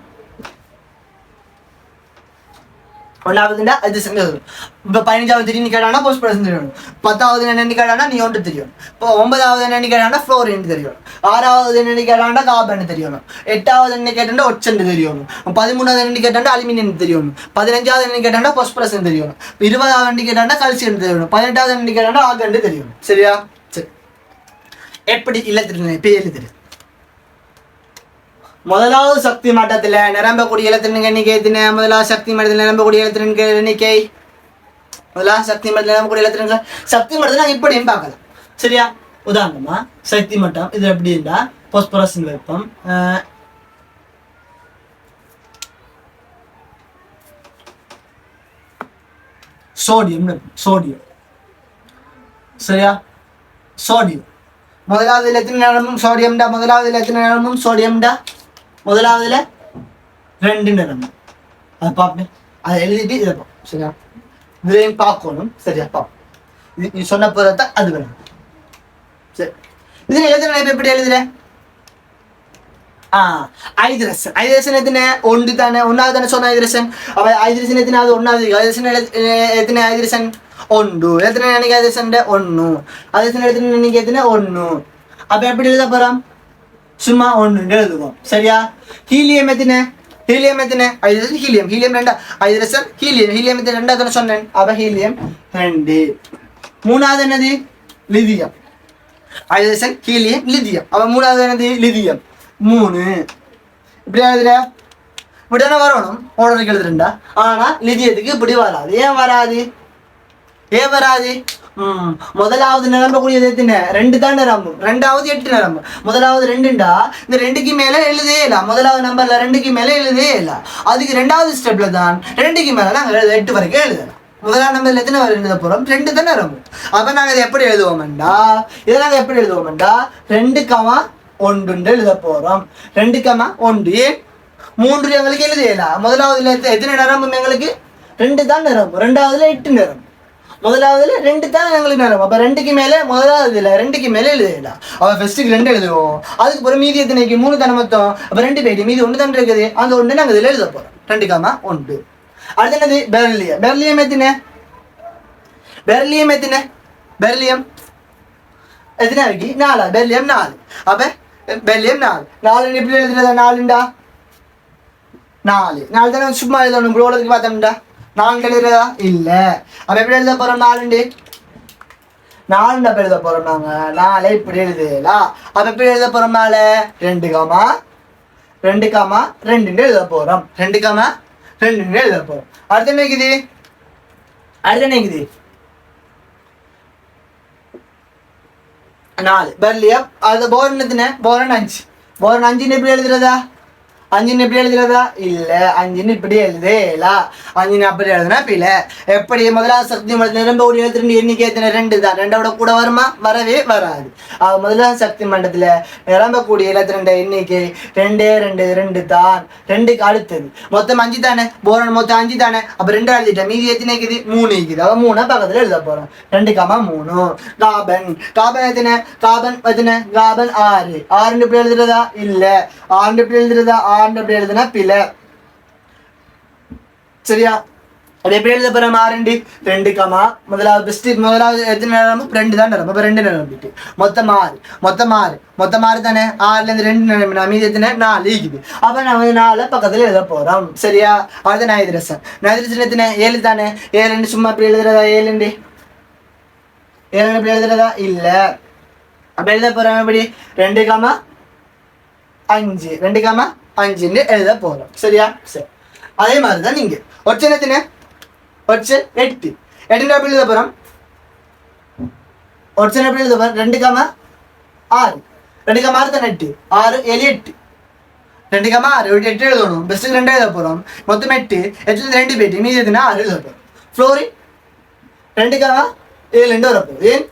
ஒன்றாவதுண்டா அது எழுதணும். இப்போ 15வது தெரியும் கேட்டானா பாஸ்பரஸ் தெரியணும். 10வது என்னென்னு கேட்டானா நியோன் தெரியணும். இப்போ 9வது என்னென்னு கேட்டானா ஃப்ளோரின் தெரியணும். 6வது என்னென்னு கேட்டாண்டா கார்பன் தெரியணும். 8வது என்ன கேட்டாண்டா ஒட்சன் தெரியணும். 13வது என்னென்னு கேட்டாண்டா அலுமினியம் தெரியணும். 15வது என்ன கேட்டாண்டா பாஸ்பரஸ் தெரியணும். 20வது என்ன கேட்டாண்டா கால்சியம் தெரியணும். 18வது என்ன கேட்டாண்டா ஆர்கன் தெரியணும். சரியா? சரி. எப்படி இல்லத்திருந்தேன் இப்போ எழுதுறது? முதலாவது சக்தி மட்டத்தில் நிரம்பக்கூடிய இலத்திரன் எண்ணிக்கை எத்தனை? முதலாவது சக்தி மட்டத்தில் நிரம்பக்கூடிய இலத்திரன் எண்ணிக்கை, முதலாவது சக்தி மட்டத்தில் நிரம்பக்கூடிய இலத்திரன்கள் சக்தி மட்டத்தில் நாங்கள் இப்படியும் பார்க்கலாம். சரியா? உதாரணமா சக்தி மட்டம் இது எப்படி இருந்தா பாஸ்பரஸ் வெப்பம், சோடியம் சரியா? சோடியம் முதலாவது எத்தனை நிரம்பும்? சோடியம்டா. முதலாவது எத்தனை நிரம்பும்? சோடியம்டா. முதலாவதுல 2 நிரம்பும். அதை பார்ப்பேன். அதை எழுதிட்டு இதை பார்ப்போம். சரியா? இதையும் பார்க்கணும். சரியா? பார்ப்போம். இது சொன்ன போதான் அது வேணும். சரி, இதுல எழுதுன எப்படி எழுதுற? ஹைட்ரஜன் எத்தனை? 1 தானே. 1வது தானே சொன்ன ஹைட்ரஜன். அவ ஹைட்ரஜன் எத்தனாவது? 1வது. ஹைட்ரஜன் எத்தனை? ஹைட்ரஜன் ஒன்று. எத்தனை எண்ணிக்கை அதிர்ஷ்டம்? ஒன்று. அதிர்ஷ்டம் எத்தனை எண்ணிக்கை? எத்தனை? ஒன்று. அப்போ எப்படி எழுத போகிறோம்? சும்மா ஒன்று எழுதுவோம். சரியா? ஹீலியம் எத்தனை? ஹீலியம் எத்தனை? Hydrogen helium. ஹீலியம் ரெண்டா? Hydrogen helium. ஹீலியம் எத்தனை? ரெண்டாவது சொன்னேன். அப்போ ஹீலியம் 2. மூணாவது என்னது? லிதியம். Hydrogen helium lithium. அப்போ மூணாவது என்னது? லிதியம் 3. இப்படி எழுதுற இப்படிதானே வரணும். ஓடருக்கு எழுதுறா. ஆனால் லிதியத்துக்கு இப்படி வராது. ஏன் வராது? ஏன் வராது? முதலாவது நிரம்பக்கூடியது எத்தனை? 2 தான் நிரம்பும். ரெண்டாவது 8 நிரம்பும். முதலாவது 2டா இந்த 2க்கு மேலே எழுதே இல்லை. முதலாவது நம்பர்ல 2க்கு மேலே எழுதே இல்லை. அதுக்கு ரெண்டாவது ஸ்டெப்ல தான் 2க்கு மேலே நாங்கள் 8 வரைக்கும் எழுதலாம். முதலாம் நம்பர்ல எத்தனை வரை எழுத போறோம்? 2 தான் நிரம்பும். அப்ப நாங்கள் இதை எப்படி எழுதுவோம்டா? இதை நாங்கள் எப்படி எழுதுவோம்டா? 2,1 எழுத போறோம். 2,1. ஏன் 3 எங்களுக்கு எழுதியல. முதலாவதுல எத்தனை நிரம்பும்? எங்களுக்கு 2 தான் நிரம்பும். ரெண்டாவதுல 8 நிரம்பும். முதலாவதுல 2 தான் எங்களுக்கு நிரம்பும். அப்ப 2க்கு மேலே முதலாவதுல 2க்கு மேலே எழுதிடலாம். அவ ஃபர்ஸ்ட்டுக்கு 2 எழுதுவோம். அதுக்கு பிறகு மீதி எத்தனைக்கு? 3 தானே மொத்தம். அப்ப 2 போயிட்டு மீதி 1 தான் இருக்குது. அந்த 1 நாங்கள் இதில் எழுத போறோம். 2,1. அடுத்து என்னது? பெர்லியம். பெர்லியம் எத்தனை? பெர்லியம் எத்தனை? பெர்லியம் எத்தனை இருக்கு? 4. பெர்லியம் 4. அப்ப பெர்லியம் 4. 4 எப்படி எழுதுறதா? 4 4 தானே சும்மா எழுதணும். குளோலத்துக்கு பார்த்தோம்டா 4 எழுதுறதா? இல்லை. அப்போ எப்படி எழுத போகிறோம்? 4 அப்போ எழுத போகிறோம். நாங்கள் 4 இப்படி எழுதலாம். அப்போ எப்படி எழுத போகிறோம்? 2,2,2 எழுத போகிறோம். 2,2 எழுத போகிறோம். அடுத்து என்ன இருக்குது? அடுத்து என்ன இருக்குது? 4 பெர்லியம். அது போரன் எத்தனை? போரன் 5. போரன் 5 எப்படி எழுதுறதா? 5 எப்படி எழுதுறதா? இல்லை. 5 இப்படி எழுதேலா. 5 அப்படி எழுதுனா பிள்ளை. எப்படி? முதலாவது சக்தி மண்டலத்தில் நிரம்பக்கூடிய எழுத்து எண்ணிக்கை எத்தனை? 2 தான். 2ஓட கூட வருமா? வரவே வராது. முதலாவது சக்தி மண்டலத்தில் நிரம்பக்கூடிய எழுத்து எண்ணிக்கை 2 தான். 2க்கு அடுத்தது மொத்தம் 5 தானே. போரன் மொத்தம் 5 தானே. அப்போ 2 எழுதிட்டேன். மீதி எத்தனை இருக்குது? 3 இருக்குது. அப்போ 3 பக்கத்தில் எழுத போகிறோம். 2,3. காபன். காபன் எத்தனை? காபன் எத்தனை? காபன் 6. 6 எப்படி எழுதுறதா? இல்லை. 6 எப்படி எழுதுறதா? 6 அப்படி எழுதுனா பிள்ளை. சரியா? அது எப்படி எழுத போறோம்? 2 முதலாவது பெஸ்ட். முதலாவது எத்தனை நிரம்பும்? 2 தான் நிரம்பும். அப்போ 2 நிரம்பிட்டு மொத்தம் 6. மொத்தம் 6 தானே. 6லேருந்து 2 நிரம்பினா மீதி எத்தனை? 4 இருக்குது. அப்போ நான் 4 பக்கத்தில் எழுத போகிறோம். சரியா? அடுத்த நைட்ரசன். நைட்ரசன் எத்தனை? 7 தானே. 7 சும்மா அப்படி எழுதுறதா? 7 எப்படி எழுதுறதா? இல்லை. அப்போ எழுத போகிறோம் எப்படி? 2,5 2,5 எழுத போகிறோம். சரியா? சரி. அதே மாதிரி தான் நீங்க ஒற்றை எத்தனை? ஒற்றை 8. 8 எப்படி எழுத போகிறோம்? ஒற்றை எப்படி எழுத போகிறோம்? 2,6. 2,6 தான் 8. 6 7 8. 2,6 8 எழுதணும். பெஸ்ட்டுக்கு 2 எழுத போகிறோம். மொத்தம் 8. 8ல் 2 போயிட்டு மீதி எதுனா 6 எழுத போகிறோம். ஃப்ளோரின் 2,7 வரப்போகுது. ஏன்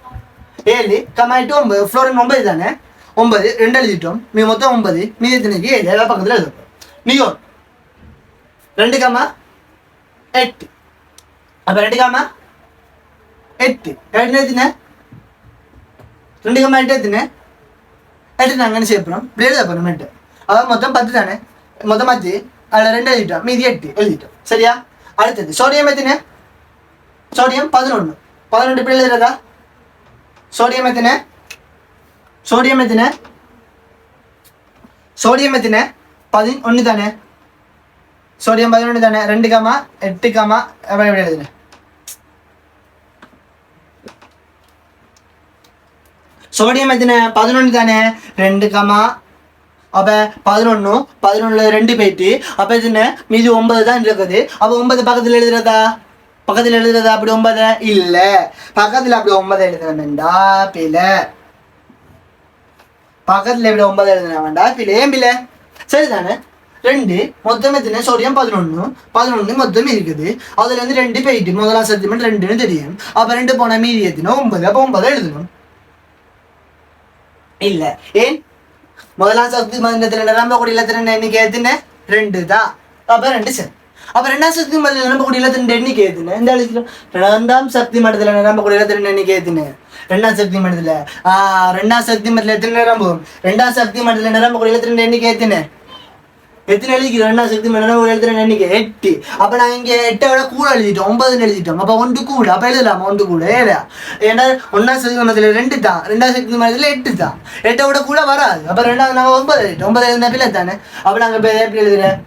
7, 8 9. ஃப்ளோரின் 9 தானே. 9 2 எழுதிட்டோம். மொத்தம் 9. மீதி எத்தனைக்கு? 7 பக்கத்தில் எழுதப்போம். நியோன் 2,8. அப்போ 2,8 8 எத்தனை? 2,8 எத்தனை? 8 நாங்கள் என்ன செய்ய போகிறோம்? இப்படி எழுத போகிறோம். 8 அதாவது மொத்தம் 10 தானே. மொத்தம் 10. அதில் 2 எழுதிட்டோம். மீதி 8 எழுதிட்டோம். சரியா? அடுத்தது சோடியம் எத்தனை? சோடியம் 11. 11 இப்படி எழுதுறதா? சோடியம் எத்தனை? சோடியம் எத்தனை? 11 தானே. சோடியம் 11 தானே. 2,8 எப்படி எழுதுன? சோடியம் எத்தனை? 11 தானே. 2, அப்போ 11 2 போயிட்டு அப்போ எத்தனை? மீதி 9 தான் இருக்குது. அப்போ 9 பக்கத்தில் எழுதுறதா? அப்படி 9 இல்லை. பக்கத்தில் அப்படி 9 எழுதுனா பிள்ளை. பக்கத்தில் எப்படி 9 எழுதுனா வேண்டாம் பிள்ளை. ஏன் பிள்ளை? சரிதானே. 2 மொத்தம் எத்தனை? சோடியம் 11 மொத்தம் இருக்குது. அதுலேருந்து 2 போயிட்டு முதலாம் சத்தியமெண்ட் 2ன்னு தெரியும். அப்போ 2 போனால் மீதி எத்தனை? 9. அப்போ 9 எழுதணும். இல்லை. ஏன்? முதலாம் சக்தி மண்டலத்தில் நிரம்பக்கூடிய இலத்திரன் எண்ணிக்கை எத்தனை? 2 தான். அப்போ 2 சரி. அப்போ 2ஆம் சக்தி மண்டலத்தில் நிரம்பக்கூடிய இலத்திரன் எண்ணிக்கை எத்தனை? இந்த எழுதிக்கிறோம். 2ஆம் சக்தி மண்டலத்தில் நிரம்பக்கூடிய இலத்திரன் எண்ணிக்கை எத்தனை? 2ஆம் சக்தி மண்டலத்தில் 2ஆம் சக்தி மண்டலத்தில் எத்தனை நிரம்பும்? 2ஆம் சக்தி மண்டலத்தில் நிரம்பக்கூடிய இலத்திரன் எண்ணிக்கை எத்தனை? எத்தனை எழுதிக்கிறோம்? ரெண்டாவது சக்தி மண்டலம் எழுதுற எண்ணிக்கை 8. அப்ப நாங்க இங்க 8 விட கூட எழுதிட்டோம், 9 எழுதிட்டோம். அப்ப 1 கூட, அப்ப எழுதலாமா 1 கூட? ஏன்னா ஒன்னாவது சக்தி மண்டலத்துல 2 தான், ரெண்டாவது சக்தி மண்டலத்துல 8 தான். 8 விட கூட வராது. அப்ப ரெண்டாவது நாங்க 9 எழுதிட்டோம். 9 எழுதின பிள்ளை தானே. அப்ப நாங்க எப்படி எழுதுறேன்?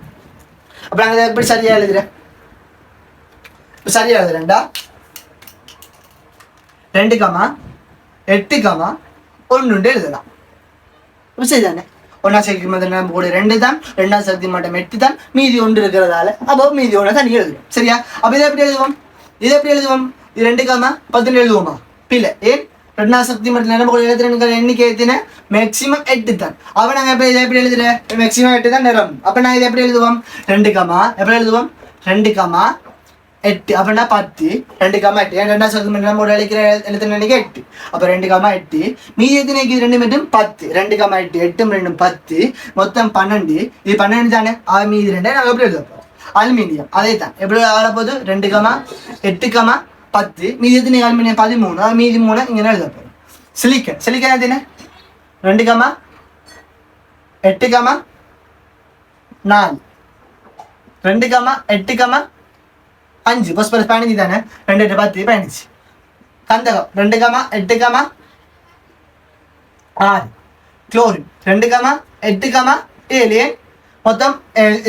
அப்ப நாங்க எப்படி சரியா எழுதுறேன்? சரியா எழுதுறேன்டா. 2, 8, 1 எழுதலாம். சரிதானே? ஒன்னாவது சக்தி மண்டலம் நம்ம கூட 2 தான், ரெண்டாவது சக்தி மண்டலம் 8 தான், மீதி 1 இருக்கிறதால அப்போ மீதி 1 தான் நீ எழுதுவோம். சரியா? அப்ப இதை எப்படி எழுதுவோம்? இது 2, 10 எழுதுவோமா? பிள்ளை. ஏன்? ரெண்டாவது சக்தி மண்டலம் நம்ம கூட எழுதுற எண்ணிக்கை எத்தனை? மேக்சிமம் 8 தான். அப்ப நாங்க இதை எப்படி எழுதுறேன்? மேக்சிமம் 8 தான் நிறம். அப்ப நான் இதை எப்படி எழுதுவோம்? 2, எப்படி எழுதுவோம்? 2, 8 அப்படின்னா 10. 2, 8. ஏன் ரெண்டாவது சக்தி மண்டலம் நம்ம எழுதுற எண்ணிக்கை 8. அப்ப 2, 8. மீதி எத்தனை? 2 மட்டும் 10. 2, 8, 8 2 10, மொத்தம் 12. இது 12 தானே. மீதி 2 நாங்கள் எப்படி எழுத போறோம்? அலுமினியம். அதே தான் எப்படி ஆட போகுது? 2, 8, 10. மீதி எத்தனை? அலுமினியம் 13. மீதி 3 இங்கே எழுத போறோம். சிலிக்கன். சிலிக்கன் எத்தனை? 2, 8, 4. 2, 8, 5. பஸ் 15 தானே. 2, 8, 10, 15. கந்தகம் 2, 8, 6. குளோரின் 2, 8, 7. மொத்தம்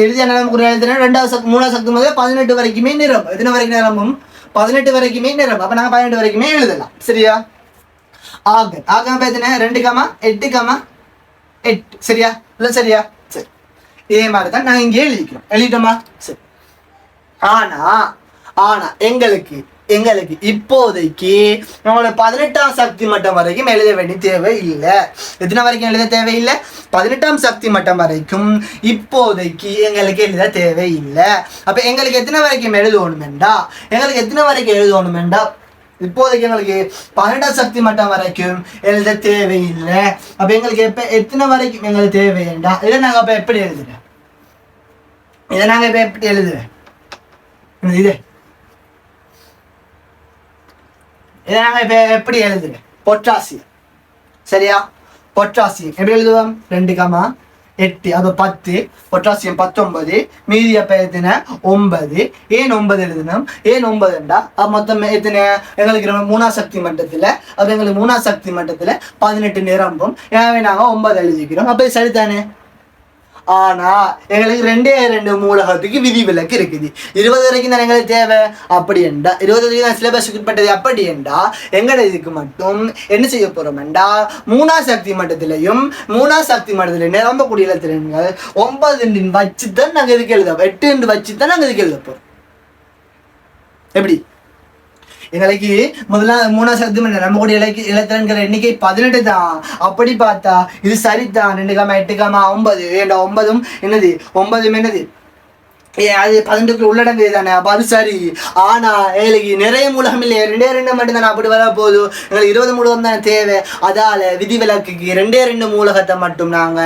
எழுதிய எழுதுனா மூணாவது சக்தி முதல்ல 18 வரைக்குமே நிறம். எத்தனை வரைக்கும் நிரம்பும்? 18 வரைக்குமே நிறம். அப்ப நாங்க 18 வரைக்குமே எழுதலாம். சரியா? ஆகன். ஆகன் எத்தனை? 2, 8, 8. சரியா? இல்ல சரியா? சரி. இதே மாதிரி தான் நாங்க இங்கே எழுதிக்கிறோம். எழுதிட்டோமா? சரி. ஆனா எங்களுக்கு இப்போதைக்கு நம்மளோட 18ஆம் சக்தி மட்டம் வரைக்கும் எழுத வேண்டிய தேவை இல்லை. எத்தனை வரைக்கும் எழுத தேவையில்லை? 18ஆம் சக்தி மட்டம் வரைக்கும் இப்போதைக்கு எங்களுக்கு எழுத தேவையில்லை. அப்ப எங்களுக்கு எத்தனை வரைக்கும் எழுதணுமெண்டா இப்போதைக்கு எங்களுக்கு 18ஆம் சக்தி மட்டம் வரைக்கும் எழுத தேவையில்லை. அப்ப எங்களுக்கு எத்தனை வரைக்கும் எங்களுக்கு தேவைண்டா இதை நாங்க இப்ப எப்படி எழுதுறேன்? இதை நாங்கள் இப்போ எப்படி எழுதுறேன்? பொட்டாசியம். சரியா? பொட்டாசியம் எப்படி எழுதுவோம்? 2, 8. அப்போ 10. பொட்டாசியம் 19. மீதி அப்போ எத்தனை? 9. ஏன் 9 எழுதணும்? ஏன் 9ண்டா மொத்தம் எத்தனை? எங்களுக்கு 3ஆம் சக்தி மட்டத்தில். அப்போ எங்களுக்கு 3ஆம் சக்தி மட்டத்தில் 18 நிரம்பும். எனவே நாங்கள் 9 எழுதிக்கிறோம். அப்போ சரிதானே? ஆனா எங்களுக்கு 2 மூலகத்துக்கு விதிவிலக்கு இருக்குது. 20 வரைக்கும் தான் எங்களுக்கு தேவை. அப்படி என்றா 20 வரைக்கும் தான் சிலபஸ் உட்பட்டது. அப்படி என்றா எங்கட இதுக்கு மட்டும் என்ன செய்ய போறோம்டா? 3ஆம் சக்தி மட்டத்திலையும் நிரம்பக்கூடிய இலத்திரன்கள் 9 வச்சு தான் நாங்கள் இதுக்கு எழுத 8 வச்சு தான் நாங்கள் இதுக்கு எழுத போறோம். எப்படி? எங்களுக்கு முதல்ல 3ஆம் சக்தி மண்டலம் நம்ம கூட இலத்திரன்கிற எண்ணிக்கை 18 தான். அப்படி பார்த்தா இது சரிதான். 2, 8, 9. ஏண்டா 9 என்னது? 9 என்னது? அது 18 உள்ளடங்கு தானே. அப்ப அது சரி. ஆனா எங்களுக்கு நிறைய மூலகம் இல்லையே. 2 மட்டும் தானே. அப்படி வர போது எங்களுக்கு 20 மூலகம் தானே தேவை. அதால விதிவிலக்குக்கு 2 மூலகத்தை மட்டும் நாங்க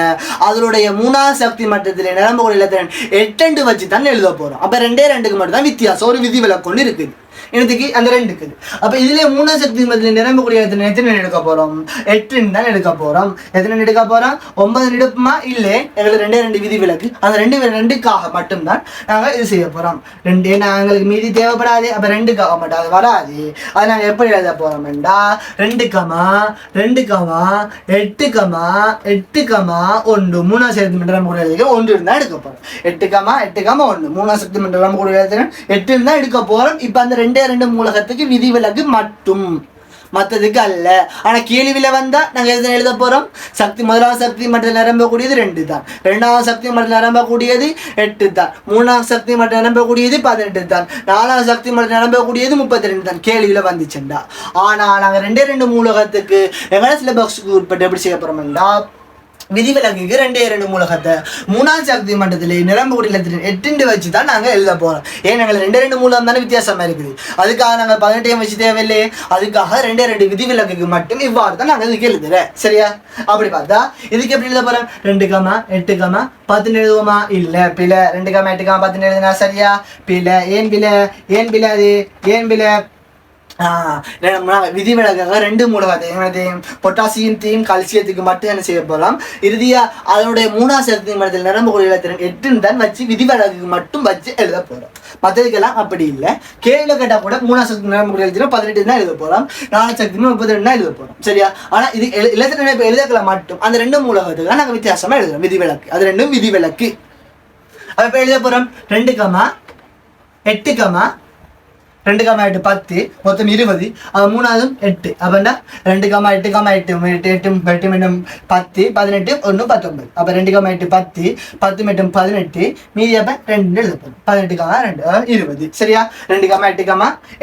அதனுடைய 3ஆம் சக்தி மட்டத்தில் நிரம்ப கூட இலத்திரன் 8 வச்சு தான் எழுத போறோம். அப்ப 2 மட்டும் தான் வித்தியாசம். ஒரு விதிவிலக்கு ஒன்று இருக்குது. எனக்கு அந்த 2 இருக்குது. அப்ப இதுல 3ஆம் சக்தி மட்டத்தில் நிரம்பக்கூடிய எத்தனை எடுக்க போறோம்? 8 தான் எடுக்க போறோம். எத்தனை எடுக்க போறோம்? 9 எடுப்போமா? இல்லை, எங்களுக்கு 2 விதிவிலக்கு. அந்த 2க்காக மட்டும்தான் நாங்க இது செய்ய போறோம். 2 எங்களுக்கு மீதி தேவைப்படாது. அப்ப 2க்காக மட்டும் அது வராது. அதை நாங்க எப்படி எழுத போறோம்டா? 2, 8, 1. 3ஆம் சக்தி மண்டலம் கூட எழுதி 1 இருந்தா எடுக்க போறோம். 8, 8, 1. 3ஆம் சக்தி மண்டலம் கூட எழுதி 8 இருந்தா எடுக்க போறோம். இப்ப அந்த 2 மூலகத்துக்கு விதிவிலக்கு மட்டும், மற்றதுக்கு அல்ல. ஆனா கேள்வியில வந்தா நாங்க எழுத போறோம். முதலாவது சக்தி மட்டத்தில் நிரம்பக்கூடியது 2 தான். 2ஆம் சக்தி மட்டத்தில் நிரம்பக்கூடியது 8 தான். 3ஆம் சக்தி மட்டத்தில் நிரம்பக்கூடியது 18 தான். 4ஆம் சக்தி மட்டத்தில் நிரம்பக்கூடியது 32 தான். கேள்வியில வந்துச்சுண்டா. ஆனா நாங்க 2 மூலகத்துக்கு எங்களை சிலபஸ்க்கு உட்பட்டு எப்படி செய்ய போறோம்டா? விதிவிலக்குக்கு 2 மூலகத்தை 3ஆம் சக்தி மட்டத்தில் நிரம்பக்கூடிய இலத்திரன் 8 வச்சு தான் நாங்கள் எழுத போறோம். ஏன் நாங்கள் 2 மூலம் தானே வித்தியாசமா இருக்குது. அதுக்காக நாங்கள் 18 வச்சு தேவையில்லை. அதுக்காக 2 விதிவிலக்குக்கு மட்டும் இவ்வாறு தான் நாங்கள் இதுக்கு எழுதுறேன். சரியா? அப்படி பார்த்தா இதுக்கு எப்படி எழுத போறோம்? 2, 8, 10 எழுதுவோமா? இல்ல, பிழை. 2, 8, 10 எழுதுனா சரியா? பிழை. ஏன் பிழை? அது ஏன் பிழை? விதிவிலக்காக 2 மூலகத்தையும் பொட்டாசியத்தையும் கல்சியத்துக்கு மட்டும் என்ன செய்ய போகலாம். இறுதியா அதனுடைய 3ஆம் சக்தி மட்டத்தில் நிரம்ப கூடிய இலத்திரன் 8 தான் வச்சு விதிவிலக்கு மட்டும் வச்சு எழுத போறோம். மற்றதுக்கெல்லாம் அப்படி இல்லை. கேள்வியில கேட்டால் கூட 3ஆம் சக்தி நிரம்ப கூடிய இலத்திரம் 18 தான் எழுத போறோம். 4ஆம் சக்தி 32 தான் எழுத போறோம். சரியா? ஆனா இது இலத்திர நினைப்பு எழுதக்கல மட்டும் அந்த 2 மூலகத்துக்கு நாங்கள் வித்தியாசமா எழுதுறோம். விதிவிலக்கு அது 2 விதிவிலக்கு. அப்ப இப்ப எழுத போறோம் 2, 8, 2, 8 10 மொத்தம் 20. அது 3ஆவது 8. அப்பண்டா 2, 8, 8 8 8 மீண்டும் 10 18 1 19. அப்ப 2, 8 10 10 மீண்டும் 18 மீதி அப்ப 2 எழுதப்படும். 18, 2 20. சரியா? 2, 8,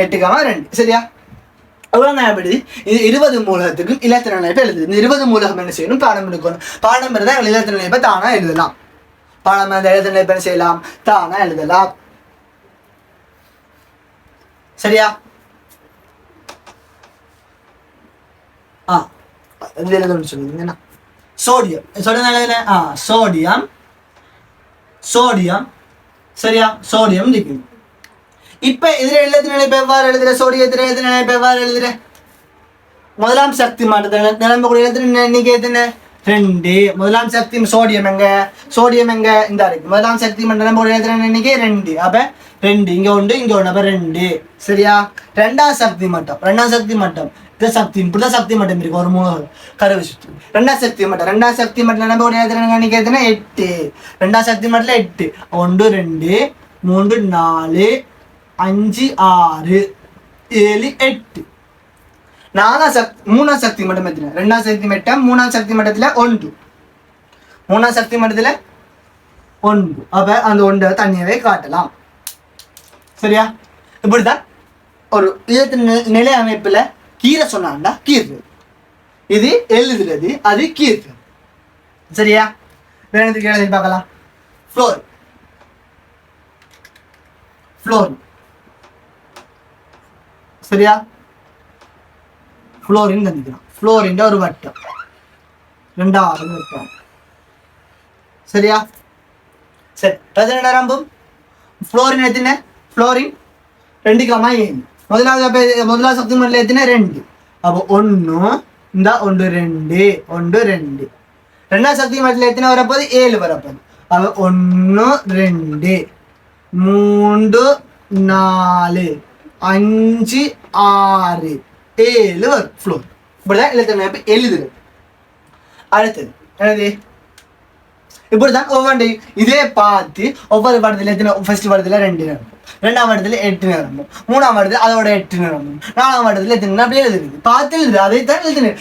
8, 2. சரியா? அவ்வளவு நான் எப்படி இது 20 மூலகத்துக்கும் இலத்திர நிலைப்பை எழுதுது. இந்த 20 மூலகம் என்ன செய்யணும்? பாடம் எடுக்கணும். பாடம் இருந்தால் இலத்திர நிலைப்பை தானா எழுதலாம். பாடம் இலத்திர நிலைப்பை என்ன செய்யலாம்? தானா எழுதலாம். சரியா? சொல்லுங்க. Sodium sodium sodium. சரியா? Sodium liquid. இப்ப இதுல எழுதுற நிலைப்பு எவ்வாறு எழுதுற? சோடியத்துல எழுதுற நிலைப்பு எவ்வாறு எழுதுற? முதலாம் சக்தி மாற்றத்தில் நிரம்பக்கூடிய எழுதுற எண்ணிக்கை எத்தனை? 2. முதலாம் சக்தி சோடியம் எங்க இந்த இருக்கு. முதலாம் சக்தி நிரம்பக்கூடிய எழுதுற எண்ணிக்கை 2. அப்ப 2 இங்க உண்டு இங்க ஒன்று. அப்ப 2. சரியா? 2ஆம் சக்தி மட்டம் இந்த சக்தி இப்படிதான் சக்தி மட்டம் இருக்கு. ஒரு 3 கருவி சுற்று. 2ஆம் சக்தி மட்டம் நிரம்பக்கூடிய எழுதுற எண்ணிக்கை எத்தனை? 8. 2ஆம் சக்தி மட்டத்தில் 8. 1 2 3 4 5 6 7 8. 3ஆம் சக்தி மட்டம் எத்தனை? 2ஆம் சக்தி மட்டம் 3ஆம் சக்தி மட்டத்தில் 1. 3ஆம் சக்தி மட்டத்தில் 1. அப்ப அந்த 1 தனியாவே காட்டலாம். சரியா? இப்படிதான் ஒரு நிலை அமைப்புல கீரை சொன்னாண்டா கீர்றது, இது எழுதுறது, அது கீர்றது. சரியா? வேணுத்துக்கு எழுதி பார்க்கலாம். ஃப்ளோர். சரியா? ஃப்ளோரின் தந்திக்கலாம். ஃப்ளோரின் ஒரு வட்டம் 2வது வட்டம். சரியா? சரி, எத்தனை நிரம்பும்? ஃப்ளோரின் எத்தனை? ஃப்ளோரின் 2, 7. முதலாவது சக்தி மண்டலம் எத்தனை? 2. அப்போ 1 இந்த 1 2 1 2. 2ஆம் சக்தி மண்டலம் எத்தனை வரப்போது? 7 வரப்போது. அப்போ 1 2 3 4 5 6 7 வரும் ஃப்ளோர். இப்படிதான் எழுதுறது. எழுதுறது. அடுத்தது என்னது? இப்படிதான் ஒவ்வொன்றையும் இதே பார்த்து ஒவ்வொரு படத்துல எத்தனை? ஃபர்ஸ்ட் படத்துல 2 நிரம்பும், 2ஆம் படத்துல 8 நிரம்பும், 3ஆம் படத்துல அதோட 8 நிரம்பும், 4ஆம் படத்துல எத்தனை? அப்படி எழுதுறது. பார்த்து எழுதுறது. அதைத்தான் எழுதுறது.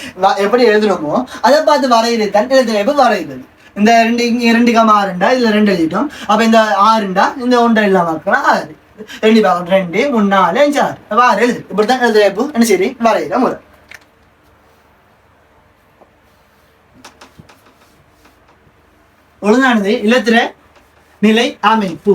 எப்படி எழுதணுமோ அதை பார்த்து வரைகிறதான் எழுதுறது. வரைகிறது. இந்த 2 2, 6 இதுல 2 எழுதிட்டோம். அப்ப இந்த 6 இந்த 1 இல்லாம இருக்கலாம். 6 2 2 3 4 5 6 வார எழுது. இப்படித்தான் எழுதுற. என்ன சரி வரைகிற முறை. ஒழுங்கானது இலத்திர நிலை அமைப்பு.